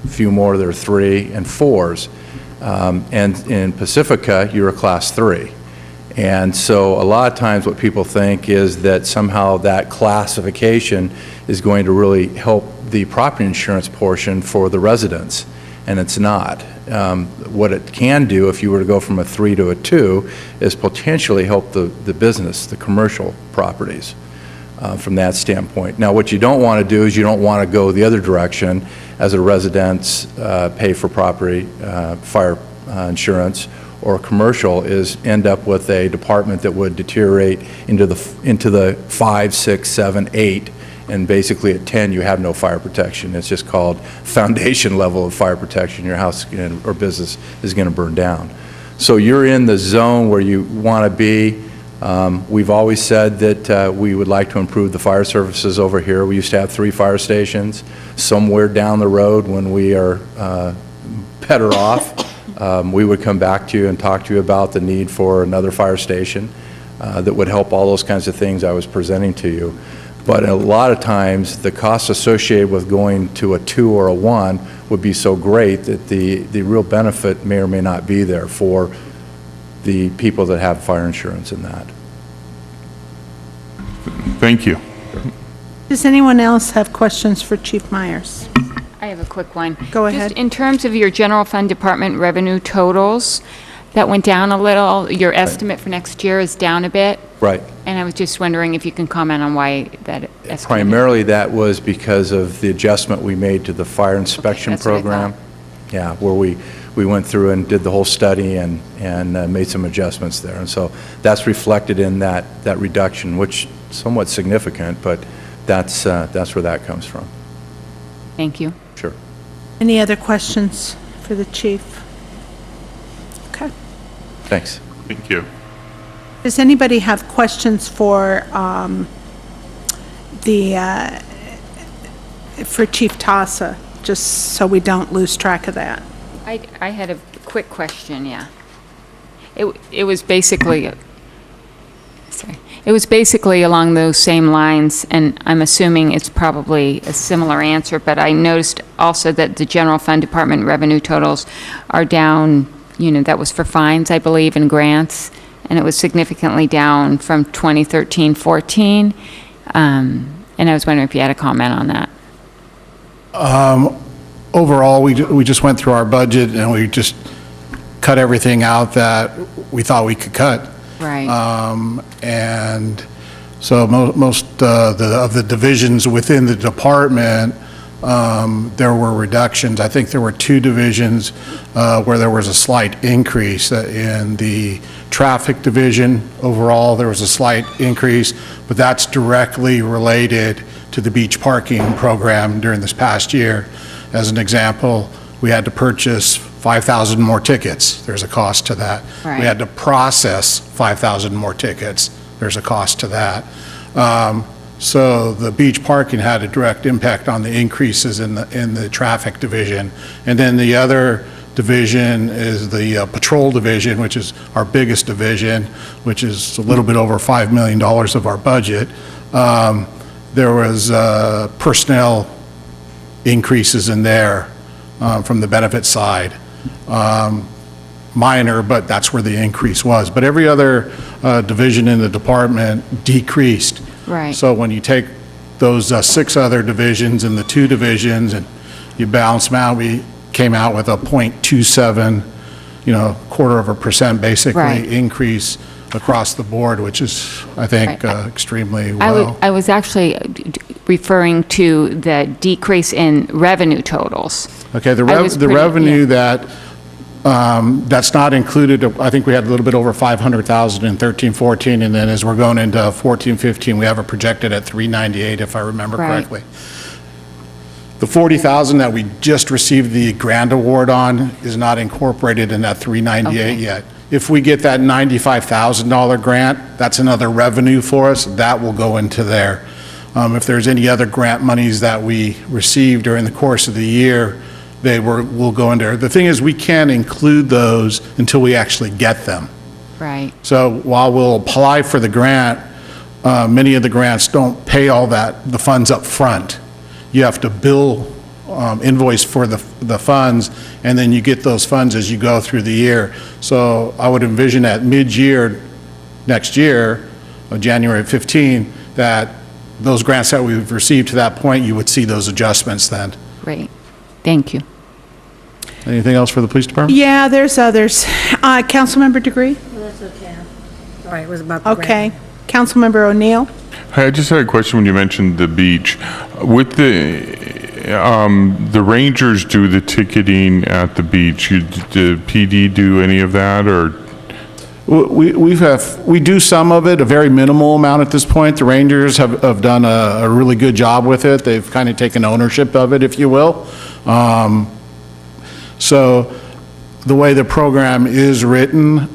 a few more that are 3 and 4s. And in Pacifica, you're a class 3. And so a lot of times what people think is that somehow that classification is going to really help the property insurance portion for the residents, and it's not. What it can do, if you were to go from a 3 to a 2, is potentially help the business, the commercial properties. From that standpoint. Now, what you don't want to do is you don't want to go the other direction as a residence pay for property, fire insurance, or commercial, is end up with a department that would deteriorate into the 5, 6, 7, 8, and basically at 10 you have no fire protection. It's just called foundation level of fire protection. Your house or business is going to burn down. So you're in the zone where you want to be. We've always said that we would like to improve the fire services over here. We used to have 3 fire stations. Somewhere down the road, when we are better off, we would come back to you and talk to you about the need for another fire station that would help all those kinds of things I was presenting to you. But a lot of times, the costs associated with going to a 2 or a 1 would be so great that the real benefit may or may not be there for the people that have fire insurance in that. Thank you. Does anyone else have questions for Chief Myers? I have a quick one. Go ahead. Just in terms of your general fund department revenue totals, that went down a little. Your estimate for next year is down a bit. Right. And I was just wondering if you can comment on why that estimate. Primarily, that was because of the adjustment we made to the fire inspection that's what I program. Yeah, where we went through and did the whole study and made some adjustments there. And so that's reflected in that reduction, which is somewhat significant, but that's where that comes from. Thank you. Sure. Any other questions for the chief? Okay. Thanks. Thank you. Does anybody have questions for for Chief Tassa, just so we don't lose track of that? I had a quick question, yeah. It was basically, sorry, it was basically along those same lines, and I'm assuming it's probably a similar answer, but I noticed also that the general fund department revenue totals are down, that was for fines, I believe, and grants, and it was significantly down from 2013-14. And I was wondering if you had a comment on that. Overall, we just went through our budget and we just cut everything out that we thought we could cut. Right. And so most of the divisions within the department, there were reductions. I think there were 2 divisions where there was a slight increase. In the traffic division, overall, there was a slight increase, but that's directly related to the beach parking program during this past year. As an example, we had to purchase 5,000 more tickets. There's a cost to that. Right. We had to process 5,000 more tickets. There's a cost to that. So the beach parking had a direct impact on the increases in the traffic division. And then the other division is the patrol division, which is our biggest division, which is a little bit over $5 million of our budget. There was personnel increases in there from the benefit side. Minor, but that's where the increase was. But every other division in the department decreased. Right. So when you take those 6 other divisions and the 2 divisions and you balance them out, we came out with a 0.27, 0.25% basically Right. increase across the board, which is, I think, extremely well. I was actually referring to the decrease in revenue totals. Okay, the revenue that, that's not included, I think we had a little bit over 500,000 in 13-14, and then as we're going into 14-15, we have it projected at 398, if I remember Right. correctly. The 40,000 that we just received the grant award on is not incorporated in that 398 yet. If we get that $95,000 grant, that's another revenue for us, that will go into there. If there's any other grant monies that we receive during the course of the year, will go in there. The thing is, we can't include those until we actually get them. Right. So while we'll apply for the grant, many of the grants don't pay all the funds up front. You have to bill, invoice for the funds, and then you get those funds as you go through the year. So I would envision at mid-year next year, January 15, that those grants that we've received to that point, you would see those adjustments then. Great. Thank you. Anything else for the police department? Yeah, there's others. Councilmember Degree? That's okay. Sorry, it was about the Okay. Councilmember O'Neill? Hey, I just had a question when you mentioned the beach. With the rangers do the ticketing at the beach, the PD do any of that, or? We do some of it, a very minimal amount at this point. The Rangers have done a really good job with it. They've kind of taken ownership of it, if you will. So the way the program is written,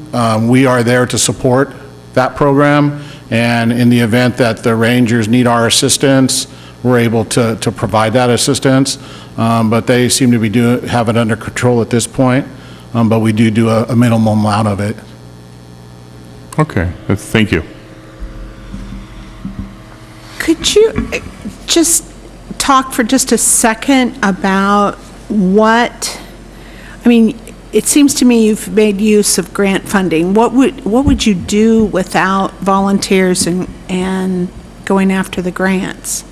we are there to support that program. And in the event that the Rangers need our assistance, we're able to provide that assistance. But they seem to be have it under control at this point. But we do a minimal amount of it. Okay, thank you. Could you just talk for just a second about it seems to me you've made use of grant funding. What would you do without volunteers and going after the grants?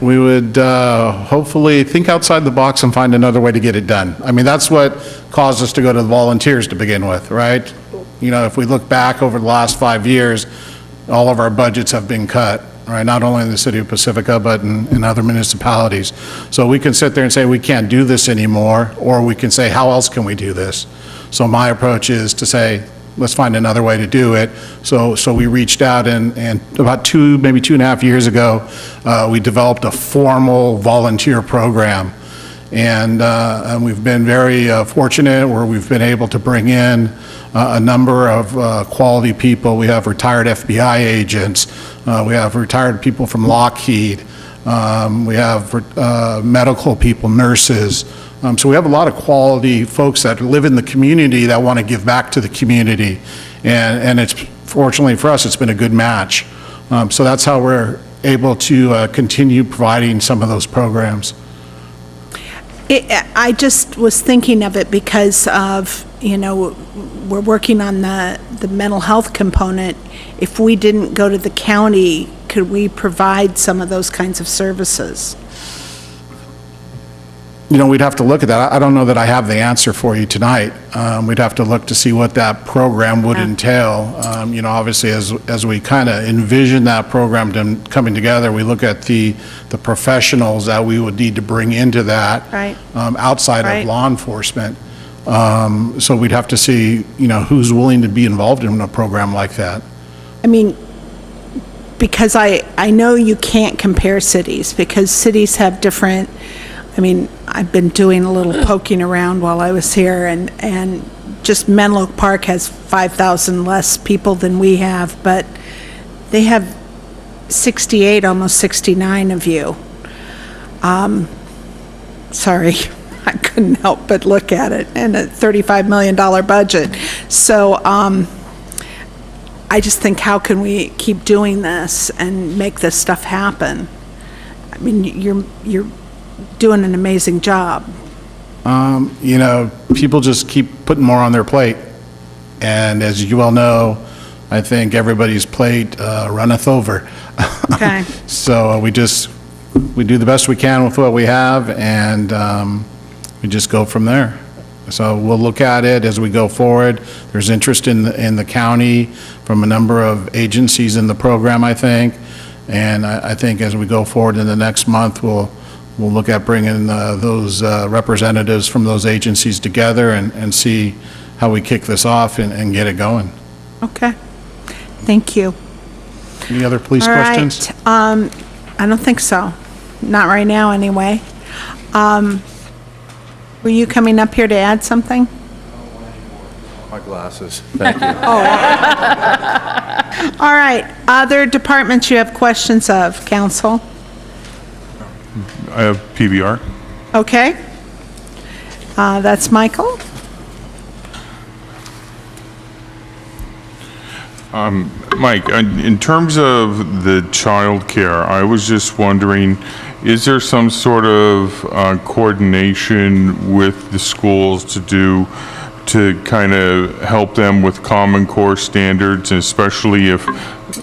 We would hopefully think outside the box and find another way to get it done. I mean, that's what caused us to go to the volunteers to begin with, right? If we look back over the last 5 years, all of our budgets have been cut, right? Not only in the city of Pacifica, but in other municipalities. So we can sit there and say, we can't do this anymore, or we can say, how else can we do this? So my approach is to say, let's find another way to do it. So we reached out, and about maybe 2.5 years ago, we developed a formal volunteer program. And we've been very fortunate where we've been able to bring in a number of quality people. We have retired FBI agents. We have retired people from Lockheed. We have medical people, nurses, So we have a lot of quality folks that live in the community that want to give back to the community. And it's, fortunately for us, it's been a good match. So that's how we're able to continue providing some of those programs. I just was thinking of it because of, we're working on the mental health component. If we didn't go to the county, could we provide some of those kinds of services? We'd have to look at that. I don't know that I have the answer for you tonight. We'd have to look to see what that program would entail. Obviously, as we kind of envision that program coming together, we look at the professionals that we would need to bring into that outside of law enforcement. So we'd have to see, who's willing to be involved in a program like that. I mean, because I know you can't compare cities, because cities have different, I've been doing a little poking around while I was here, and just Menlo Park has 5,000 less people than we have, but they have 68, almost 69 of you. Sorry, I couldn't help but look at it, and a $35 million budget. So I just think, how can we keep doing this and make this stuff happen? You're doing an amazing job. People just keep putting more on their plate. And as you well know, I think everybody's plate runneth over. Okay. So we do the best we can with what we have, and we just go from there. So we'll look at it as we go forward. There's interest in the county from a number of agencies in the program, I think. And I think as we go forward in the next month, we'll look at bringing those representatives from those agencies together and see how we kick this off and get it going. Okay. Thank you. Any other police questions? All right. I don't think so. Not right now, anyway. Were you coming up here to add something? My glasses. Thank you. All right. Other departments you have questions of, council? I have PBR. Okay. That's Michael. Mike, in terms of the child care, I was just wondering, is there some sort of coordination with the schools to kind of help them with Common Core standards, and especially if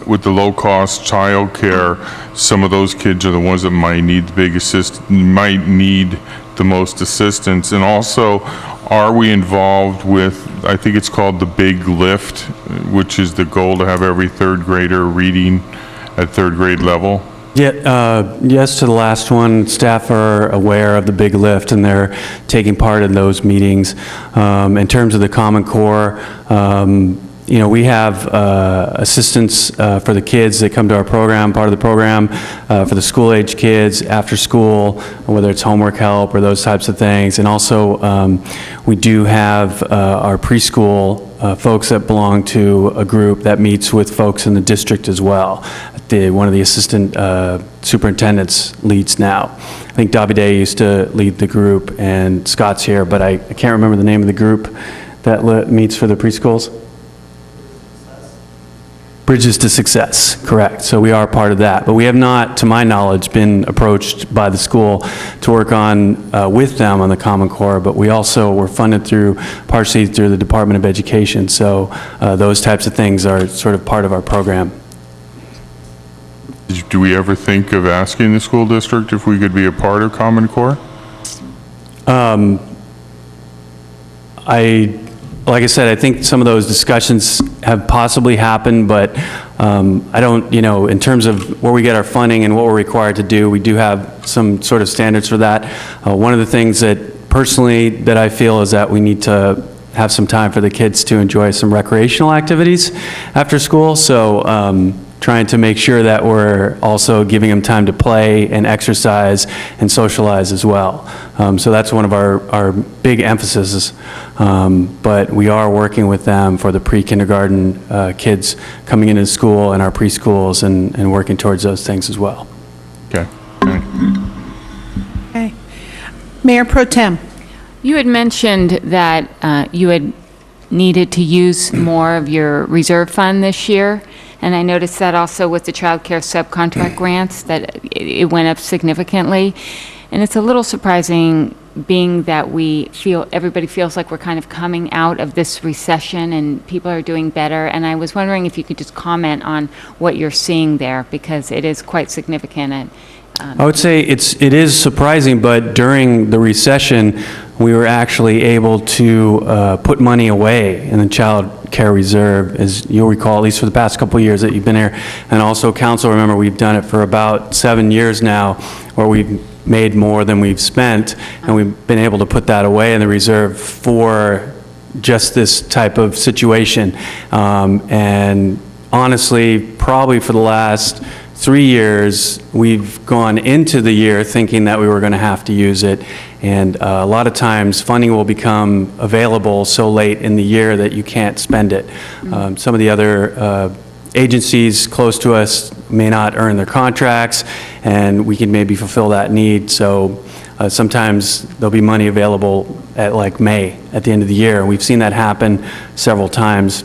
with the low-cost child care, some of those kids are the ones that might need the most assistance? And also, are we involved with, I think it's called the Big Lift, which is the goal to have every third grader reading at third grade level? Yeah, yes to the last one. Staff are aware of the Big Lift, and they're taking part in those meetings. In terms of the Common Core, we have assistance for the kids that come to our program, part of the program, for the school-age kids, after school, whether it's homework help or those types of things. And also, we do have our preschool folks that belong to a group that meets with folks in the district as well. One of the assistant superintendents leads now. I think Davide used to lead the group, and Scott's here, but I can't remember the name of the group that meets for the preschools. Bridges to Success, correct. So we are part of that. But we have not, to my knowledge, been approached by the school to work on with them on the Common Core, but we also were funded partially through the Department of Education. So those types of things are sort of part of our program. Do we ever think of asking the school district if we could be a part of Common Core? Like I said, I think some of those discussions have possibly happened, but I don't, in terms of where we get our funding and what we're required to do, we do have some sort of standards for that. One of the things that personally that I feel is that we need to have some time for the kids to enjoy some recreational activities after school. So trying to make sure that we're also giving them time to play and exercise and socialize as well. So that's one of our big emphases. But we are working with them for the pre-kindergarten kids coming into school and our preschools and working towards those things as well. Okay. Okay. Mayor Pro Tem. You had mentioned that you had needed to use more of your reserve fund this year, and I noticed that also with the child care subcontract grants, that it went up significantly. And it's a little surprising, being that everybody feels like we're kind of coming out of this recession and people are doing better. And I was wondering if you could just comment on what you're seeing there, because it is quite significant. And I would say it is surprising, but during the recession, we were actually able to put money away in the child care reserve, as you'll recall, at least for the past couple of years that you've been here. And also, council, remember, we've done it for about 7 years now, where we've made more than we've spent, and we've been able to put that away in the reserve for just this type of situation. And honestly, probably for the last 3 years, we've gone into the year thinking that we were going to have to use it, and a lot of times funding will become available so late in the year that you can't spend it. Some of the other agencies close to us may not earn their contracts, and we can maybe fulfill that need. So sometimes there'll be money available at like May at the end of the year. We've seen that happen several times,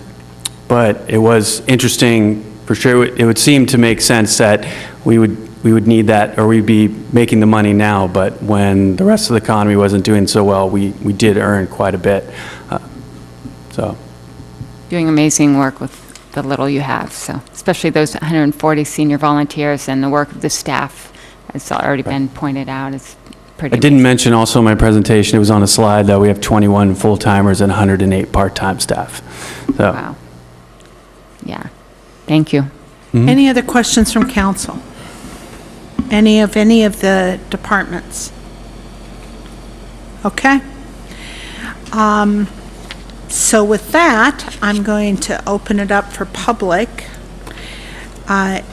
but it was interesting. For sure, it would seem to make sense that we would need that, or we'd be making the money now, but when the rest of the economy wasn't doing so well, we did earn quite a bit. So, doing amazing work with the little you have, so especially those 140 senior volunteers and the work of the staff, as already been pointed out, is pretty I didn't mention also in my presentation, it was on a slide, that we have 21 full-timers and 108 part-time staff. So. Wow. Yeah. Thank you. Any other questions from council? Any of the departments? Okay. So with that, I'm going to open it up for public. There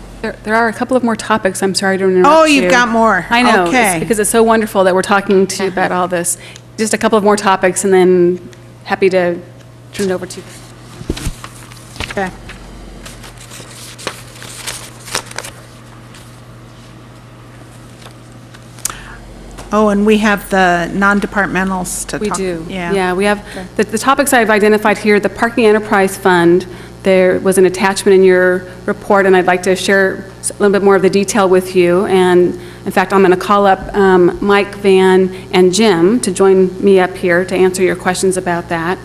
are a couple of more topics. I'm sorry to interrupt you. Oh, you've got more. I know. Okay. It's because it's so wonderful that we're talking to you about all this. Just a couple of more topics, and then happy to turn it over to you. Okay. Oh, and we have the non-departmentals to talk. We do. Yeah. Yeah, we have, the topics I've identified here, the Parking Enterprise Fund, there was an attachment in your report, and I'd like to share a little bit more of the detail with you. And in fact, I'm going to call up Mike, Van, and Jim to join me up here to answer your questions about that.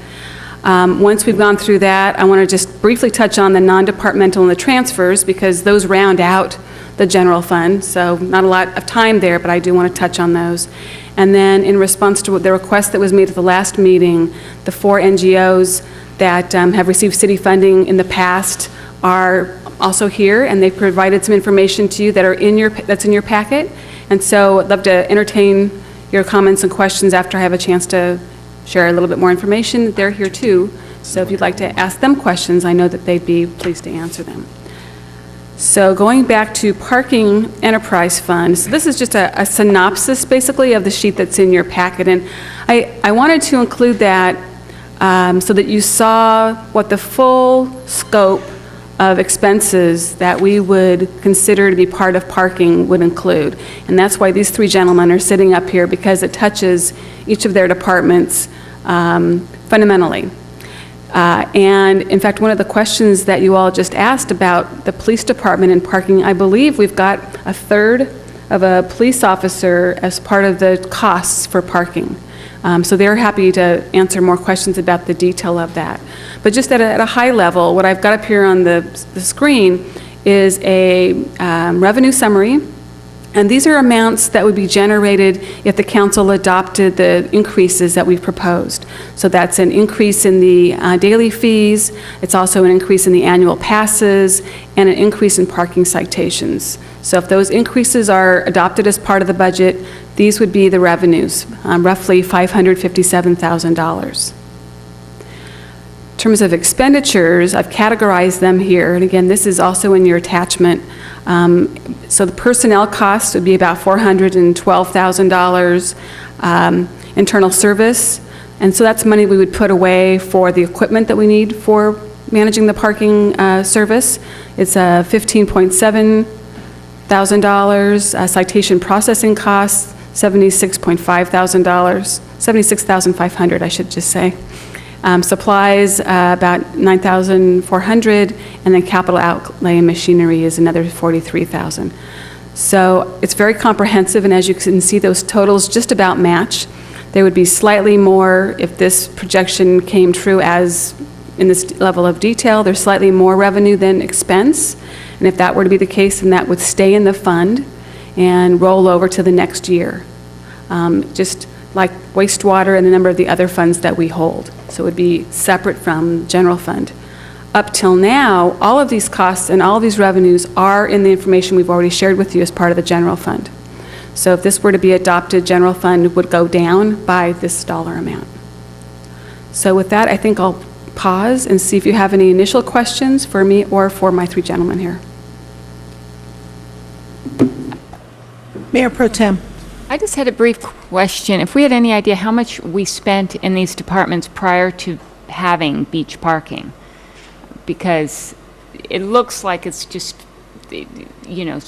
Once we've gone through that, I want to just briefly touch on the non-departmental and the transfers, because those round out the general fund, so not a lot of time there, but I do want to touch on those. And then in response to the request that was made at the last meeting, the 4 NGOs that have received city funding in the past are also here, and they've provided some information to you that's in your packet. And so I'd love to entertain your comments and questions after I have a chance to share a little bit more information. They're here too, so if you'd like to ask them questions, I know that they'd be pleased to answer them. So going back to Parking Enterprise Fund, so this is just a synopsis basically of the sheet that's in your packet, and I wanted to include that so that you saw what the full scope of expenses that we would consider to be part of parking would include. And that's why these 3 gentlemen are sitting up here, because it touches each of their departments fundamentally. And in fact, one of the questions that you all just asked about the police department and parking, I believe we've got a third of a police officer as part of the costs for parking. So they're happy to answer more questions about the detail of that. But just at a high level, what I've got up here on the screen is a revenue summary. And these are amounts that would be generated if the council adopted the increases that we've proposed. So that's an increase in the daily fees, it's also an increase in the annual passes, and an increase in parking citations. So if those increases are adopted as part of the budget, these would be the revenues, roughly $557,000. In terms of expenditures, I've categorized them here, and again, this is also in your attachment. So the personnel costs would be about $412,000, internal service, and so that's money we would put away for the equipment that we need for managing the parking service. It's $15,700, citation processing costs, $76,500, 76,500, I should just say. Supplies, about 9,400, and then capital outlay and machinery is another 43,000. So it's very comprehensive, and as you can see, those totals just about match. They would be slightly more if this projection came true as in this level of detail. There's slightly more revenue than expense, and if that were to be the case, then that would stay in the fund and roll over to the next year, just like wastewater and a number of the other funds that we hold. So it would be separate from general fund. Up till now, all of these costs and all of these revenues are in the information we've already shared with you as part of the general fund. So if this were to be adopted, general fund would go down by this dollar amount. So with that, I think I'll pause and see if you have any initial questions for me or for my three gentlemen here. Mayor Pro Tem. I just had a brief question. If we had any idea how much we spent in these departments prior to having beach parking, because it looks like it's just, you know,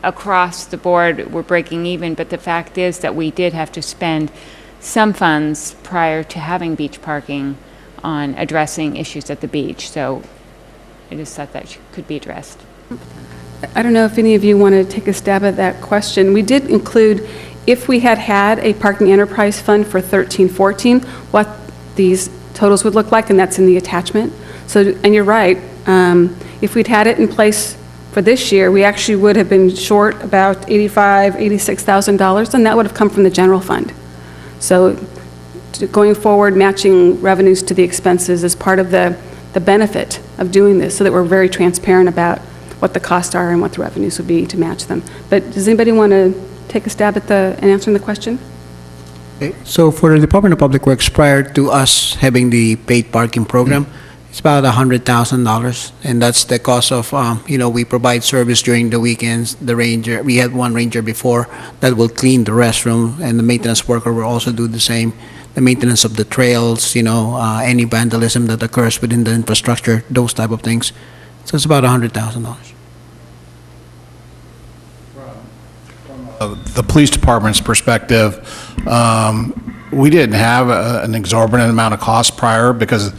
across the board we're breaking even, but the fact is that we did have to spend some funds prior to having beach parking on addressing issues at the beach. So I just thought that could be addressed. I don't know if any of you want to take a stab at that question. We did include, if we had had a parking enterprise fund for 13-14, what these totals would look like, and that's in the attachment. So, and you're right, if we'd had it in place for this year, we actually would have been short about $85,000, $86,000, and that would have come from the general fund. So going forward, matching revenues to the expenses is part of the benefit of doing this, so that we're very transparent about what the costs are and what the revenues would be to match them. But does anybody want to take a stab at answering the question? Okay. So for the Department of Public Works, prior to us having the paid parking program, it's about $100,000, and that's the cost of, we provide service during the weekends. The ranger, we had one ranger before that will clean the restroom, and the maintenance worker will also do the same. The maintenance of the trails, any vandalism that occurs within the infrastructure, those type of things. So it's about $100,000. The police department's perspective, we didn't have an exorbitant amount of cost prior because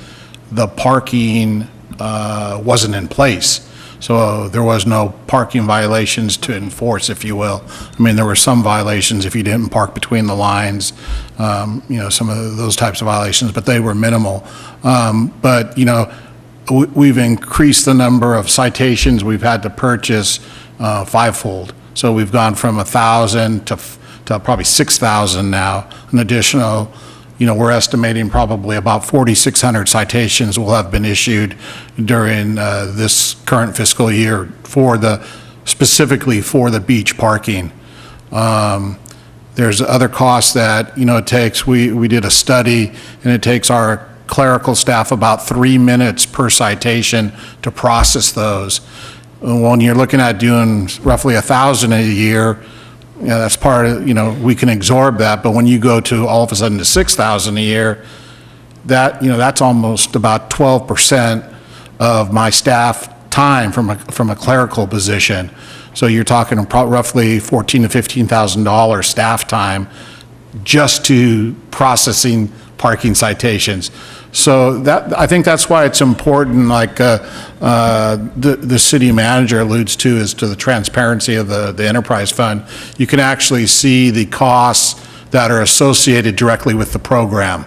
the parking wasn't in place. So there was no parking violations to enforce, if you will. I mean, there were some violations if you didn't park between the lines, some of those types of violations, but they were minimal. But we've increased the number of citations we've had to purchase fivefold. So we've gone from 1,000 to probably 6,000 now. An additional, we're estimating probably about 4,600 citations will have been issued during this current fiscal year specifically for the beach parking. There's other costs that, it takes. We did a study, and it takes our clerical staff about 3 minutes per citation to process those. When you're looking at doing roughly 1,000 a year, that's part of, we can absorb that, but when you go to all of a sudden to 6,000 a year, that's almost about 12% of my staff time from a clerical position. So you're talking roughly $14,000 to $15,000 staff time just to processing parking citations. So I think that's why it's important, like the city manager alludes to, is to the transparency of the enterprise fund. You can actually see the costs that are associated directly with the program.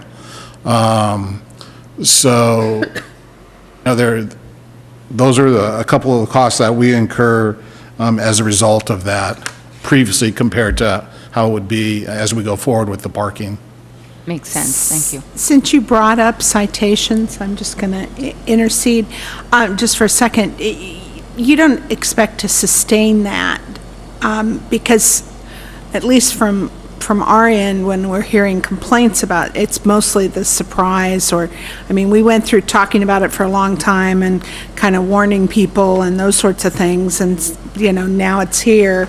Those are a couple of the costs that we incur as a result of that previously compared to how it would be as we go forward with the parking. Makes sense. Thank you. Since you brought up citations, I'm just going to intercede just for a second. You don't expect to sustain that because, at least from our end, when we're hearing complaints about it, it's mostly the surprise, we went through talking about it for a long time and kind of warning people and those sorts of things, and now it's here.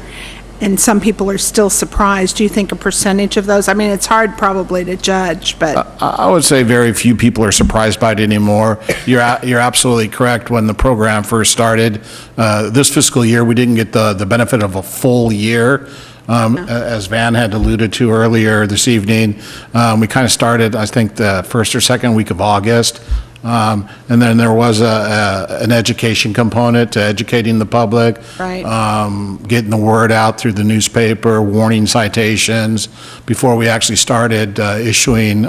And some people are still surprised. Do you think a percentage of those? It's hard probably to judge, but I would say very few people are surprised by it anymore. You're absolutely correct. When the program first started, this fiscal year, we didn't get the benefit of a full year As Van had alluded to earlier this evening, we kind of started, I think, the first or second week of August. And then there was an education component to educating the public. Right. Getting the word out through the newspaper, warning citations, before we actually started issuing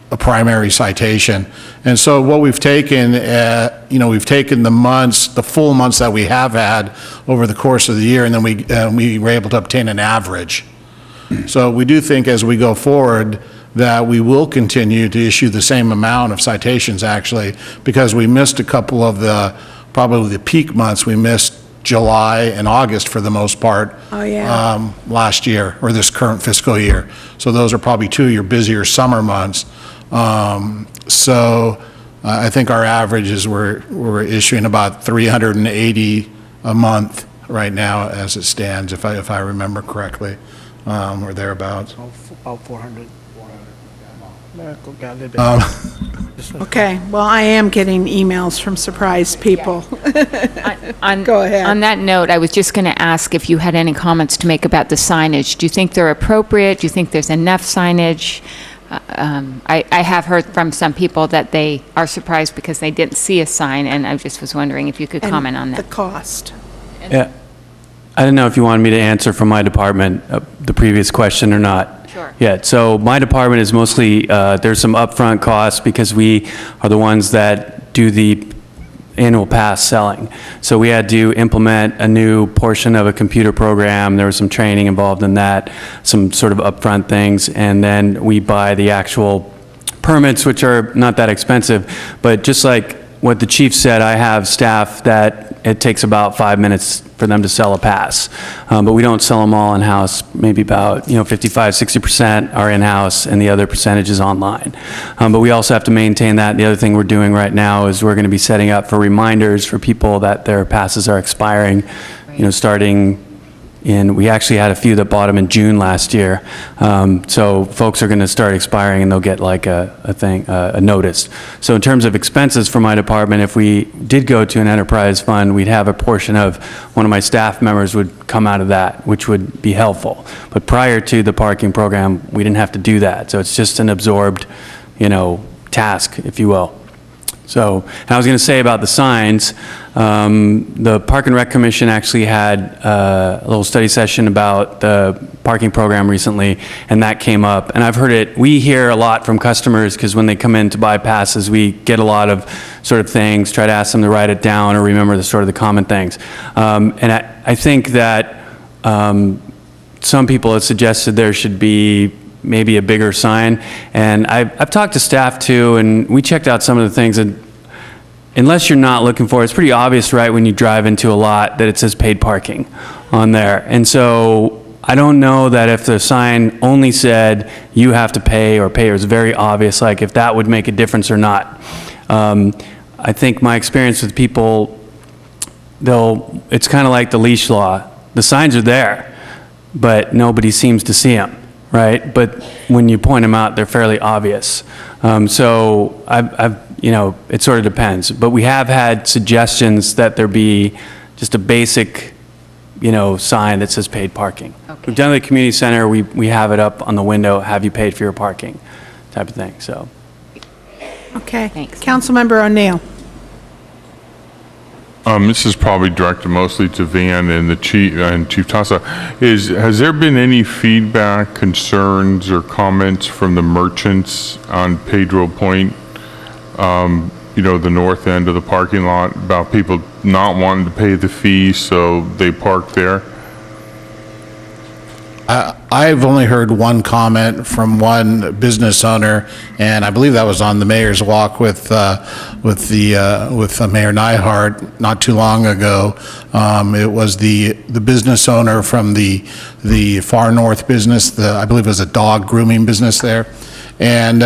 a primary citation. And so what we've taken, we've taken the full months that we have had over the course of the year, and then we were able to obtain an average. So we do think as we go forward that we will continue to issue the same amount of citations, actually, because we missed a couple of probably the peak months. We missed July and August for the most part. Oh, yeah. Last year, or this current fiscal year. So those are probably two of your busier summer months. So I think our average is we're issuing about 380 a month right now as it stands, if I remember correctly, or thereabouts. About 400. Okay, well, I am getting emails from surprised people. Go ahead. On that note, I was just going to ask if you had any comments to make about the signage. Do you think they're appropriate? Do you think there's enough signage? I have heard from some people that they are surprised because they didn't see a sign, and I just was wondering if you could comment on that. The cost. Yeah. I don't know if you wanted me to answer from my department the previous question or not. Sure. Yeah, so my department is mostly, there's some upfront costs because we are the ones that do the annual pass selling. So we had to implement a new portion of a computer program. There was some training involved in that, some sort of upfront things, and then we buy the actual permits, which are not that expensive. But just like what the chief said, I have staff that it takes about 5 minutes for them to sell a pass. But we don't sell them all in-house. Maybe about 55, 60% are in-house, and the other percentage is online. But we also have to maintain that. The other thing we're doing right now is we're going to be setting up for reminders for people that their passes are expiring, starting we actually had a few that bought them in June last year. So folks are going to start expiring, and they'll get like a notice. So in terms of expenses for my department, if we did go to an enterprise fund, we'd have a portion of one of my staff members would come out of that, which would be helpful. But prior to the parking program, we didn't have to do that. So it's just an absorbed, task, if you will. So, and I was going to say about the signs, the Park and Rec Commission actually had a little study session about the parking program recently, and that came up. And I've heard we hear a lot from customers because when they come in to buy passes, we get a lot of sort of things, try to ask them to write it down or remember the common things. And I think that some people have suggested there should be maybe a bigger sign. And I've talked to staff too, and we checked out some of the things, and unless you're not looking for it, it's pretty obvious right when you drive into a lot that it says paid parking on there. And so I don't know that if the sign only said you have to pay, or pay, or is very obvious, like if that would make a difference or not. I think my experience with people, it's kind of like the leash law. The signs are there, but nobody seems to see them. Right, but when you point them out, they're fairly obvious. So it sort of depends. But we have had suggestions that there be just a basic, sign that says paid parking. Okay. We've done it at the community center. We have it up on the window. Have you paid for your parking, type of thing. So. Okay. Thanks. Councilmember O'Neill. This is probably directed mostly to Van and Chief Tassa. Has there been any feedback, concerns, or comments from the merchants on Pedro Point, the north end of the parking lot, about people not wanting to pay the fee, so they park there? I've only heard one comment from one business owner, and I believe that was on the mayor's walk with Mayor Neihardt not too long ago. It was the business owner from the far north business, I believe it was a dog grooming business there, and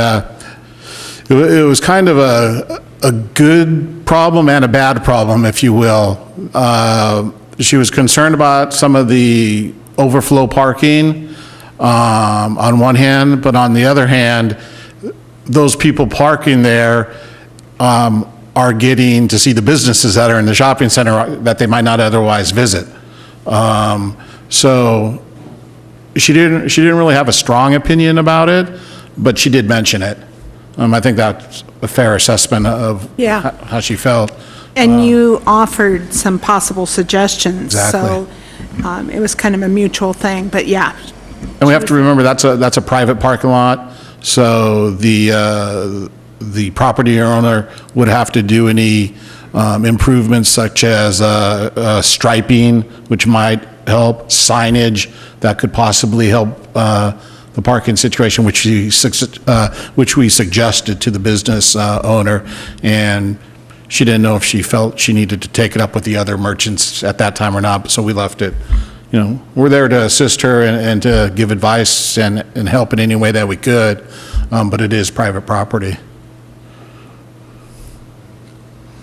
it was kind of a good problem and a bad problem, if you will. She was concerned about some of the overflow parking on one hand, but on the other hand, those people parking there are getting to see the businesses that are in the shopping center that they might not otherwise visit. So she didn't really have a strong opinion about it, but she did mention it. I think that's a fair assessment of Yeah. how she felt. And you offered some possible suggestions. Exactly. So it was kind of a mutual thing, but yeah. And we have to remember, that's a private parking lot, so the property owner would have to do any improvements such as striping, which might help, signage that could possibly help the parking situation, which we suggested to the business owner, and she didn't know if she felt she needed to take it up with the other merchants at that time or not, so we left it. You know, we're there to assist her and to give advice and help in any way that we could, but it is private property.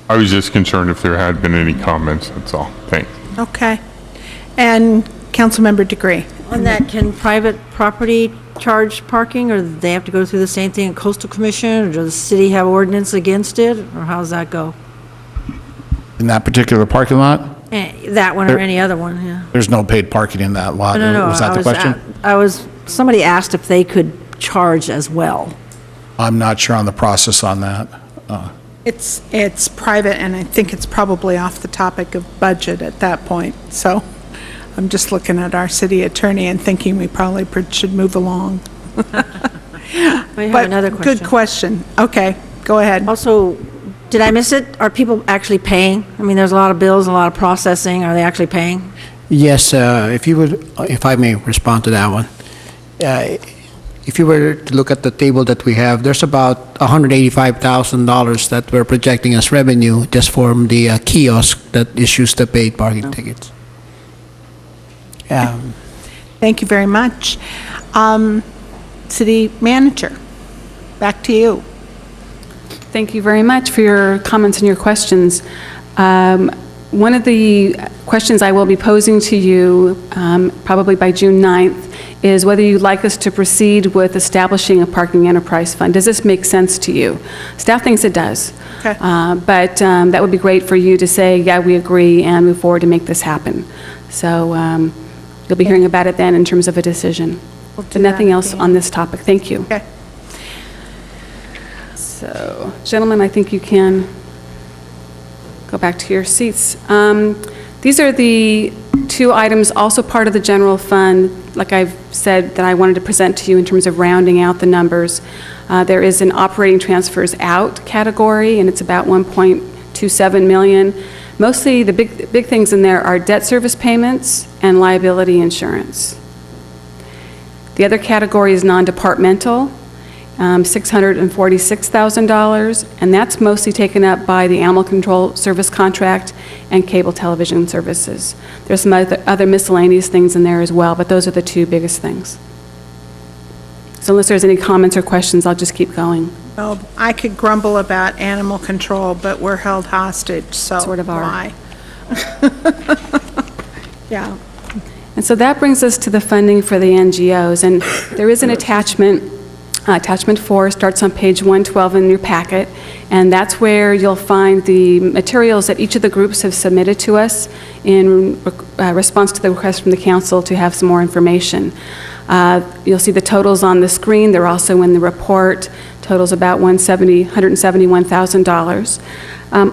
I was just concerned if there had been any comments, that's all. Thanks. Okay. And Councilmember Degree. On that, can private property charge parking, or do they have to go through the same thing at Coastal Commission, or does the city have ordinance against it, or how does that go? In that particular parking lot, That one or There- any other one, yeah. there's no paid parking in that lot. No, Was that the question? Somebody asked if they could charge as well. I'm not sure on the process on that. It's private, and I think it's probably off the topic of budget at that point. So I'm just looking at our city attorney and thinking we probably should move along. I have But another question. good question. Okay, go ahead. Also, did I miss it? Are people actually paying? I mean, there's a lot of bills, a lot of processing. Are they actually paying? Yes, if I may respond to that one. If you were to look at the table that we have, there's about $185,000 that we're projecting as revenue just from the kiosk that issues the paid parking tickets. Thank you very much. City Manager, back to you. Thank you very much for your comments and your questions. One of the questions I will be posing to you, probably by June 9th, is whether you'd like us to proceed with establishing a parking enterprise fund. Does this make sense to you? Staff thinks it does. Okay. But that would be great for you to say, yeah, we agree, and move forward to make this happen. So you'll be hearing about it then in terms of a decision. But nothing else on this topic. Thank you. Okay. So, gentlemen, I think you can go back to your seats. These are the two items, also part of the general fund, like I've said, that I wanted to present to you in terms of rounding out the numbers. There is an operating transfers out category, and it's about 1.27 million. Mostly the big things in there are debt service payments and liability insurance. The other category is non-departmental, $646,000, and that's mostly taken up by the animal control service contract and cable television services. There's some other miscellaneous things in there as well, but those are the two biggest things. So unless there's any comments or questions, I'll just keep going. Well, I could grumble about animal control, but we're held hostage, so Sort of are. why? Yeah. And so that brings us to the funding for the NGOs, and there is an attachment. Attachment 4 starts on page 112 in your packet, and that's where you'll find the materials that each of the groups have submitted to us in response to the request from the council to have some more information. You'll see the totals on the screen. They're also in the report. Totals about $171,000.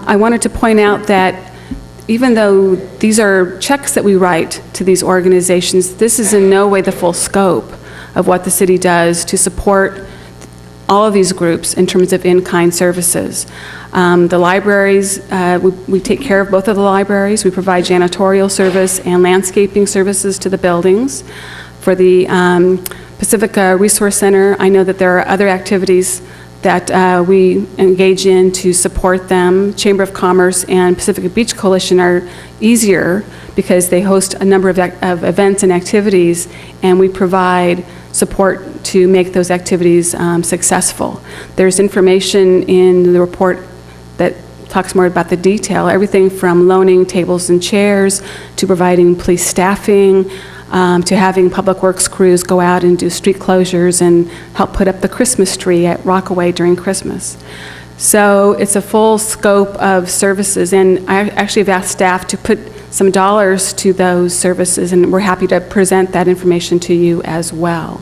I wanted to point out that even though these are checks that we write to these organizations, this is in no way the full scope of what the city does to support all of these groups in terms of in-kind services. The libraries, we take care of both of the libraries. We provide janitorial service and landscaping services to the buildings. For the Pacifica Resource Center, I know that there are other activities that we engage in to support them. Chamber of Commerce and Pacifica Beach Coalition are easier because they host a number of events and activities, and we provide support to make those activities successful. There's information in the report that talks more about the detail, everything from loaning tables and chairs to providing police staffing, to having public works crews go out and do street closures and help put up the Christmas tree at Rockaway during Christmas. So it's a full scope of services, and I actually have asked staff to put some dollars to those services, and we're happy to present that information to you as well.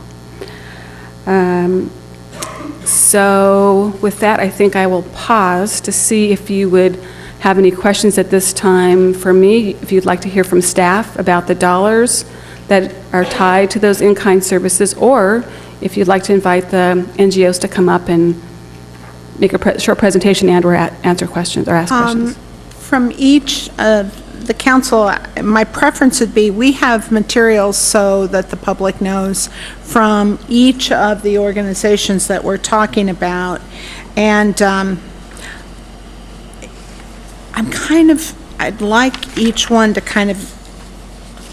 So with that, I think I will pause to see if you would have any questions at this time for me, if you'd like to hear from staff about the dollars that are tied to those in-kind services, or if you'd like to invite the NGOs to come up and make a short presentation and/or answer questions or ask questions. From each of the council, my preference would be we have materials so that the public knows from each of the organizations that we're talking about. And I'd like each one to kind of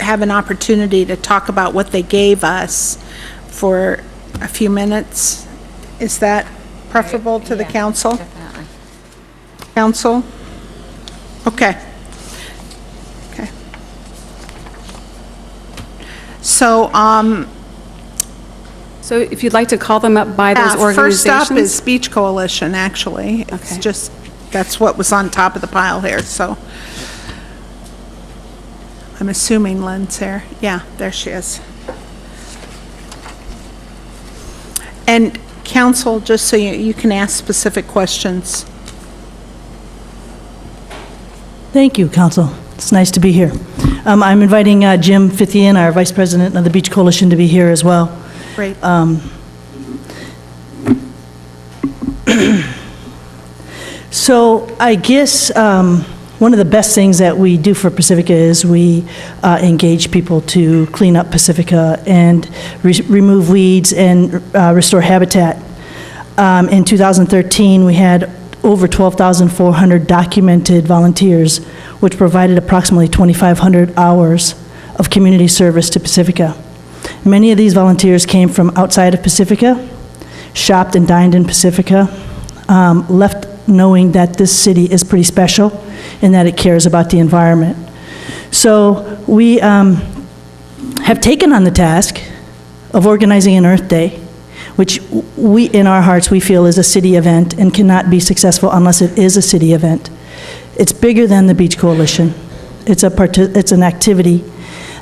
have an opportunity to talk about what they gave us for a few minutes. Is that preferable to the council? Definitely. Council? Okay. Okay. So, So if you'd like to call them up by those organizations. first up is Beach Coalition, actually. It's Okay. just, that's what was on top of the pile here, so. I'm assuming Lynn's here. Yeah, there she is. And council, just so you can ask specific questions. Thank you, Council. It's nice to be here. I'm inviting Jim Fithian, our Vice President of the Beach Coalition, to be here as well. Great. So I guess one of the best things that we do for Pacifica is we engage people to clean up Pacifica and remove weeds and restore habitat. In 2013, we had over 12,400 documented volunteers, which provided approximately 2,500 hours of community service to Pacifica. Many of these volunteers came from outside of Pacifica, shopped and dined in Pacifica, left knowing that this city is pretty special and that it cares about the environment. So we have taken on the task of organizing an Earth Day, which we, in our hearts, we feel is a city event and cannot be successful unless it is a city event. It's bigger than the Beach Coalition. It's an activity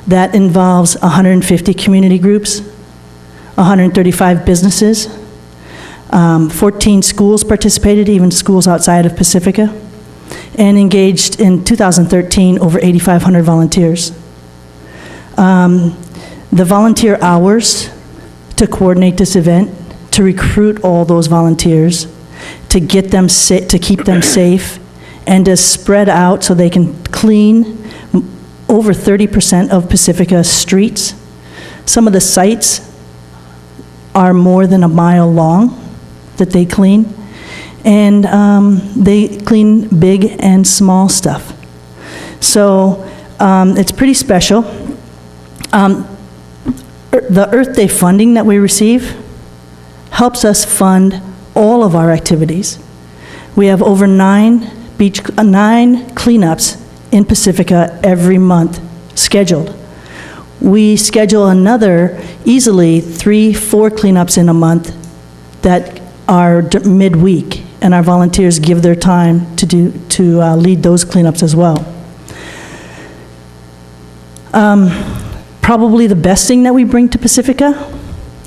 that involves 150 community groups, 135 businesses, 14 schools participated, even schools outside of Pacifica, and engaged in 2013 over 8,500 volunteers. The volunteer hours to coordinate this event, to recruit all those volunteers, to get them to keep them safe, and to spread out so they can clean over 30% of Pacifica's streets. Some of the sites are more than a mile long that they clean, and they clean big and small stuff. So it's pretty special. The Earth Day funding that we receive helps us fund all of our activities. We have over 9 cleanups in Pacifica every month scheduled. We schedule another easily 3-4 cleanups in a month that are midweek, and our volunteers give their time to lead those cleanups as well. Probably the best thing that we bring to Pacifica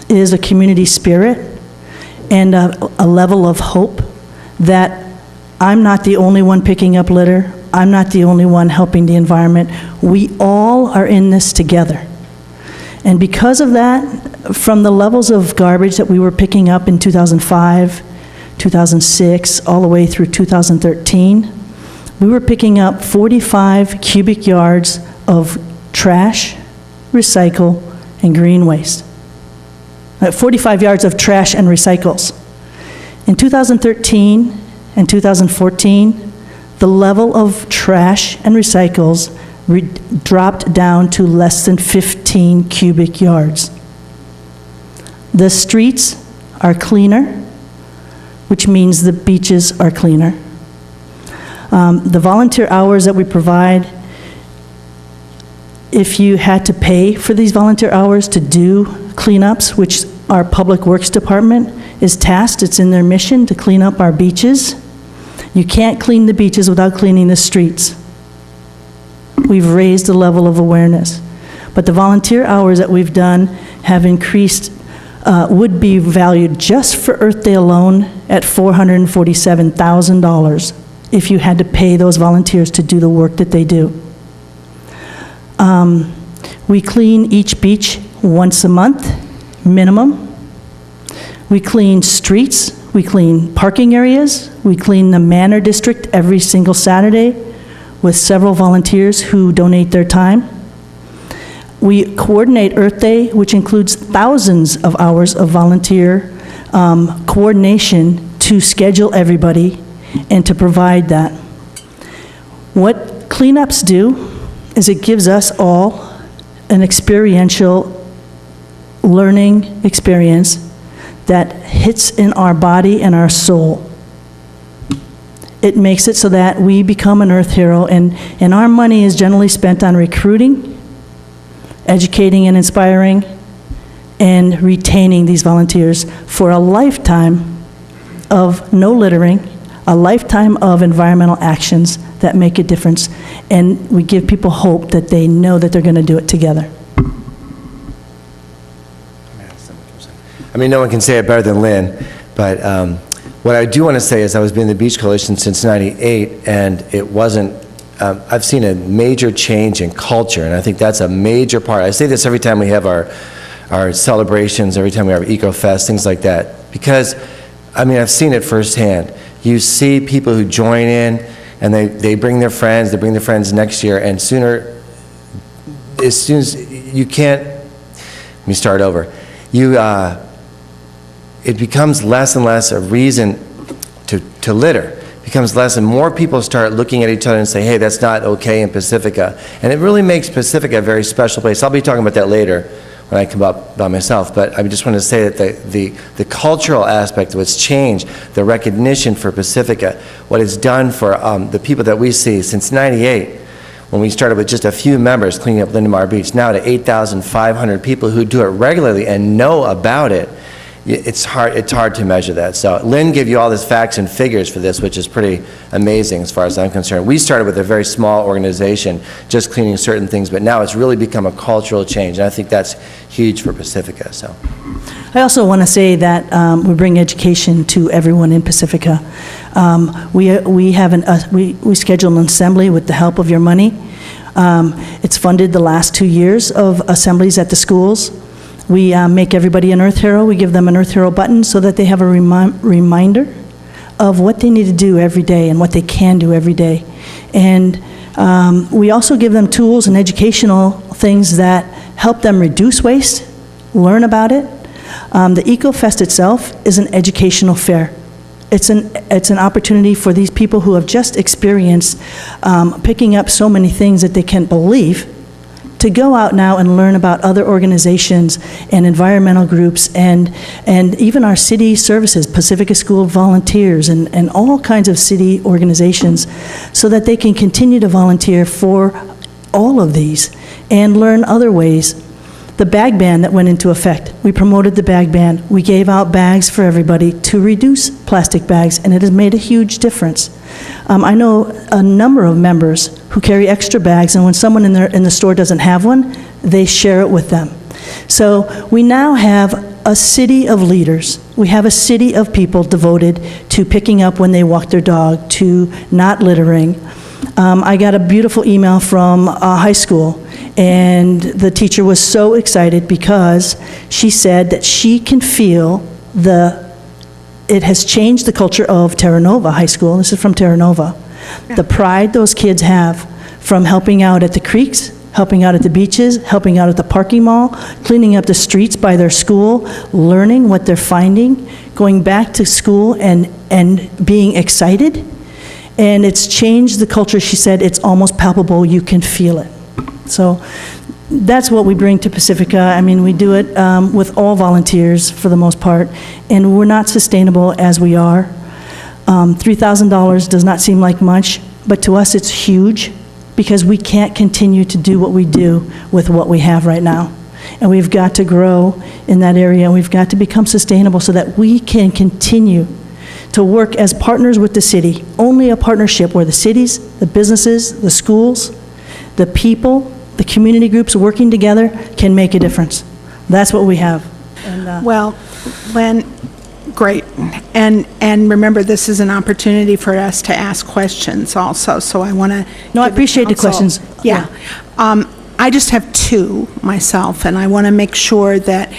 is a community spirit and a level of hope that I'm not the only one picking up litter. I'm not the only one helping the environment. We all are in this together. And because of that, from the levels of garbage that we were picking up in 2005, 2006, all the way through 2013, we were picking up 45 cubic yards of trash, recycle, and green waste. 45 yards of trash and recycles. In 2013 and 2014, the level of trash and recycles dropped down to less than 15 cubic yards. The streets are cleaner, which means the beaches are cleaner. The volunteer hours that we provide, if you had to pay for these volunteer hours to do cleanups, which our Public Works Department is tasked, it's in their mission to clean up our beaches. You can't clean the beaches without cleaning the streets. we've raised the level of awareness. But the volunteer hours that we've done have increased, would be valued just for Earth Day alone at $447,000 if you had to pay those volunteers to do the work that they do. We clean each beach once a month, minimum. We clean streets, we clean parking areas, we clean the Manor District every single Saturday with several volunteers who donate their time. We coordinate Earth Day, which includes thousands of hours of volunteer coordination to schedule everybody and to provide that. What cleanups do is it gives us all an experiential learning experience that hits in our body and our soul. It makes it so that we become an Earth hero, and our money is generally spent on recruiting, educating and inspiring, and retaining these volunteers for a lifetime of no littering, a lifetime of environmental actions that make a difference, and we give people hope that they know that they're going to do it together. I mean, no one can say it better than Lynn, but what I do want to say is I was in the Beach Coalition since '98, and it wasn't, I've seen a major change in culture, and I think that's a major part. I say this every time we have our celebrations, every time we have Eco-Fest, things like that, because, I mean, I've seen it firsthand. You see people who join in, and they bring their friends, they bring their friends next year, and as soon as you can't, let me start over. It becomes less and less a reason to litter. It becomes less and more people start looking at each other and say, hey, that's not okay in Pacifica. And it really makes Pacifica a very special place. I'll be talking about that later when I come up by myself, but I just want to say that the cultural aspect of what's changed, the recognition for Pacifica, what it's done for the people that we see since '98, when we started with just a few members cleaning up Lindemar Beach, now to 8,500 people who do it regularly and know about it. It's hard to measure that. So Lynn gave you all these facts and figures for this, which is pretty amazing as far as I'm concerned. We started with a very small organization, just cleaning certain things, but now it's really become a cultural change, and I think that's huge for Pacifica. So I also want to say that we bring education to everyone in Pacifica. We schedule an assembly with the help of your money. It's funded the last 2 years of assemblies at the schools. We make everybody an Earth Hero. We give them an Earth Hero button so that they have a reminder of what they need to do every day and what they can do every day. And we also give them tools and educational things that help them reduce waste, learn about it. The Eco-Fest itself is an educational fair. It's an opportunity for these people who have just experienced picking up so many things that they can't believe, to go out now and learn about other organizations and environmental groups and even our city services, Pacifica School volunteers and all kinds of city organizations, so that they can continue to volunteer for all of these and learn other ways. The bag ban that went into effect, we promoted the bag ban. We gave out bags for everybody to reduce plastic bags, and it has made a huge difference. I know a number of members who carry extra bags, and when someone in the store doesn't have one, they share it with them. So we now have a city of leaders. We have a city of people devoted to picking up when they walk their dog, to not littering. I got a beautiful email from a high school, and the teacher was so excited because she said that she can feel it has changed the culture of Terra Nova High School. This is from Terra Nova. Yeah. The pride those kids have from helping out at the creeks, helping out at the beaches, helping out at the parking mall, cleaning up the streets by their school, learning what they're finding, going back to school and being excited. And it's changed the culture. She said it's almost palpable. You can feel it. So that's what we bring to Pacifica. I mean, we do it with all volunteers for the most part, and we're not sustainable as we are. $3,000 does not seem like much, but to us it's huge because we can't continue to do what we do with what we have right now. And we've got to grow in that area, and we've got to become sustainable so that we can continue to work as partners with the city. Only a partnership where the cities, the businesses, the schools, The people, the community groups working together can make a difference. That's what we have. And, Well, Len, great. And remember, this is an opportunity for us to ask questions also, so I want to... No, I appreciate the questions. Yeah. I just have two myself, and I want to make sure that,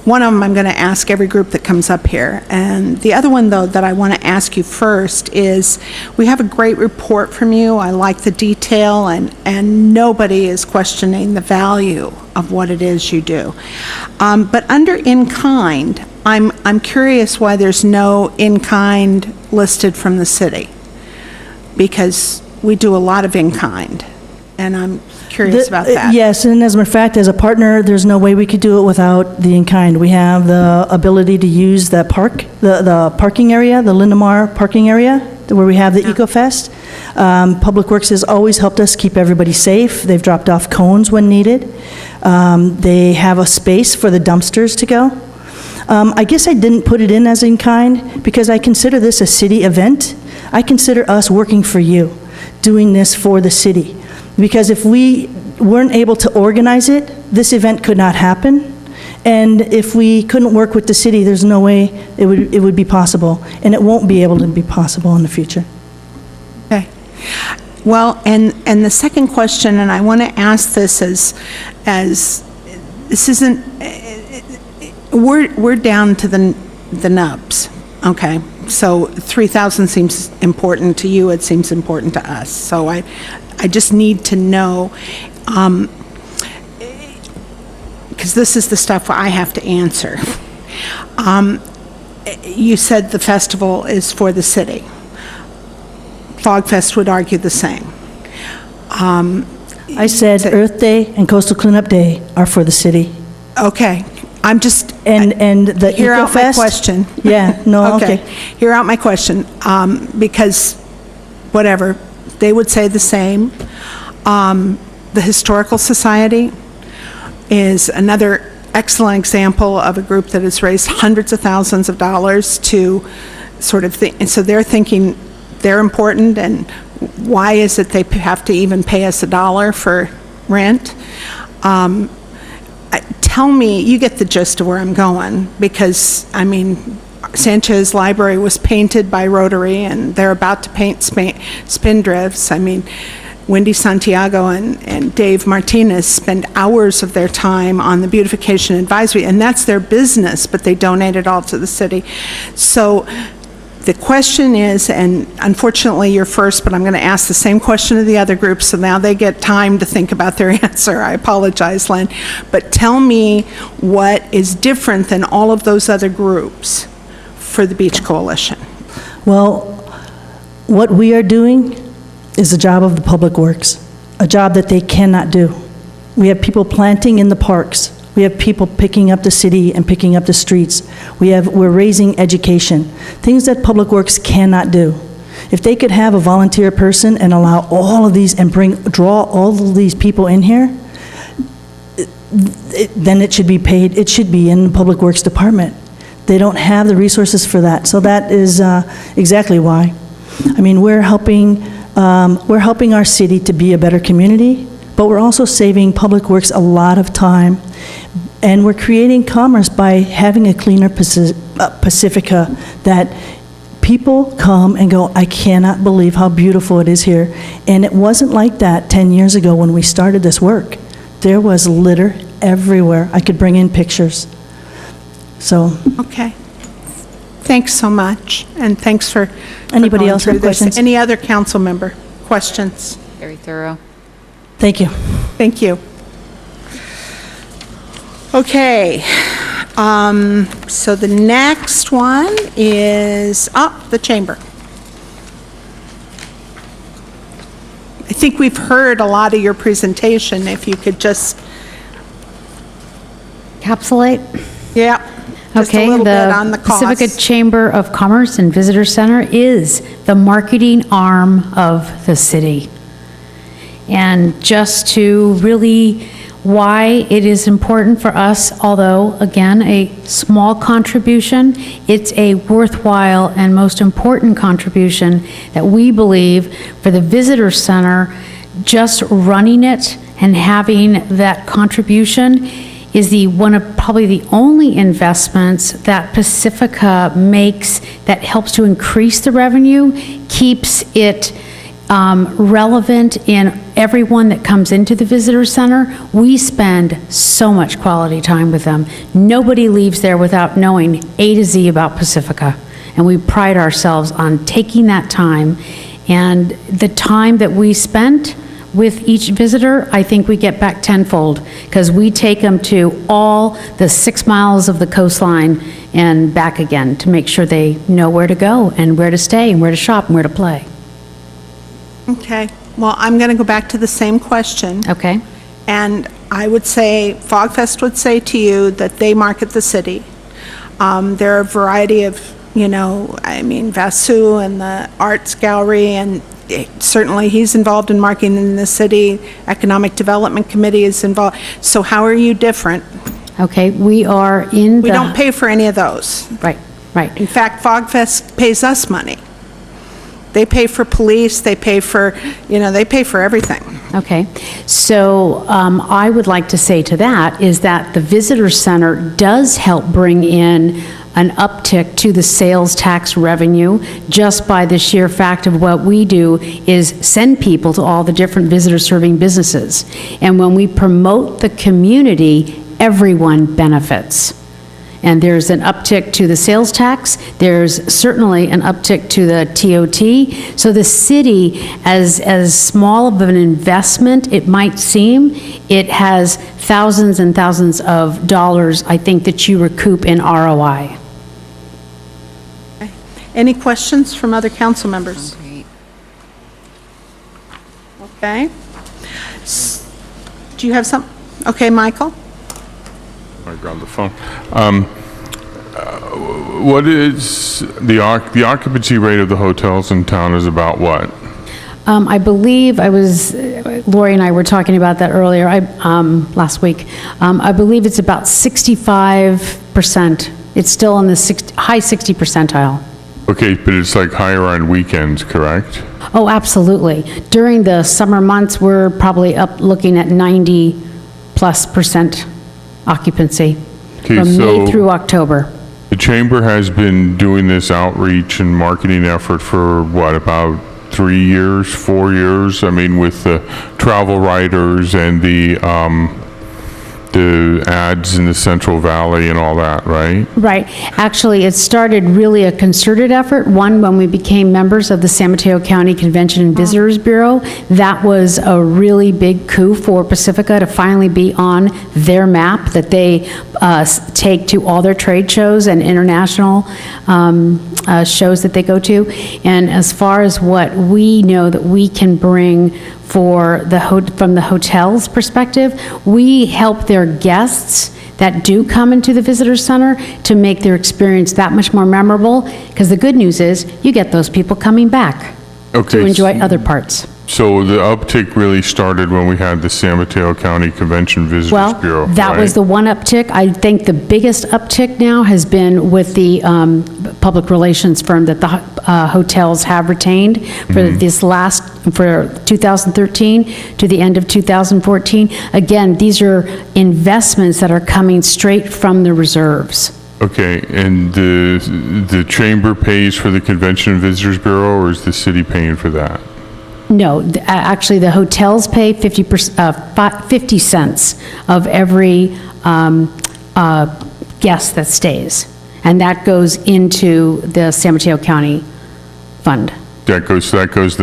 one of them I'm going to ask every group that comes up here, and the other one, though, that I want to ask you first is, we have a great report from you. I like the detail, and nobody is questioning the value of what it is you do. But under in-kind, I'm curious why there's no in-kind listed from the city, because we do a lot of in-kind, and I'm curious about that. Yes, and as a matter of fact, as a partner, there's no way we could do it without the in-kind. We have the ability to use the park, the parking area, the Lindemar parking area, where we have the EcoFest. Public Works has always helped us keep everybody safe. They've dropped off cones when needed. They have a space for the dumpsters to go. I guess I didn't put it in as in-kind because I consider this a city event. I consider us working for you, doing this for the city. Because if we weren't able to organize it, this event could not happen. And if we couldn't work with the city, there's no way it would be possible. And it won't be able to be possible in the future. Okay. Well, and the second question, and I want to ask this as this isn't, we're down to the nubs, okay? So 3,000 seems important to you, it seems important to us. So I just need to know, because this is the stuff I have to answer. You said the festival is for the city. Fogfest would argue the same. I said Earth Day and Coastal Cleanup Day are for the city. Okay. I'm just... And the hear out my EcoFest? question. Yeah, no, okay. Hear out my question, because whatever, they would say the same. The Historical Society is another excellent example of a group that has raised hundreds of thousands of dollars to sort of think, and so they're thinking they're important, and why is it they have to even pay us $1 for rent? Tell me, you get the gist of where I'm going, because, I mean, Sanchez Library was painted by Rotary, and they're about to paint Spindrifts. I mean, Wendy Santiago and Dave Martinez spend hours of their time on the beautification advisory, and that's their business, but they donate it all to the city. So the question is, and unfortunately you're first, but I'm going to ask the same question to the other groups, so now they get time to think about their answer. I apologize, Len. But tell me what is different than all of those other groups for the Beach Coalition. Well, what we are doing is the job of the Public Works, a job that they cannot do. We have people planting in the parks. We have people picking up the city and picking up the streets. We're raising education, things that Public Works cannot do. If they could have a volunteer person and allow all of these and draw all of these people in here, then it should be paid. It should be in the Public Works Department. They don't have the resources for that, so that is exactly why. I mean, we're helping our city to be a better community, but we're also saving Public Works a lot of time. And we're creating commerce by having a cleaner Pacifica that people come and go, I cannot believe how beautiful it is here. And it wasn't like that 10 years ago when we started this work. There was litter everywhere. I could bring in pictures. So. Okay. Thanks so much, and thanks for Anybody going else through have this. questions? Any other council member questions? Very thorough. Thank you. Thank you. Okay, so the next one is, the chamber. I think we've heard a lot of your presentation, if you could just... Encapsulate? Yeah, just a little bit on the cost. Pacifica Chamber of Commerce and Visitor Center is the marketing arm of the city. And just to really why it is important for us, although, again, a small contribution, it's a worthwhile and most important contribution that we believe for the Visitor Center just running it and having that contribution is one of probably the only investments that Pacifica makes that helps to increase the revenue, keeps it relevant in everyone that comes into the visitor center. We spend so much quality time with them. Nobody leaves there without knowing A to Z about Pacifica. And we pride ourselves on taking that time. And the time that we spent with each visitor, I think we get back tenfold, because we take them to all the 6 miles of the coastline and back again to make sure they know where to go and where to stay and where to shop and where to play. Okay, well, I'm going to go back to the same question. Okay. And I would say, FogFest would say to you that they market the city. There are a variety of, Vasu and the Arts Gallery, and certainly he's involved in marketing in the city. Economic Development Committee is involved. So how are you different? Okay, we are in We don't pay for any of those. Right, right. In fact, FogFest pays us money. They pay for police, they pay for, they pay for everything. Okay, so I would like to say to that is that the visitor center does help bring in an uptick to the sales tax revenue just by the sheer fact of what we do is send people to all the different visitor serving businesses. And when we promote the community, everyone benefits. And there's an uptick to the sales tax. There's certainly an uptick to the TOT. So the city, as small of an investment it might seem, it has thousands and thousands of dollars, I think, that you recoup in ROI. Okay. Any questions from other council members? Okay. Do you have some? Okay, Michael? I grabbed the phone. What is the occupancy rate of the hotels in town is about what? I believe Lori and I were talking about that earlier, last week. I believe it's about 65%. It's still in the high 60 percentile. Okay, but it's like higher on weekends, correct? Oh, absolutely. During the summer months, we're probably up looking at 90+% occupancy from May through October. The Chamber has been doing this outreach and marketing effort for what, about 3 years, 4 years? I mean, with the travel writers and the ads in the Central Valley and all that, right? Right. Actually, it started really a concerted effort. One, when we became members of the San Mateo County Convention and Visitors Bureau, that was a really big coup for Pacifica to finally be on their map that they take to all their trade shows and international shows that they go to. And as far as what we know that we can bring from the hotel's perspective, we help their guests that do come into the visitor center to make their experience that much more memorable, because the good news is you get those people coming back to enjoy other parts. So the uptick really started when we had the San Mateo County Convention Visitors Bureau, That right? was the one uptick. I think the biggest uptick now has been with the public relations firm that the hotels have retained for for 2013 to the end of 2014. Again, these are investments that are coming straight from the reserves. Okay, and the Chamber pays for the Convention and Visitors Bureau, or is the city paying for that? No, actually, the hotels pay 50 cents of every guest that stays, and that goes into the San Mateo County Fund. That goes to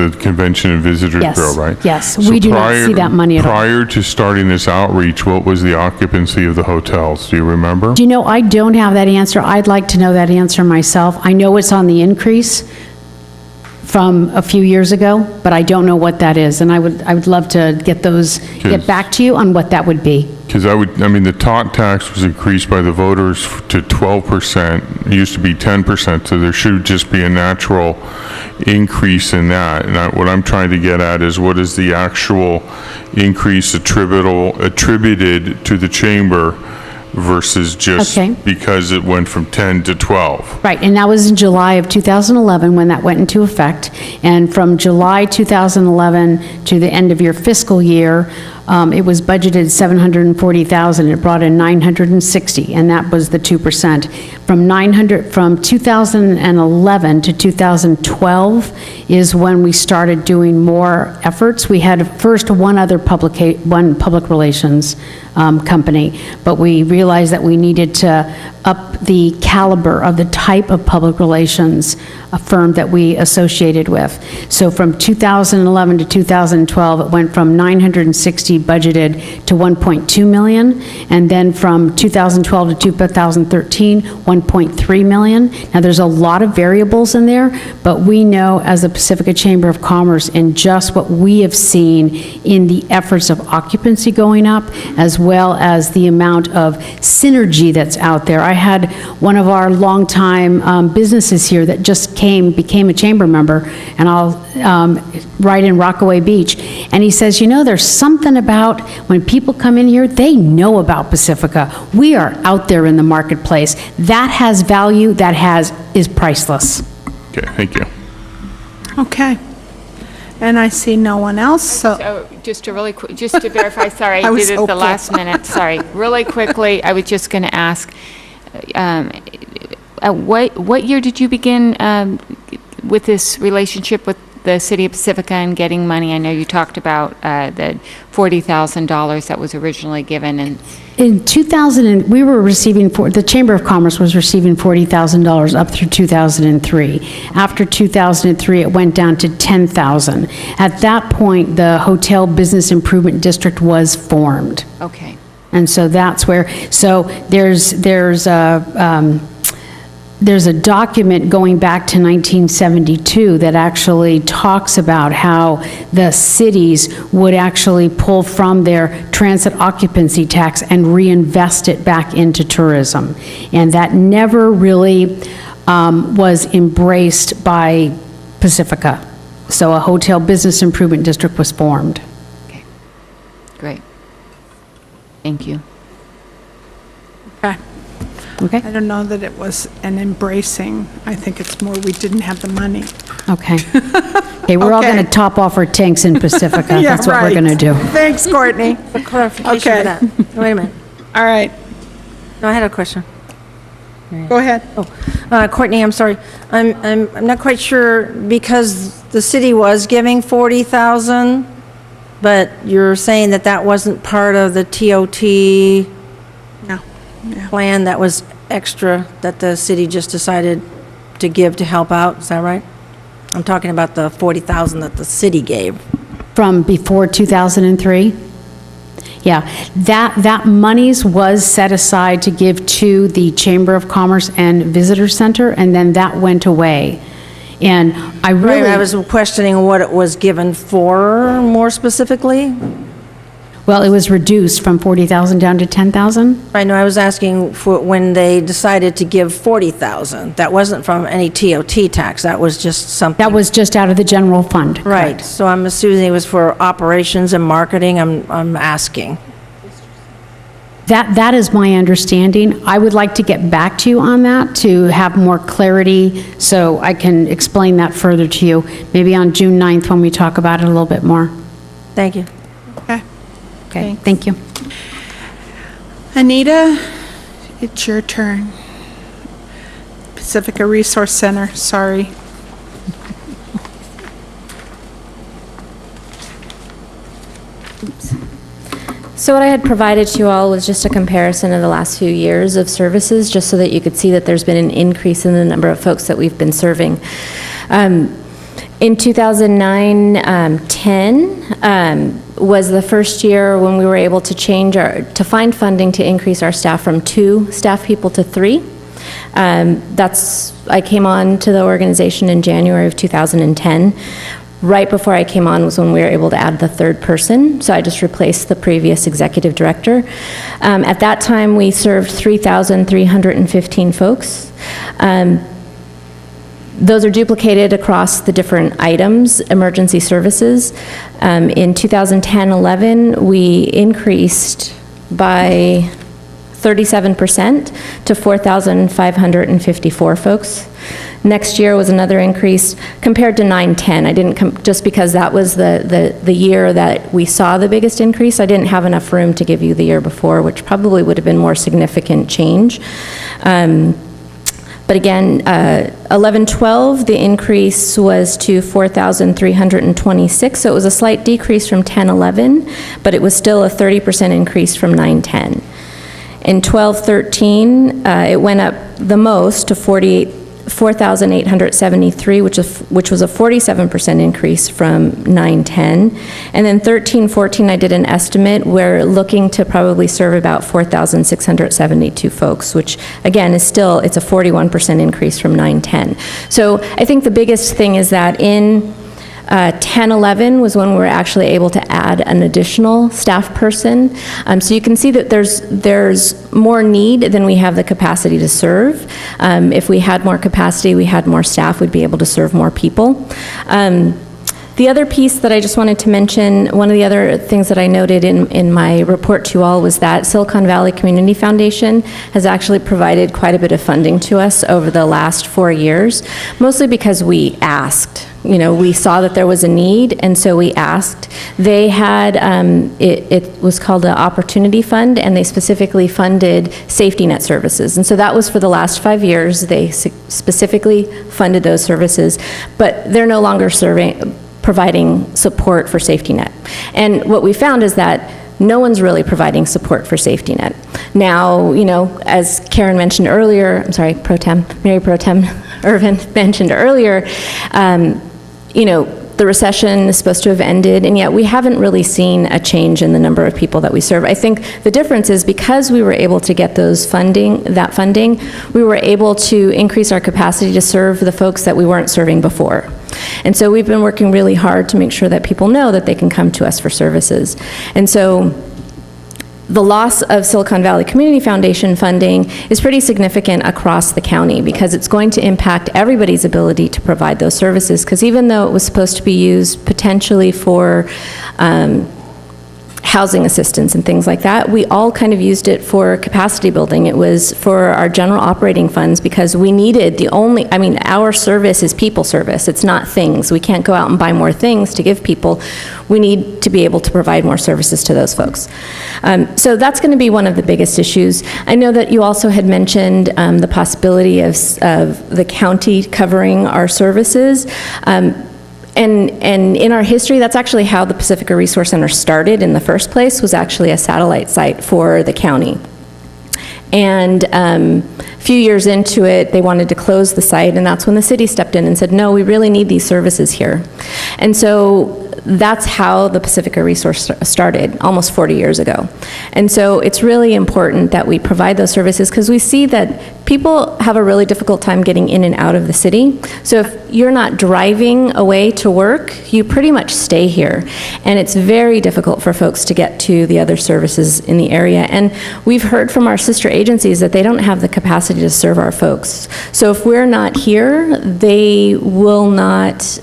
the Convention and Visitors Bureau, right? Yes, we do not see that money at all. Prior to starting this outreach, what was the occupancy of the hotels? Do you remember? Do you know, I don't have that answer. I'd like to know that answer myself. I know it's on the increase from a few years ago, but I don't know what that is, and I would love to get back to you on what that would be. Because the tot tax was increased by the voters to 12%. It used to be 10%, so there should just be a natural increase in that. And what I'm trying to get at is what is the actual increase attributed to the chamber versus just Okay. because it went from 10 to 12? Right, and that was in July of 2011 when that went into effect. And from July 2011 to the end of your fiscal year, it was budgeted 740,000. It brought in 960, and that was the 2%. From 2011 to 2012 is when we started doing more efforts. We had first one public relations company, but we realized that we needed to up the caliber of the type of public relations firm that we associated with. So from 2011 to 2012, it went from 960 budgeted to 1.2 million, and then from 2012 to 2013, 1.3 million. Now, there's a lot of variables in there, but we know as the Pacifica Chamber of Commerce, in just what we have seen in the efforts of occupancy going up, as well as the amount of synergy that's out there. I had one of our longtime businesses here that just became a chamber member, and I'll right in Rockaway Beach, and he says, you know, there's something about when people come in here, they know about Pacifica. We are out there in the marketplace. That has value, is priceless. Okay, thank you. Okay. And I see no one else, so. So just to verify, sorry, I I was did it the hopeful. last minute, sorry. Really quickly, I was just going to ask, what year did you begin with this relationship with the City of Pacifica and getting money? I know you talked about the $40,000 that was originally given, and In 2000, we were receiving, the Chamber of Commerce was receiving $40,000 up through 2003. After 2003, it went down to $10,000. At that point, the Hotel Business Improvement District was formed. okay. And so that's where, so there's a document going back to 1972 that actually talks about how the cities would actually pull from their transit occupancy tax and reinvest it back into tourism. And that never really was embraced by Pacifica. So a Hotel Business Improvement District was formed. Great. Thank you. Okay. Okay. I don't know that it was an embracing. I think it's more we didn't have the money. Okay. Okay, we're all Okay. going to top off our tanks in Pacifica. Yeah, That's what we're right. going to do. Thanks, Courtney. For clarification Okay. of that. Wait a minute. All right, No, I had a question. go ahead. Courtney, I'm sorry. I'm not quite sure, because the city was giving 40,000, but you're saying that that wasn't part of the TOT No. Yeah. plan, that was extra, that the city just decided to give to help out, is that right? I'm talking about the 40,000 that the city gave. From before 2003? Yeah, that monies was set aside to give to the Chamber of Commerce and Visitor Center, and then that went away. And I Right, really... I was questioning what it was given for, more specifically. Well, it was reduced from 40,000 down to 10,000? I know, I was asking for when they decided to give 40,000. That wasn't from any TOT tax, that was just something. That was just out of the general fund. Right, so I'm assuming it was for operations and marketing, I'm asking. That is my understanding. I would like to get back to you on that to have more clarity, so I can explain that further to you, maybe on June 9th when we talk about it a little bit more. Thank you. Okay. Okay, thank you. Anita, it's your turn. Pacifica Resource Center, sorry. So what I had provided to you all was just a comparison of the last few years of services, just so that you could see that there's been an increase in the number of folks that we've been serving. In 2009-10 was the first year when we were able to to find funding to increase our staff from 2 staff people to 3. I came on to the organization in January of 2010. Right before I came on was when we were able to add the 3rd person, so I just replaced the previous executive director. At that time, we served 3,315 folks. Those are duplicated across the different items, emergency services. In 2010-11, we increased by 37% to 4,554 folks. Next year was another increase compared to 9-10. I didn't, just because that was the year that we saw the biggest increase, I didn't have enough room to give you the year before, which probably would have been more significant change. But again, 11-12, the increase was to 4,326, so it was a slight decrease from 10-11, but it was still a 30% increase from 9-10. In 12-13, it went up the most to 4,873, which was a 47% increase from 9-10. And then 13-14, I did an estimate. We're looking to probably serve about 4,672 folks, which again is still, it's a 41% increase from 9-10. So I think the biggest thing is that in 10-11 was when we were actually able to add an additional staff person. So you can see that there's more need than we have the capacity to serve. If we had more capacity, we had more staff, we'd be able to serve more people. The other piece that I just wanted to mention, one of the other things that I noted in my report to you all was that Silicon Valley Community Foundation has actually provided quite a bit of funding to us over the last 4 years, mostly because we asked. You know, we saw that there was a need, and so we asked. They had, it was called an Opportunity Fund, and they specifically funded safety net services. And so that was for the last 5 years. They specifically funded those services, but they're no longer providing support for safety net. And what we found is that no one's really providing support for safety net. Now, you know, as Karen mentioned earlier, I'm sorry, Mary Pro Tem Irvin mentioned earlier, you know, the recession is supposed to have ended, and yet we haven't really seen a change in the number of people that we serve. I think the difference is because we were able to get that funding, we were able to increase our capacity to serve the folks that we weren't serving before. And so we've been working really hard to make sure that people know that they can come to us for services. And so the loss of Silicon Valley Community Foundation funding is pretty significant across the county because it's going to impact everybody's ability to provide those services, because even though it was supposed to be used potentially for housing assistance and things like that, we all kind of used it for capacity building. It was for our general operating funds because we needed our service is people service. It's not things. We can't go out and buy more things to give people. We need to be able to provide more services to those folks. So that's going to be one of the biggest issues. I know that you also had mentioned the possibility of the county covering our services. And in our history, that's actually how the Pacifica Resource Center started in the first place, was actually a satellite site for the county. And a few years into it, they wanted to close the site, and that's when the city stepped in and said, no, we really need these services here. And so that's how the Pacifica Resource started almost 40 years ago. And so it's really important that we provide those services because we see that people have a really difficult time getting in and out of the city. So if you're not driving away to work, you pretty much stay here. And it's very difficult for folks to get to the other services in the area. And we've heard from our sister agencies that they don't have the capacity to serve our folks. So if we're not here, they will not,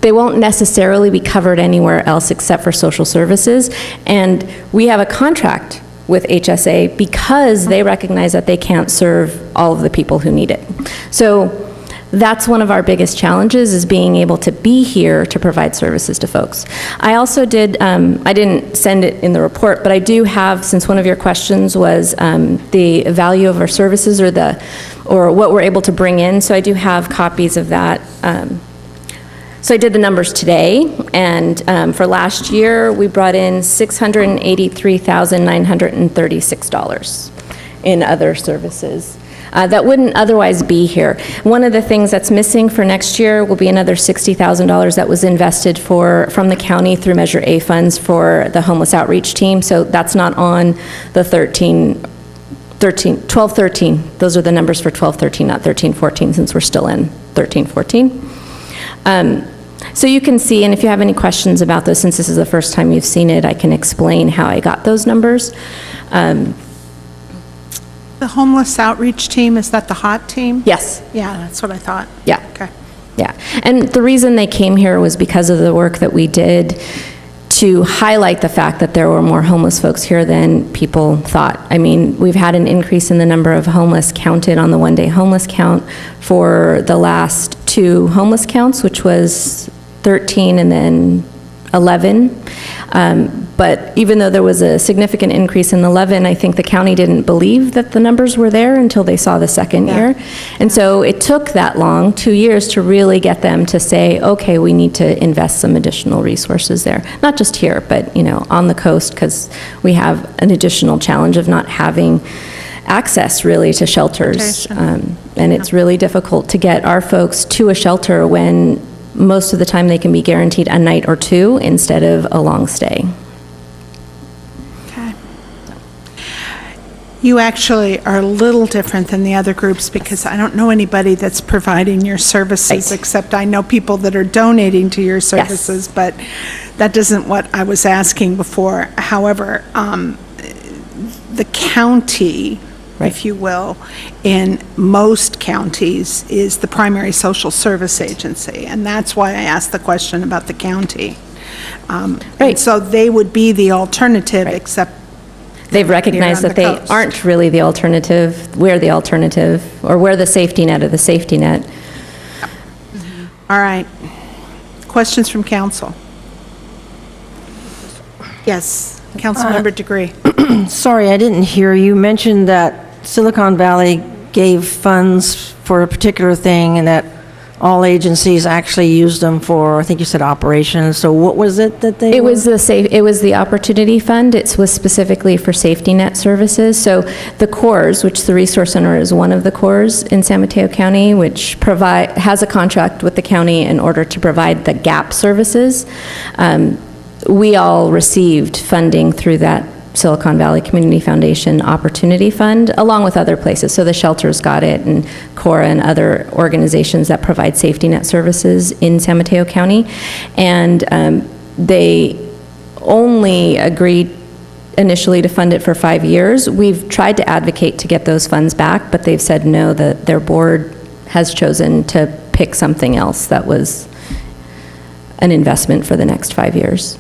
they won't necessarily be covered anywhere else except for social services. And we have a contract with HSA because they recognize that they can't serve all of the people who need it. So that's one of our biggest challenges, is being able to be here to provide services to folks. I also did, I didn't send it in the report, but I do have, since one of your questions was the value of our services or what we're able to bring in, so I do have copies of that. So I did the numbers today, and for last year, we brought in $683,936 in other services that wouldn't otherwise be here. One of the things that's missing for next year will be another $60,000 that was invested from the county through Measure A funds for the homeless outreach team. So that's not on the 12-13. Those are the numbers for 12-13, not 13-14, since we're still in 13-14. So you can see, and if you have any questions about this, since this is the first time you've seen it, I can explain how I got those numbers. The homeless outreach team, is that the HOT team? Yes. Yeah, that's what I thought. Yeah. Okay. Yeah. And the reason they came here was because of the work that we did to highlight the fact that there were more homeless folks here than people thought. I mean, we've had an increase in the number of homeless counted on the one-day homeless count for the last 2 homeless counts, which was 13 and then 11. But even though there was a significant increase in 11, I think the county didn't believe that the numbers were there until they saw the second year. And so it took that long, 2 years, to really get them to say, okay, we need to invest some additional resources there. Not just here, but, you know, on the coast, because we have an additional challenge of not having access really to shelters. And it's really difficult to get our folks to a shelter when most of the time they can be guaranteed a night or 2 instead of a long stay. You actually are a little different than the other groups because I don't know anybody that's providing your services, except I know people that are donating to your services, but that isn't what I was asking before. However, the county, if you will, in most counties is the primary social service agency, and that's why I asked the question about the county. And so they would be the alternative, except they've recognized that they aren't really the alternative. We're the alternative, or we're the safety net of the safety net. All right. Questions from council? Yes, Councilmember Degree. Sorry, I didn't hear you mention that Silicon Valley gave funds for a particular thing and that all agencies actually used them for, I think you said operations. So what was it that they? It was the Opportunity Fund. It was specifically for safety net services. So the CORS, which the Resource Center is one of the CORS in San Mateo County, which has a contract with the county in order to provide the GAP services. We all received funding through that Silicon Valley Community Foundation Opportunity Fund, along with other places. So the shelters got it, and CORA and other organizations that provide safety net services in San Mateo County. And they only agreed initially to fund it for 5 years. We've tried to advocate to get those funds back, but they've said no, that their board has chosen to pick something else that was an investment for the next 5 years.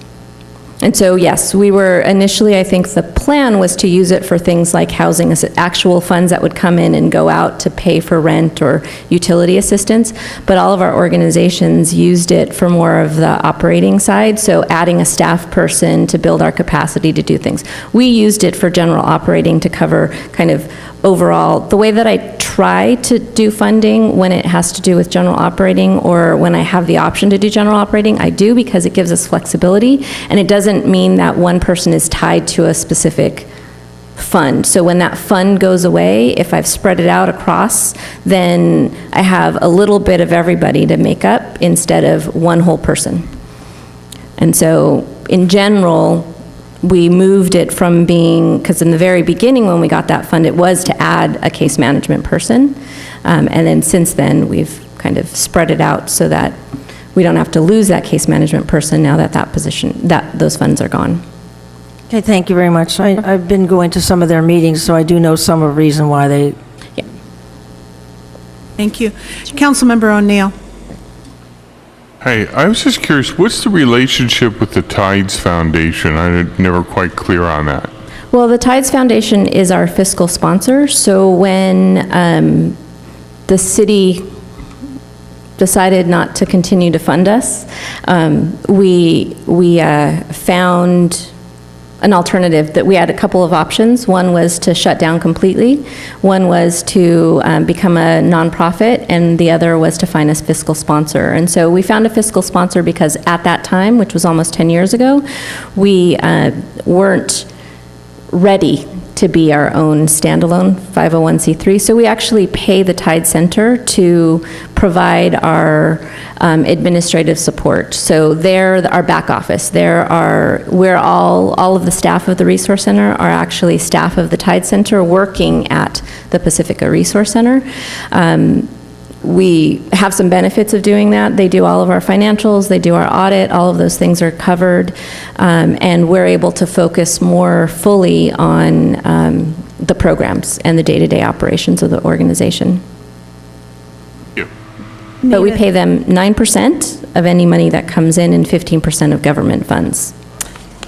And so, yes, we were initially, I think the plan was to use it for things like housing, actual funds that would come in and go out to pay for rent or utility assistance, but all of our organizations used it for more of the operating side, so adding a staff person to build our capacity to do things. We used it for general operating to cover kind of overall, the way that I try to do funding when it has to do with general operating, or when I have the option to do general operating, I do, because it gives us flexibility, and it doesn't mean that one person is tied to a specific fund. So when that fund goes away, if I've spread it out across, then I have a little bit of everybody to make up instead of one whole person. And so in general, we moved it from being, because in the very beginning when we got that fund, it was to add a case management person. And then since then, we've kind of spread it out so that we don't have to lose that case management person now that those funds are gone. Okay, thank you very much. I've been going to some of their meetings, so I do know some of the reason why they. Yeah. Thank you. Councilmember O'Neill. Hey, I was just curious, what's the relationship with the Tides Foundation? I'm never quite clear on that. Well, the Tides Foundation is our fiscal sponsor, so when the city decided not to continue to fund us, we found an alternative. That we had a couple of options. One was to shut down completely, one was to become a nonprofit, and the other was to find a fiscal sponsor. And so we found a fiscal sponsor because at that time, which was almost 10 years ago, we weren't ready to be our own standalone 501c3. So we actually pay the Tide Center to provide our administrative support. So they're our back office. We're all of the staff of the Resource Center are actually staff of the Tide Center working at the Pacifica Resource Center. We have some benefits of doing that. They do all of our financials, they do our audit, all of those things are covered, and we're able to focus more fully on the programs and the day-to-day operations of the organization. But we pay them 9% of any money that comes in and 15% of government funds.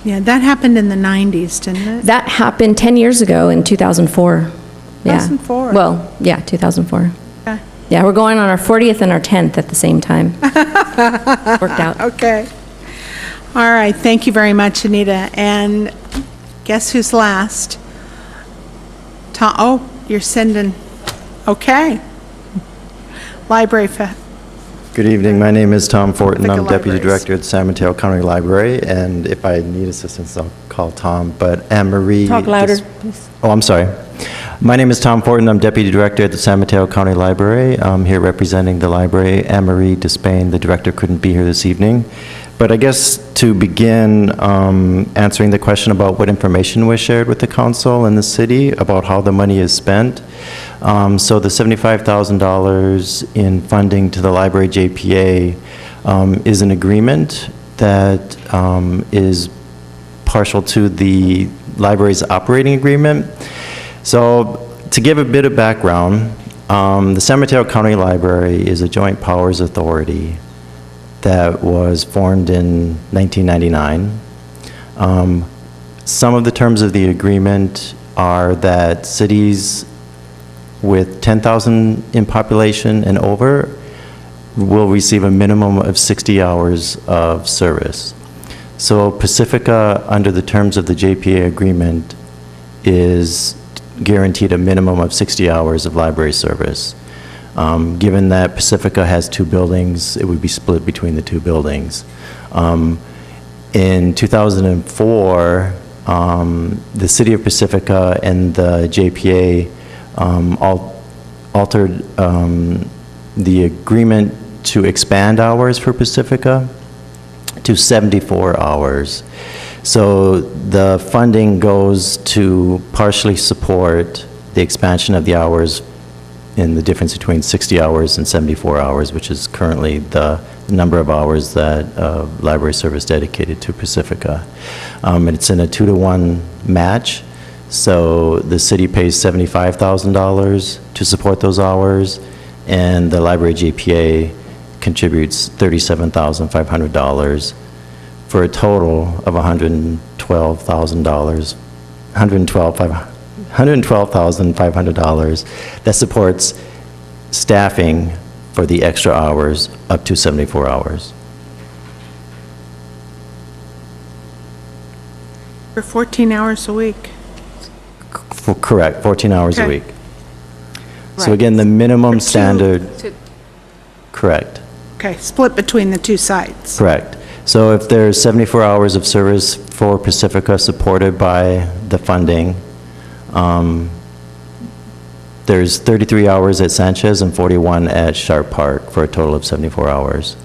Yeah, that happened in the 90s, didn't it? That happened 10 years ago in 2004. Yeah. 2004. Well, yeah, 2004. Okay. Yeah, we're going on our 40th and our 10th at the same time. Worked out. Okay. All right, thank you very much, Anita. And guess who's last? Tom, oh, you're sending, okay. Library, Good evening. My name is Tom Fortin. I'm Deputy Libraries. Director at San Mateo County Library, and if I need assistance, I'll call Tom. But Anne Marie... Talk louder, please. Oh, I'm sorry. My name is Tom Fortin. I'm Deputy Director at the San Mateo County Library. I'm here representing the library. Anne Marie Despain, the director, couldn't be here this evening. But I guess to begin answering the question about what information was shared with the council and the city about how the money is spent. So the $75,000 in funding to the library JPA is an agreement that is partial to the library's operating agreement. So to give a bit of background, the San Mateo County Library is a joint powers authority that was formed in 1999. Some of the terms of the agreement are that cities with 10,000 in population and over will receive a minimum of 60 hours of service. So Pacifica, under the terms of the JPA agreement, is guaranteed a minimum of 60 hours of library service. Given that Pacifica has 2 buildings, it would be split between the 2 buildings. In 2004, the City of Pacifica and the JPA altered the agreement to expand hours for Pacifica to 74 hours. So the funding goes to partially support the expansion of the hours in the difference between 60 hours and 74 hours, which is currently the number of hours that library service dedicated to Pacifica. And it's in a 2-to-1 match. So the city pays $75,000 to support those hours, and the library GPA contributes $37,500 for a total of $112,500 that supports staffing for the extra hours up to 74 hours. For 14 hours a week. Correct, 14 hours a Okay. week. So Right. again, the minimum For two- standard, correct, Okay, split between the 2 sites. correct. So if there's 74 hours of service for Pacifica supported by the funding, there's 33 hours at Sanchez and 41 at Sharp Park for a total of 74 hours.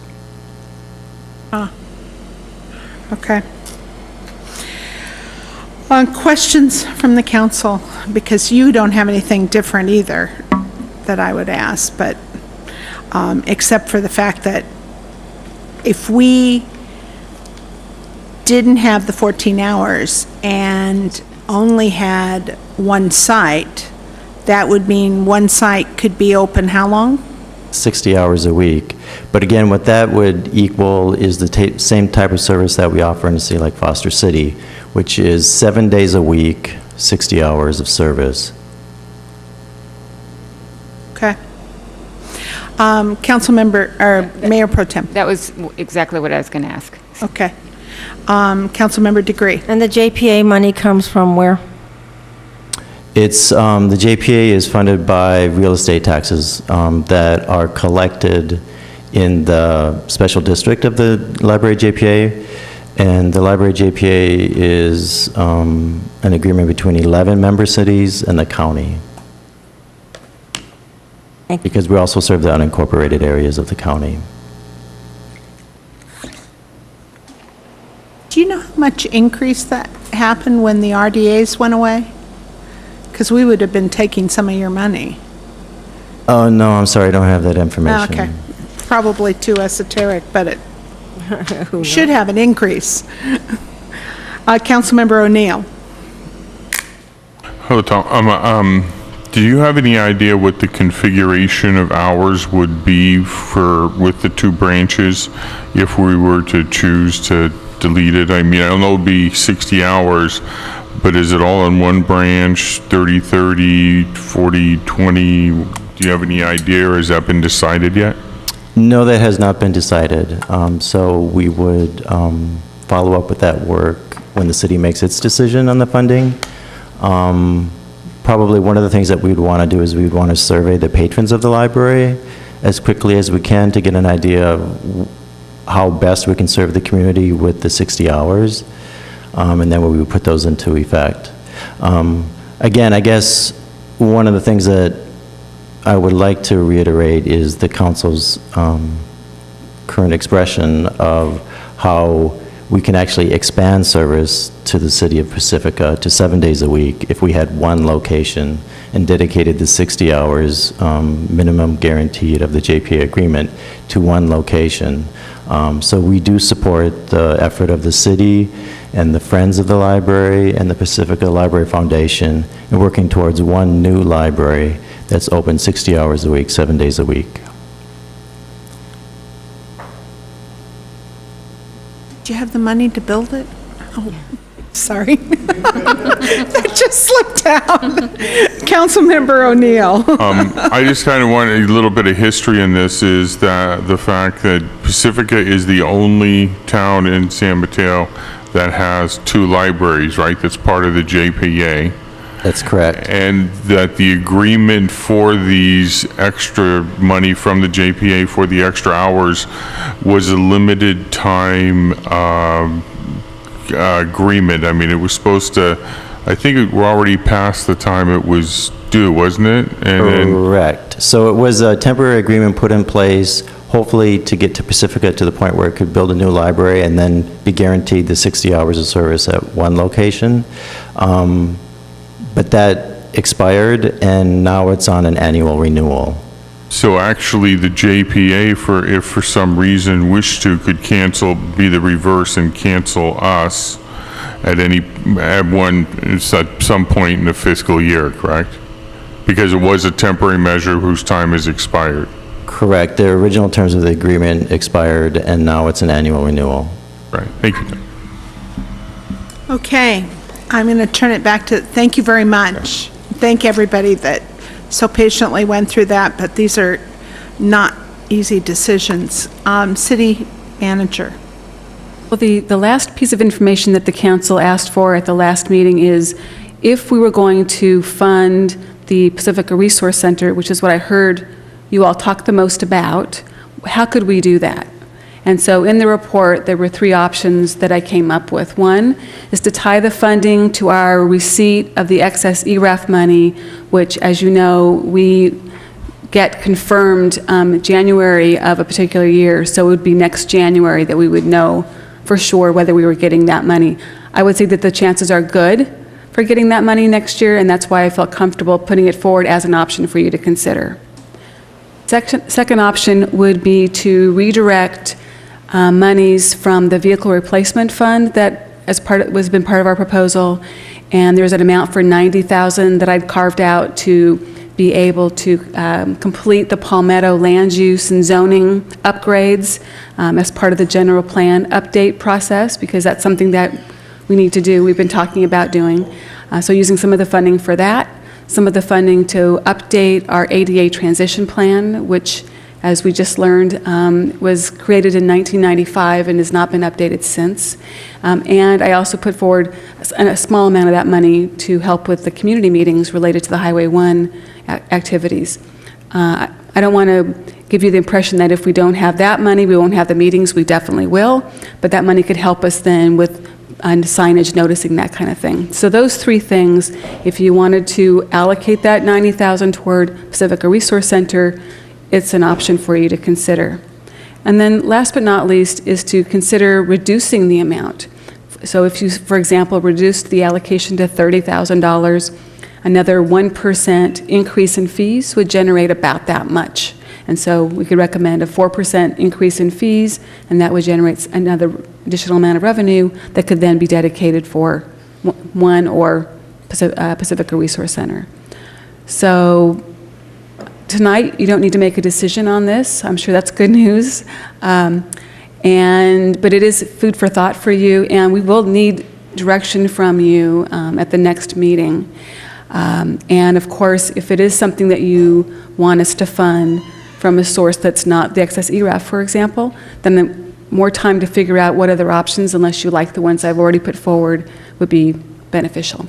Okay. Questions from the council, because you don't have anything different either that I would ask, but except for the fact that if we didn't have the 14 hours and only had one site, that would mean one site could be open how long? 60 hours a week. But again, what that would equal is the same type of service that we offer in a city like Foster City, which is 7 days a week, 60 hours of service. Okay. Councilmember, or Mayor Pro Tem. That was exactly what I was going to ask. Okay. Councilmember Degree. And the JPA money comes from where? It's, the JPA is funded by real estate taxes that are collected in the special district of the library JPA. And the library JPA is an agreement between 11 member cities and the county. Because we also serve the unincorporated areas of the county. Do you know how much increase that happened when the RDAs went away? Because we would have been taking some of your money. Oh, no, I'm sorry, I don't have that information. Okay. Probably too esoteric, but it should have an increase. Councilmember O'Neill. Hello, Tom. Do you have any idea what the configuration of hours would be with the 2 branches if we were to choose to deleted? I mean, I don't know it'd be 60 hours, but is it all in one branch, 30/30, 40/20? Do you have any idea, or has that been decided yet? No, that has not been decided. So we would follow up with that work when the city makes its decision on the funding. Probably one of the things that we'd want to do is we'd want to survey the patrons of the library as quickly as we can to get an idea of how best we can serve the community with the 60 hours, and then we would put those into effect. Again, I guess one of the things that I would like to reiterate is the council's current expression of how we can actually expand service to the city of Pacifica to 7 days a week if we had one location and dedicated the 60 hours minimum guaranteed of the JPA agreement to one location. So we do support the effort of the city and the Friends of the Library and the Pacifica Library Foundation in working towards one new library that's open 60 hours a week, 7 days a week. Do you have the money to build it? Oh, sorry. That just slipped out. Councilmember O'Neill. I just kind of want a little bit of history in this, is that the fact that Pacifica is the only town in San Mateo that has 2 libraries, right? That's part of the JPA. That's correct. And that the agreement for these extra money from the JPA for the extra hours was a limited time agreement. I mean, it was supposed to, I think we're already past the time it was due, wasn't it? And correct. So it was a temporary agreement put in place, hopefully to get to Pacifica to the point where it could build a new library and then be guaranteed the 60 hours of service at one location. But that expired, and now it's on an annual renewal. So actually, the JPA, if for some reason wished to, could cancel, be the reverse and cancel us at some point in the fiscal year, correct? Because it was a temporary measure whose time has expired. Correct. The original terms of the agreement expired, and now it's an annual renewal. Right. Thank you. Okay, I'm going to turn it back to, thank you very much. Thank everybody that so patiently went through that, but these are not easy decisions. City Manager. Well, the last piece of information that the council asked for at the last meeting is if we were going to fund the Pacifica Resource Center, which is what I heard you all talk the most about, how could we do that? And so in the report, there were 3 options that I came up with. One is to tie the funding to our receipt of the excess ERAF money, which, as you know, we get confirmed January of a particular year. So it would be next January that we would know for sure whether we were getting that money. I would say that the chances are good for getting that money next year, and that's why I felt comfortable putting it forward as an option for you to consider. Second option would be to redirect monies from the vehicle replacement fund that has been part of our proposal, and there's an amount for $90,000 that I'd carved out to be able to complete the Palmetto land use and zoning upgrades as part of the general plan update process, because that's something that we need to do, we've been talking about doing. So using some of the funding for that, some of the funding to update our ADA transition plan, which, as we just learned, was created in 1995 and has not been updated since. And I also put forward a small amount of that money to help with the community meetings related to the Highway 1 activities. I don't want to give you the impression that if we don't have that money, we won't have the meetings. We definitely will, but that money could help us then with signage, noticing, that kind of thing. So those 3 things, if you wanted to allocate that $90,000 toward Pacifica Resource Center, it's an option for you to consider. And then last but not least is to consider reducing the amount. So if you, for example, reduced the allocation to $30,000, another 1% increase in fees would generate about that much. And so we could recommend a 4% increase in fees, and that would generate another additional amount of revenue that could then be dedicated for one or Pacifica Resource Center. So tonight, you don't need to make a decision on this. I'm sure that's good news. But it is food for thought for you, and we will need direction from you at the next meeting. And of course, if it is something that you want us to fund from a source that's not the excess ERAF, for example, then the more time to figure out what other options, unless you like the ones I've already put forward, would be beneficial.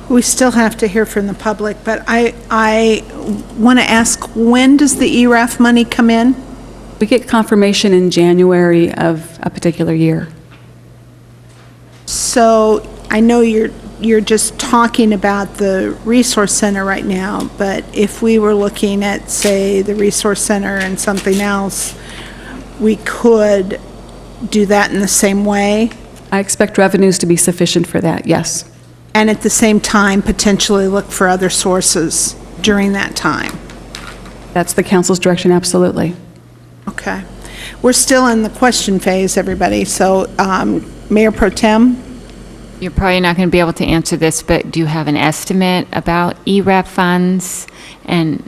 We still have to hear from the public, but I want to ask, when does the ERAF money come in? We get confirmation in January of a particular year. So I know you're just talking about the resource center right now, but if we were looking at, say, the resource center and something else, we could do that in the same way? I expect revenues to be sufficient for that, yes. And at the same time, potentially look for other sources during that time? That's the council's direction, absolutely. Okay. We're still in the question phase, everybody, so Mayor Pro Tem? You're probably not going to be able to answer this, but do you have an estimate about ERAF funds? And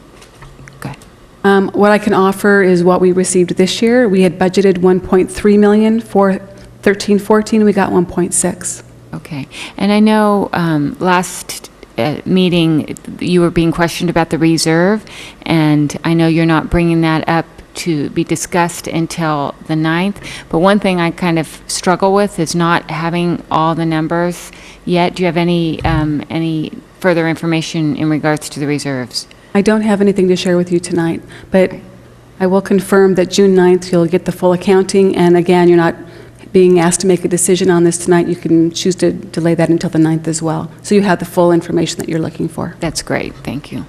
go ahead. What I can offer is what we received this year. We had budgeted $1.3 million for 13-14. We got 1.6. Okay. And I know last meeting you were being questioned about the reserve, and I know you're not bringing that up to be discussed until the 9th. But one thing I kind of struggle with is not having all the numbers yet. Do you have any further information in regards to the reserves? I don't have anything to share with you tonight, but I will confirm that June 9th you'll get the full accounting, and again, you're not being asked to make a decision on this tonight. You can choose to delay that until the 9th as well. So you have the full information that you're looking for. That's great. Thank you.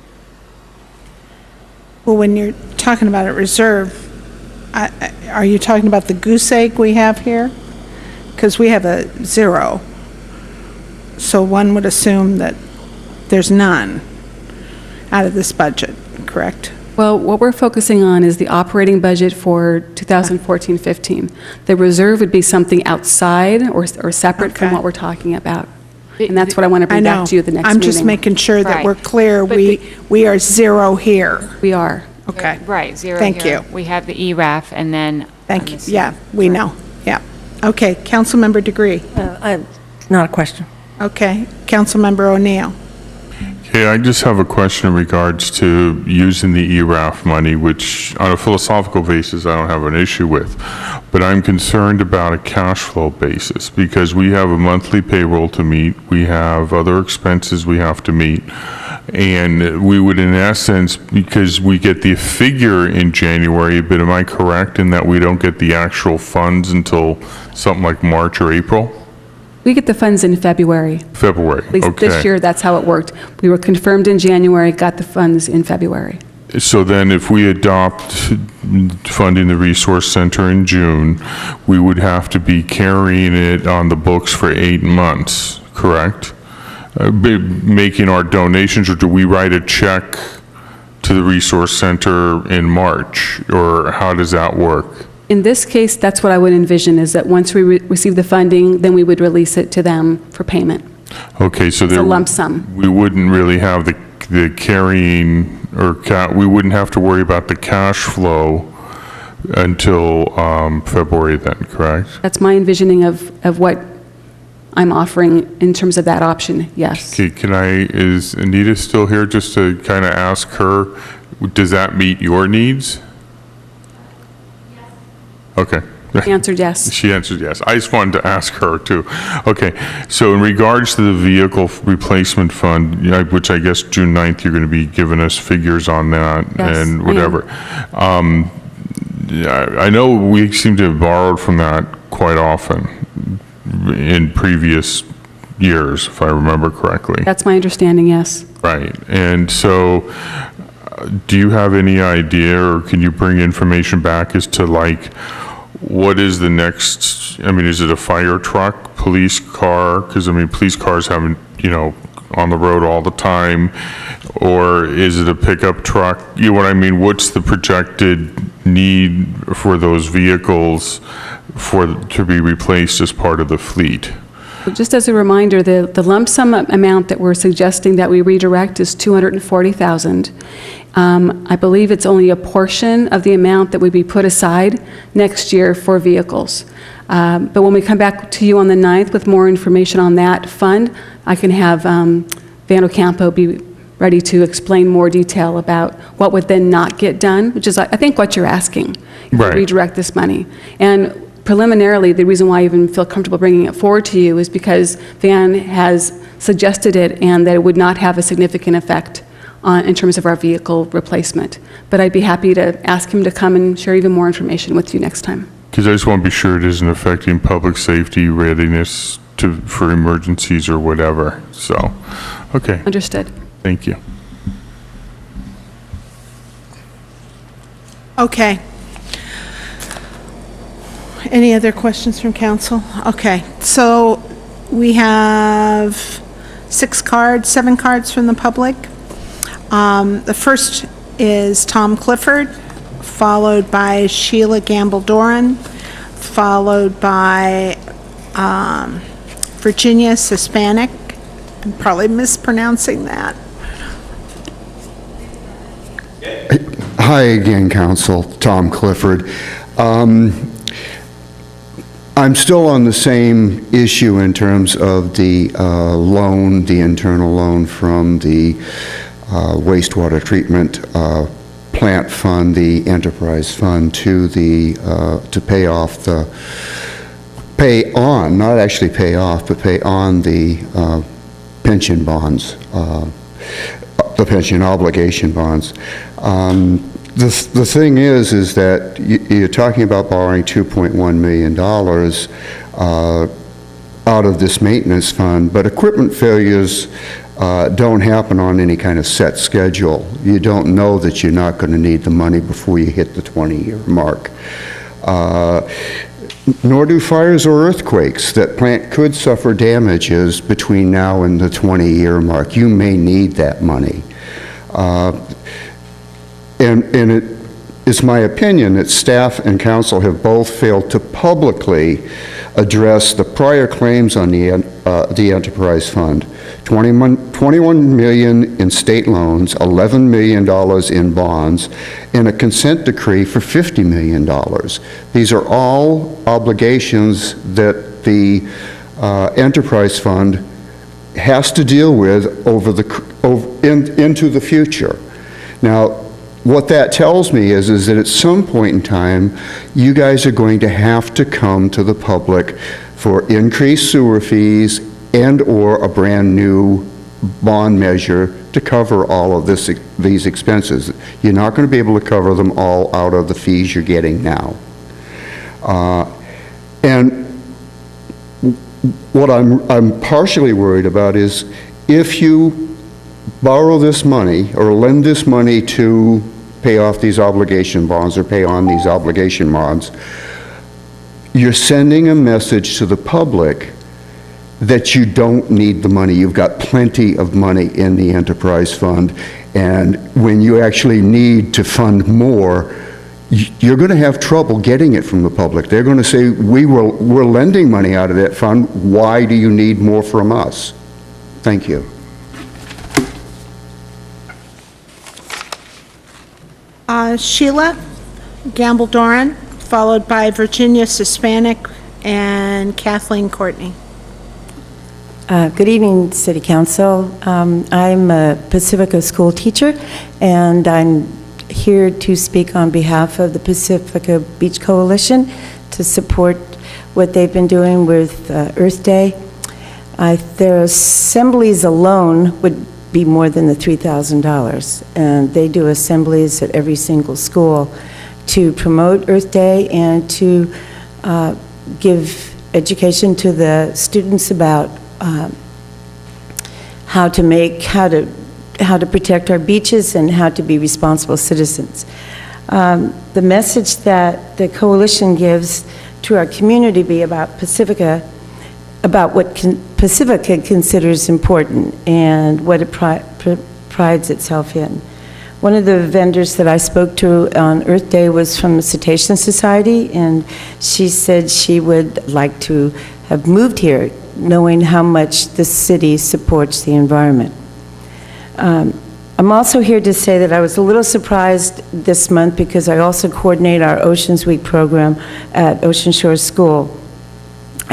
Well, when you're talking about a reserve, are you talking about the goose egg we have here? Because we have a 0. So one would assume that there's none out of this budget, correct? Well, what we're focusing on is the operating budget for 2014-15. The reserve would be something outside or separate from what we're talking about. And that's what I want to bring back to you at the next meeting. I'm just making sure that Right. we're clear. We are 0 here. We are. Okay. Right, 0 Thank here. you. We have the ERAF, and then... Thank you. Yeah, we know. Yeah. Okay, Councilmember Degree. Not a question. Okay, Councilmember O'Neill. Okay, I just have a question in regards to using the ERAF money, which on a philosophical basis I don't have an issue with, but I'm concerned about a cash flow basis because we have a monthly payroll to meet, we have other expenses we have to meet, and we would in essence, because we get the figure in January, but am I correct in that we don't get the actual funds until something like March or April? We get the funds in February. February, At least okay. this year, that's how it worked. We were confirmed in January, got the funds in February. So then if we adopt funding the resource center in June, we would have to be carrying it on the books for 8 months, correct? Making our donations, or do we write a check to the resource center in March, or how does that work? In this case, that's what I would envision, is that once we receive the funding, then we would release it to them for payment. Okay, so It's there... a lump sum. We wouldn't really have the carrying, or we wouldn't have to worry about the cash flow until February then, correct? That's my envisioning of what I'm offering in terms of that option, yes. Okay, is Anita still here just to kind of ask her, does that meet your needs? Okay. She answered yes. She answered yes. I just wanted to ask her too. Okay, so in regards to the vehicle replacement fund, which I guess June 9th, you're going to be giving us figures on that and whatever. I know we seem to have borrowed from that quite often in previous years, if I remember correctly. That's my understanding, yes. Right, and so do you have any idea, or can you bring information back as to like, what is the next, I mean, is it a fire truck, police car? Because I mean, police cars haven't, on the road all the time, or is it a pickup truck? You know what I mean? What's the projected need for those vehicles to be replaced as part of the fleet? Just as a reminder, the lump sum amount that we're suggesting that we redirect is $240,000. I believe it's only a portion of the amount that would be put aside next year for vehicles. But when we come back to you on the 9th with more information on that fund, I can have Van Ocampo be ready to explain more detail about what would then not get done, which is, I think, what you're asking. Right. Redirect this money. And preliminarily, the reason why I even feel comfortable bringing it forward to you is because Van has suggested it and that it would not have a significant effect in terms of our vehicle replacement. But I'd be happy to ask him to come and share even more information with you next time. Because I just want to be sure it isn't affecting public safety readiness for emergencies or whatever. So, okay. Understood. Thank you. Okay. Any other questions from council? Okay, so we have 7 cards from the public. The first is Tom Clifford, followed by Sheila Gamble-Doran, followed by Virginia Hispanic. I'm probably mispronouncing that. Hi again, Council. Tom Clifford. I'm still on the same issue in terms of the loan, the internal loan from the wastewater treatment plant fund, the enterprise fund, to the to pay off the not actually pay off, but pay on the pension bonds, the pension obligation bonds. The thing is that you're talking about borrowing $2.1 million out of this maintenance fund, but equipment failures don't happen on any kind of set schedule. You don't know that you're not going to need the money before you hit the 20-year mark. Nor do fires or earthquakes. That plant could suffer damages between now and the 20-year mark. You may need that money. And it's my opinion that staff and council have both failed to publicly address the prior claims on the enterprise fund. 21 million in state loans, $11 million in bonds, and a consent decree for $50 million. These are all obligations that the enterprise fund has to deal with into the future. Now, what that tells me is that at some point in time, you guys are going to have to come to the public for increased sewer fees and/or a brand-new bond measure to cover all of these expenses. You're not going to be able to cover them all out of the fees you're getting now. And what I'm partially worried about is if you borrow this money or lend this money to pay off these obligation bonds or pay on these obligation bonds, you're sending a message to the public that you don't need the money. You've got plenty of money in the enterprise fund, and when you actually need to fund more, you're going to have trouble getting it from the public. They're going to say, we're lending money out of that fund. Why do you need more from us? Thank you. Sheila Gamble-Doran, followed by Virginia Hispanic and Kathleen Courtney. Good evening, City Council. I'm a Pacifica school teacher, and I'm here to speak on behalf of the Pacifica Beach Coalition to support what they've been doing with Earth Day. Their assemblies alone would be more than the $3,000, and they do assemblies at every single school to promote Earth Day and to give education to the students about how to protect our beaches and how to be responsible citizens. The message that the coalition gives to our community about Pacifica, about what Pacifica considers important and what it prides itself in. One of the vendors that I spoke to on Earth Day was from the Cetacean Society, and she said she would like to have moved here knowing how much the city supports the environment. I'm also here to say that I was a little surprised this month because I also coordinate our Oceans Week program at Ocean Shore School.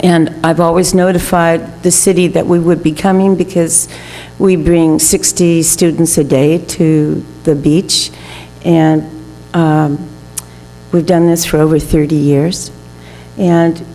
And I've always notified the city that we would be coming because we bring 60 students a day to the beach. And we've done this for over 30 years. And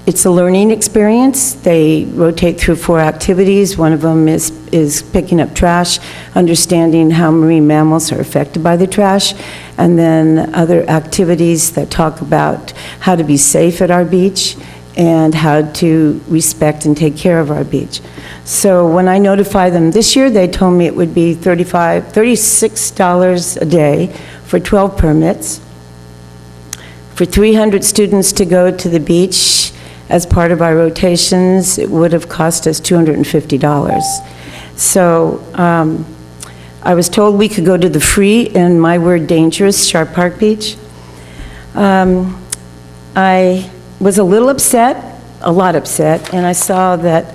it's a learning experience. They rotate through 4 activities. One of them is picking up trash, understanding how marine mammals are affected by the trash, and then other activities that talk about how to be safe at our beach and how to respect and take care of our beach. So when I notified them this year, they told me it would be $36 a day for 12 permits. For 300 students to go to the beach as part of our rotations, it would have cost us $250. So I was told we could go to the free, and my word, dangerous, Sharp Park Beach. I was a little upset, a lot upset, and I saw that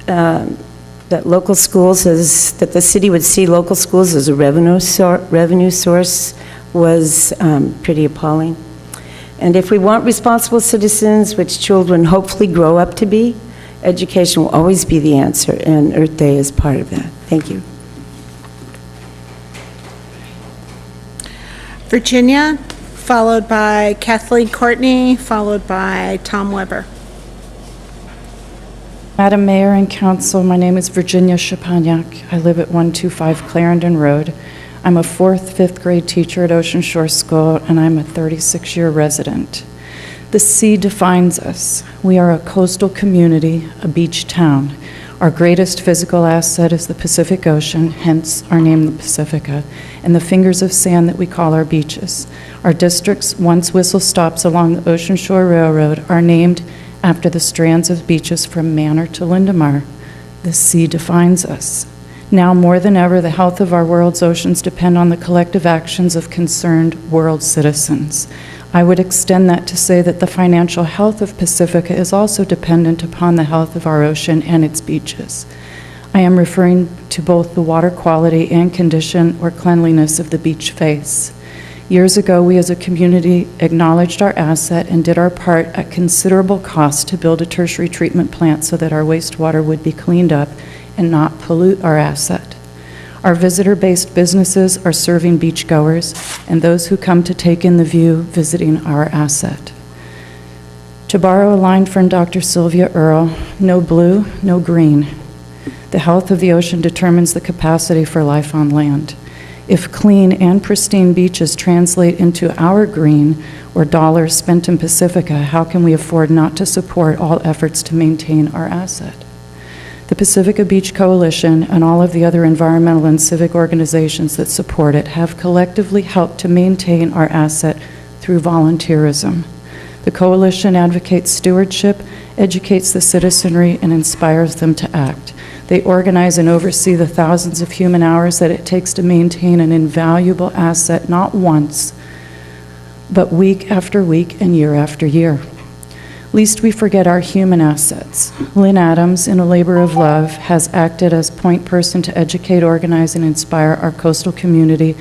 that local schools, that the city would see local schools as a revenue source was pretty appalling. And if we want responsible citizens, which children hopefully grow up to be, education will always be the answer, and Earth Day is part of that. Thank you. Virginia, followed by Kathleen Courtney, followed by Tom Weber. Madam Mayor and Council, my name is Virginia Shapaniak. I live at 125 Clarendon Road. I'm a 4th, 5th grade teacher at Ocean Shore School, and I'm a 36-year resident. The sea defines us. We are a coastal community, a beach town. Our greatest physical asset is the Pacific Ocean, hence our name, the Pacifica, and the fingers of sand that we call our beaches. Our district's once whistle stops along the Ocean Shore Railroad are named after the strands of beaches from Manor to Lindemar. The sea defines us. Now more than ever, the health of our world's oceans depend on the collective actions of concerned world citizens. I would extend that to say that the financial health of Pacifica is also dependent upon the health of our ocean and its beaches. I am referring to both the water quality and condition or cleanliness of the beach face. Years ago, we as a community acknowledged our asset and did our part at considerable cost to build a tertiary treatment plant so that our wastewater would be cleaned up and not pollute our asset. Our visitor-based businesses are serving beachgoers and those who come to take in the view visiting our asset. To borrow a line from Dr. Sylvia Earle, no blue, no green. The health of the ocean determines the capacity for life on land. If clean and pristine beaches translate into our green or dollars spent in Pacifica, how can we afford not to support all efforts to maintain our asset? The Pacifica Beach Coalition and all of the other environmental and civic organizations that support it have collectively helped to maintain our asset through volunteerism. The coalition advocates stewardship, educates the citizenry, and inspires them to act. They organize and oversee the thousands of human hours that it takes to maintain an invaluable asset, not once, but week after week and year after year. Lest we forget our human assets. Lynn Adams, in a labor of love, has acted as point person to educate, organize, and inspire our coastal community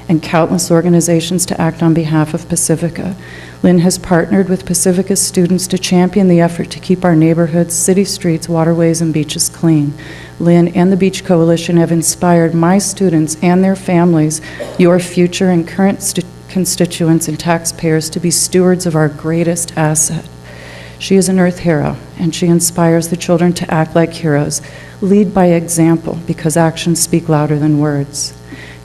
and countless organizations to act on behalf of Pacifica. Lynn has partnered with Pacifica's students to champion the effort to keep our neighborhoods, city streets, waterways, and beaches clean. Lynn and the Beach Coalition have inspired my students and their families, your future and current constituents and taxpayers, to be stewards of our greatest asset. She is an earth hero, and she inspires the children to act like heroes. Lead by example, because actions speak louder than words.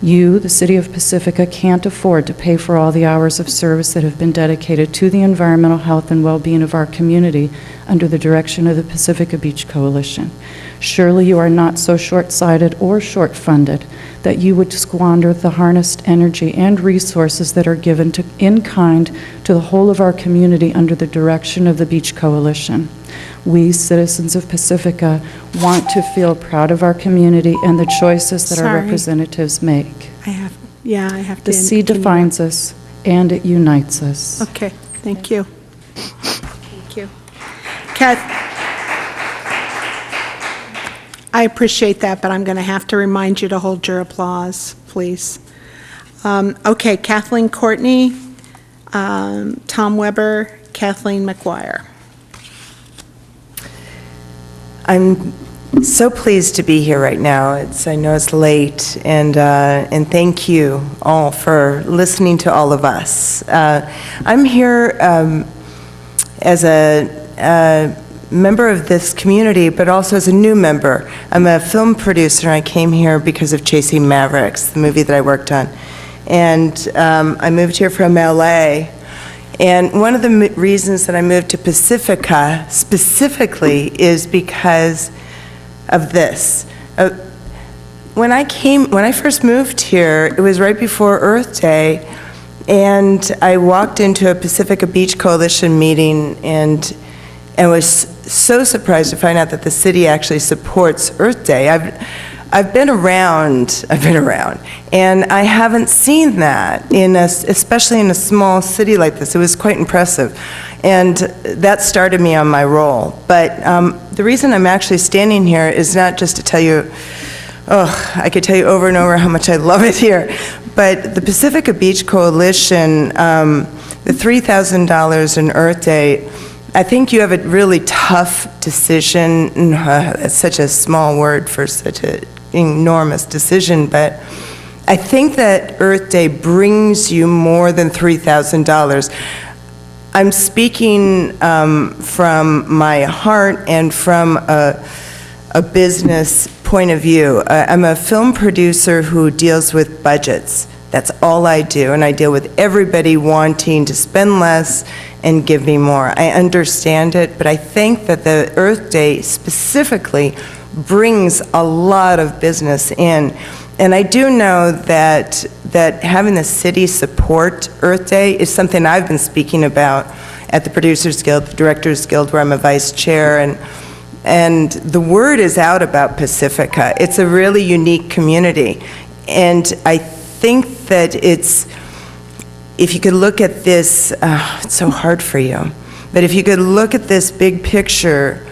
You, the City of Pacifica, can't afford to pay for all the hours of service that have been dedicated to the environmental health and well-being of our community under the direction of the Pacifica Beach Coalition. Surely you are not so short-sighted or short-funded that you would squander the harnessed energy and resources that are given in kind to the whole of our community under the direction of the Beach Coalition. We, citizens of Pacifica, want to feel proud of our community and the choices that our representatives make. I have to. The sea defines us, and it unites us. Okay, thank you. Thank you. Kath, I appreciate that, but I'm going to have to remind you to hold your applause, please. Okay, Kathleen Courtney, Tom Weber, Kathleen McGuire. I'm so pleased to be here right now. I know it's late, and thank you all for listening to all of us. I'm here as a member of this community, but also as a new member. I'm a film producer, and I came here because of Chasing Mavericks, the movie that I worked on. And I moved here from LA. And one of the reasons that I moved to Pacifica specifically is because of this. When I first moved here, it was right before Earth Day, and I walked into a Pacifica Beach Coalition meeting and was so surprised to find out that the city actually supports Earth Day. I've been around, and I haven't seen that, especially in a small city like this. It was quite impressive, and that started me on my role. But the reason I'm actually standing here is not just to tell you, I could tell you over and over how much I love it here, but the Pacifica Beach Coalition, the $3,000 in Earth Day, I think you have a really tough decision. It's such a small word for such an enormous decision, but I think that Earth Day brings you more than $3,000. I'm speaking from my heart and from a business point of view. I'm a film producer who deals with budgets. That's all I do, and I deal with everybody wanting to spend less and give me more. I understand it, but I think that the Earth Day specifically brings a lot of business in. And I do know that having the city support Earth Day is something I've been speaking about at the Producers Guild, the Directors Guild, where I'm a vice chair, and the word is out about Pacifica. It's a really unique community, and I think that if you could look at this, it's so hard for you, but if you could look at this big picture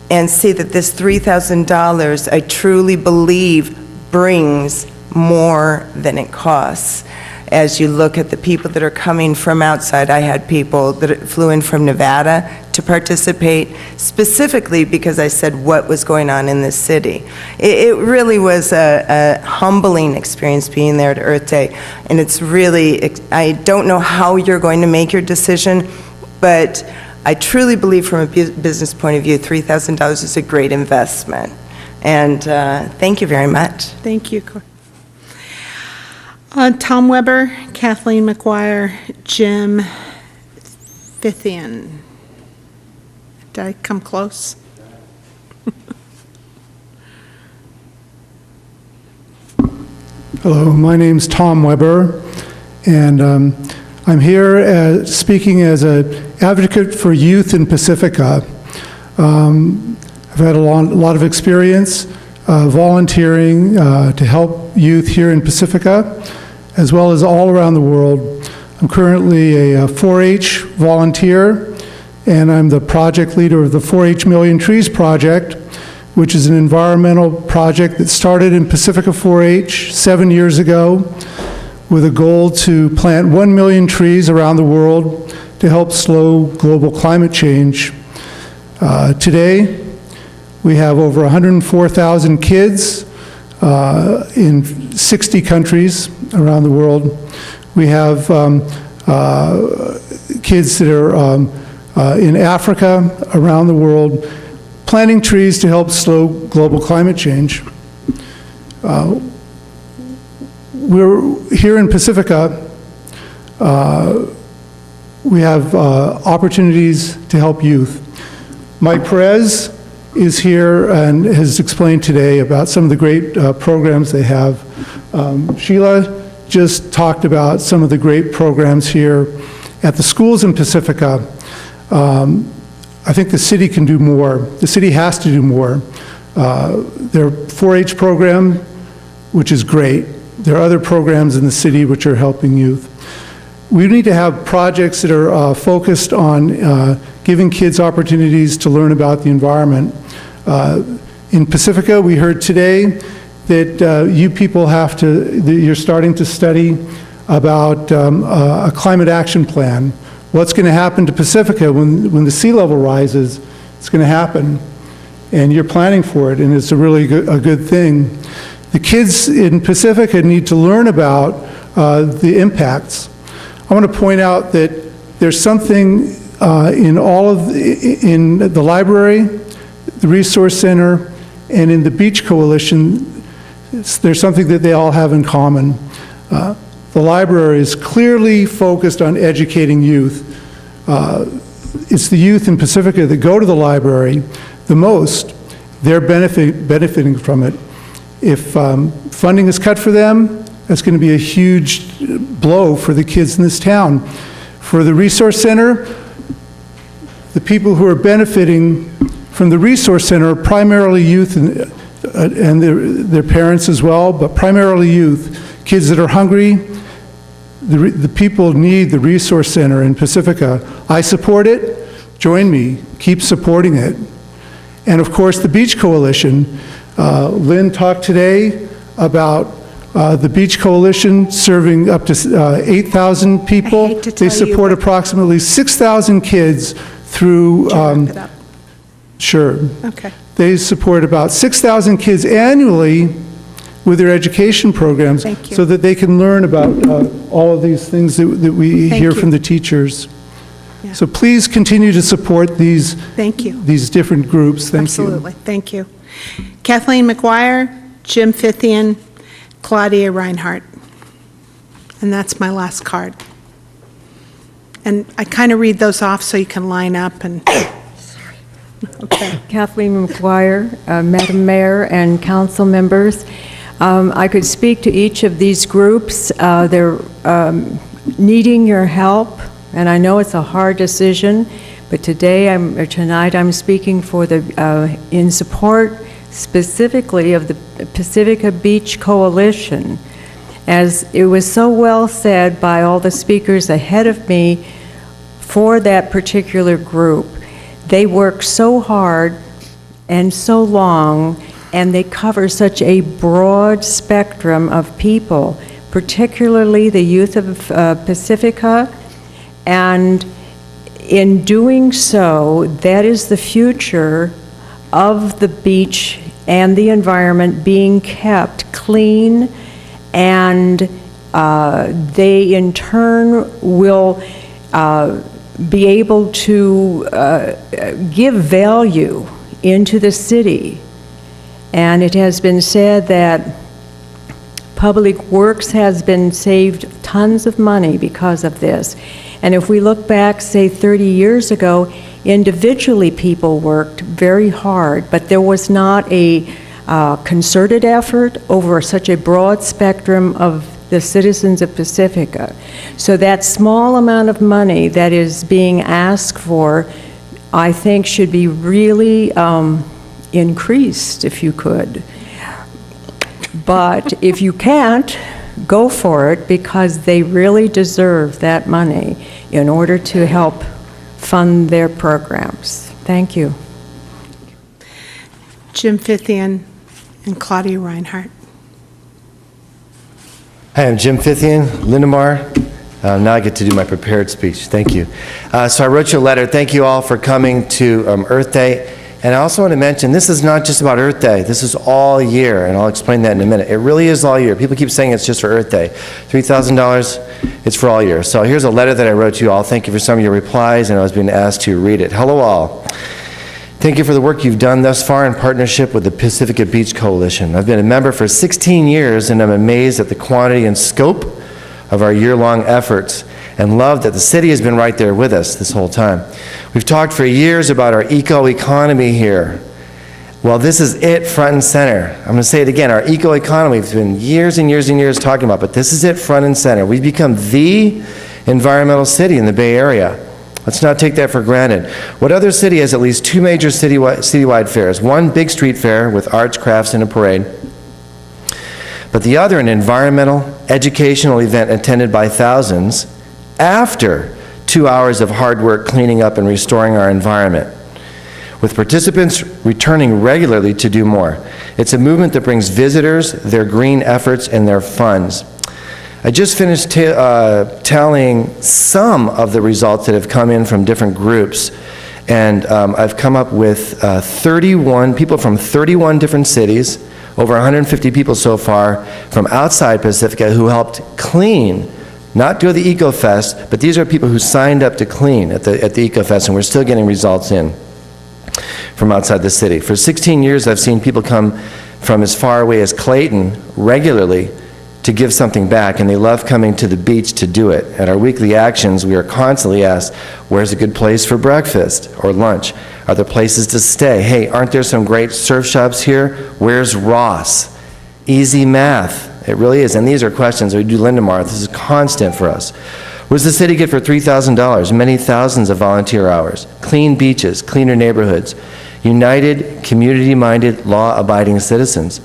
and see that this $3,000, I truly believe, brings more than it costs. As you look at the people that are coming from outside, I had people that flew in from Nevada to participate, specifically because I said what was going on in this city. It really was a humbling experience being there at Earth Day, and it's really, I don't know how you're going to make your decision, but I truly believe from a business point of view, $3,000 is a great investment. And thank you very much. Thank you. Tom Weber, Kathleen McGuire, Jim Fithian. Did I come close? Hello, my name's Tom Weber, and I'm here speaking as an advocate for youth in Pacifica. I've had a lot of experience volunteering to help youth here in Pacifica, as well as all around the world. I'm currently a 4-H volunteer, and I'm the project leader of the 4-H Million Trees Project, which is an environmental project that started in Pacifica 4-H 7 years ago with a goal to plant 1 million trees around the world to help slow global climate change. Today, we have over 104,000 kids in 60 countries around the world. We have kids that are in Africa, around the world, planting trees to help slow global climate change. We're here in Pacifica. We have opportunities to help youth. Mike Perez is here and has explained today about some of the great programs they have. Sheila just talked about some of the great programs here at the schools in Pacifica. I think the city can do more. The city has to do more. Their 4-H program, which is great. There are other programs in the city which are helping youth. We need to have projects that are focused on giving kids opportunities to learn about the environment. In Pacifica, we heard today that you people that you're starting to study about a climate action plan. What's going to happen to Pacifica when the sea level rises? It's going to happen, and you're planning for it, and it's a really good thing. The kids in Pacifica need to learn about the impacts. I want to point out that there's something in the library, the Resource Center, and in the Beach Coalition. There's something that they all have in common. The library is clearly focused on educating youth. It's the youth in Pacifica that go to the library the most. They're benefiting from it. If funding is cut for them, that's going to be a huge blow for the kids in this town. For the Resource Center, the people who are benefiting from the Resource Center are primarily youth and their parents as well, but primarily youth. Kids that are hungry. The people need the Resource Center in Pacifica. I support it. Join me. Keep supporting it. And of course, the Beach Coalition. Lynn talked today about the Beach Coalition serving up to 8,000 people. They support approximately 6,000 kids through. Sure. Okay. They support about 6,000 kids annually with their education programs so that they can learn about all of these things that we hear from the teachers. Yeah. So please continue to support these different groups. Thank you. Absolutely. Thank you. Kathleen McGuire, Jim Fithian, Claudia Reinhardt. And that's my last card. And I kind of read those off so you can line up and... Okay. Kathleen McGuire, Madam Mayor and council members. I could speak to each of these groups. They're needing your help, and I know it's a hard decision, but tonight I'm speaking for in support specifically of the Pacifica Beach Coalition. As it was so well said by all the speakers ahead of me, for that particular group, they work so hard and so long, and they cover such a broad spectrum of people, particularly the youth of Pacifica. And in doing so, that is the future of the beach and the environment being kept clean, and they in turn will be able to give value into the city. And it has been said that Public Works has been saved tons of money because of this. And if we look back, say 30 years ago, individually people worked very hard, but there was not a concerted effort over such a broad spectrum of the citizens of Pacifica. So that small amount of money that is being asked for, I think should be really increased if you could. But if you can't, go for it, because they really deserve that money in order to help fund their programs. Thank you. Jim Fithian and Claudia Reinhardt. Hi, I'm Jim Fithian, Lindemar. Now I get to do my prepared speech. Thank you. So I wrote you a letter. Thank you all for coming to Earth Day. And I also want to mention, this is not just about Earth Day. This is all year, and I'll explain that in a minute. It really is all year. People keep saying it's just for Earth Day. $3,000, it's for all year. So here's a letter that I wrote to you all. Thank you for some of your replies, and I was being asked to read it. Hello all. Thank you for the work you've done thus far in partnership with the Pacifica Beach Coalition. I've been a member for 16 years, and I'm amazed at the quantity and scope of our year-long efforts, and love that the city has been right there with us this whole time. We've talked for years about our eco-economy here. Well, this is it front and center. I'm going to say it again. Our eco-economy, we've been years and years and years talking about, but this is it front and center. We've become the environmental city in the Bay Area. Let's not take that for granted. What other city has at least two major citywide fairs? One big street fair with arts, crafts, and a parade, but the other an environmental, educational event attended by thousands after 2 hours of hard work cleaning up and restoring our environment. with participants returning regularly to do more. It's a movement that brings visitors, their green efforts, and their funds. I just finished tallying some of the results that have come in from different groups, and I've come up with 31 people from 31 different cities, over 150 people so far from outside Pacifica who helped clean, not do the EcoFest, but these are people who signed up to clean at the EcoFest, and we're still getting results in from outside the city. For 16 years, I've seen people come from as far away as Clayton regularly to give something back, and they love coming to the beach to do it. At our weekly actions, we are constantly asked, where's a good place for breakfast or lunch? Are there places to stay? Hey, aren't there some great surf shops here? Where's Ross? Easy math. It really is, and these are questions we do Lindemar. This is constant for us. What does the city get for $3,000? Many thousands of volunteer hours. Clean beaches, cleaner neighborhoods. United, community-minded, law-abiding citizens.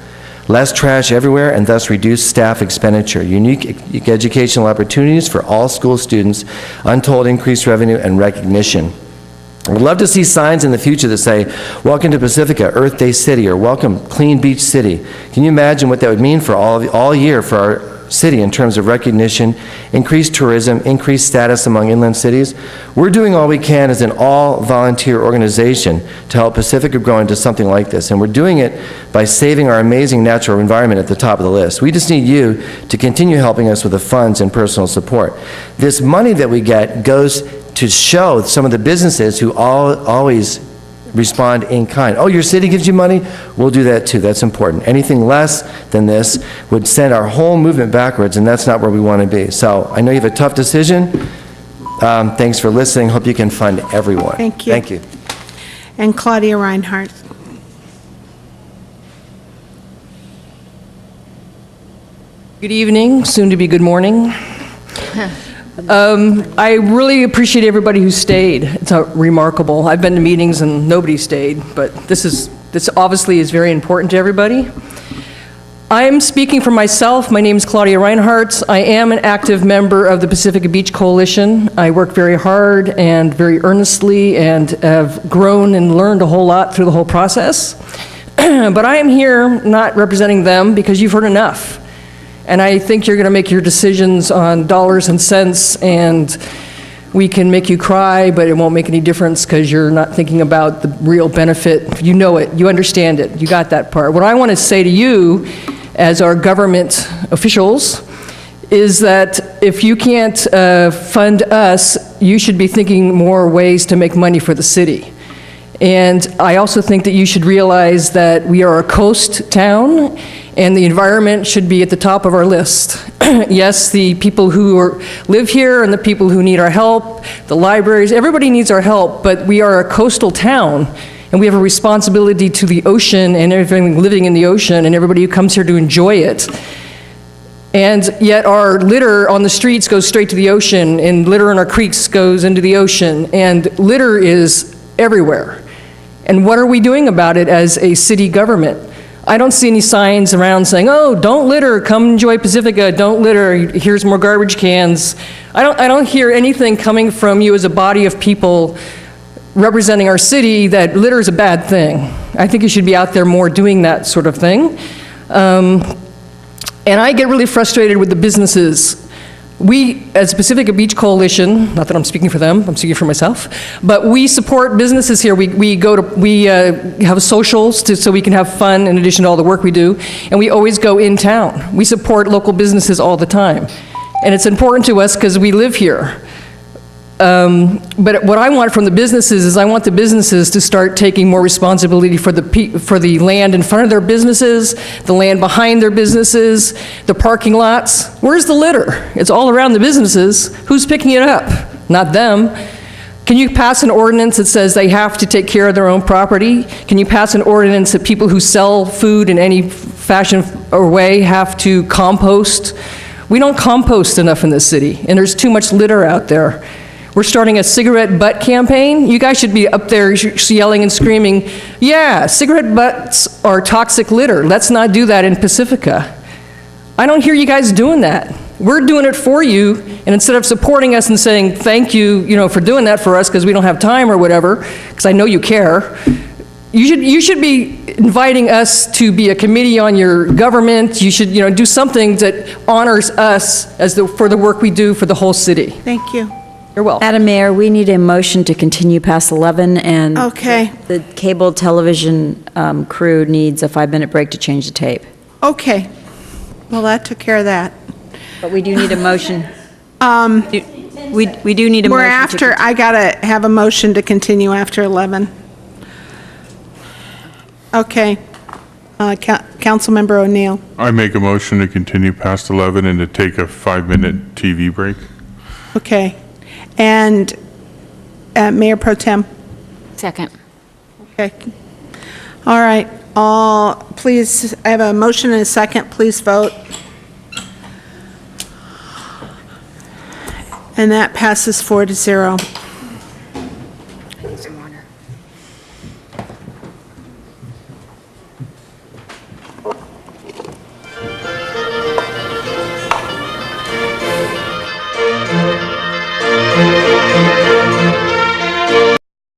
Less trash everywhere and thus reduced staff expenditure. Unique educational opportunities for all school students. Untold increased revenue and recognition. I would love to see signs in the future that say, welcome to Pacifica, Earth Day City, or welcome Clean Beach City. Can you imagine what that would mean for all year for our city in terms of recognition, increased tourism, increased status among inland cities? We're doing all we can as an all-volunteer organization to help Pacifica grow into something like this, and we're doing it by saving our amazing natural environment at the top of the list. We just need you to continue helping us with the funds and personal support. This money that we get goes to show some of the businesses who always respond in kind. Oh, your city gives you money? We'll do that too. That's important. Anything less than this would send our whole movement backwards, and that's not where we want to be. So I know you have a tough decision. Thanks for listening. Hope you can fund everyone. Thank you. Thank you. And Claudia Reinhardt. Good evening, soon to be good morning. I really appreciate everybody who stayed. It's remarkable. I've been to meetings and nobody stayed, but this obviously is very important to everybody. I'm speaking for myself. My name is Claudia Reinhardt. I am an active member of the Pacifica Beach Coalition. I work very hard and very earnestly and have grown and learned a whole lot through the whole process. But I am here not representing them because you've heard enough. And I think you're going to make your decisions on dollars and cents, and we can make you cry, but it won't make any difference because you're not thinking about the real benefit. You know it. You understand it. You got that part. What I want to say to you as our government officials is that if you can't fund us, you should be thinking more ways to make money for the city. And I also think that you should realize that we are a coast town, and the environment should be at the top of our list. Yes, the people who live here and the people who need our help, the libraries, everybody needs our help, but we are a coastal town, and we have a responsibility to the ocean and everything living in the ocean and everybody who comes here to enjoy it. And yet our litter on the streets goes straight to the ocean, and litter in our creeks goes into the ocean, and litter is everywhere. And what are we doing about it as a city government? I don't see any signs around saying, oh, don't litter, come enjoy Pacifica, don't litter, here's more garbage cans. I don't hear anything coming from you as a body of people representing our city that litter is a bad thing. I think you should be out there more doing that sort of thing. And I get really frustrated with the businesses. We, as Pacifica Beach Coalition, not that I'm speaking for them, I'm speaking for myself, but we support businesses here. We have socials so we can have fun in addition to all the work we do, and we always go in town. We support local businesses all the time, and it's important to us because we live here. But what I want from the businesses is I want the businesses to start taking more responsibility for the land in front of their businesses, the land behind their businesses, the parking lots. Where's the litter? It's all around the businesses. Who's picking it up? Not them. Can you pass an ordinance that says they have to take care of their own property? Can you pass an ordinance that people who sell food in any fashion or way have to compost? We don't compost enough in this city, and there's too much litter out there. We're starting a cigarette butt campaign. You guys should be up there yelling and screaming, yeah, cigarette butts are toxic litter. Let's not do that in Pacifica. I don't hear you guys doing that. We're doing it for you, and instead of supporting us and saying thank you, for doing that for us because we don't have time or whatever, because I know you care, you should be inviting us to be a committee on your government. You should, do something that honors us for the work we do for the whole city. Thank you. You're welcome. Madam Mayor, we need a motion to continue past 11, and Okay. the cable television crew needs a 5-minute break to change the tape. Okay. Well, that took care of that. But we do need a motion. We do need a motion. We're after, I gotta have a motion to continue after 11. Okay. Councilmember O'Neill. I make a motion to continue past 11 and to take a 5-minute TV break. Okay. And Mayor Pro Tem? Second. Okay. All right. Please, I have a motion and a second. Please vote. And that passes 4-0.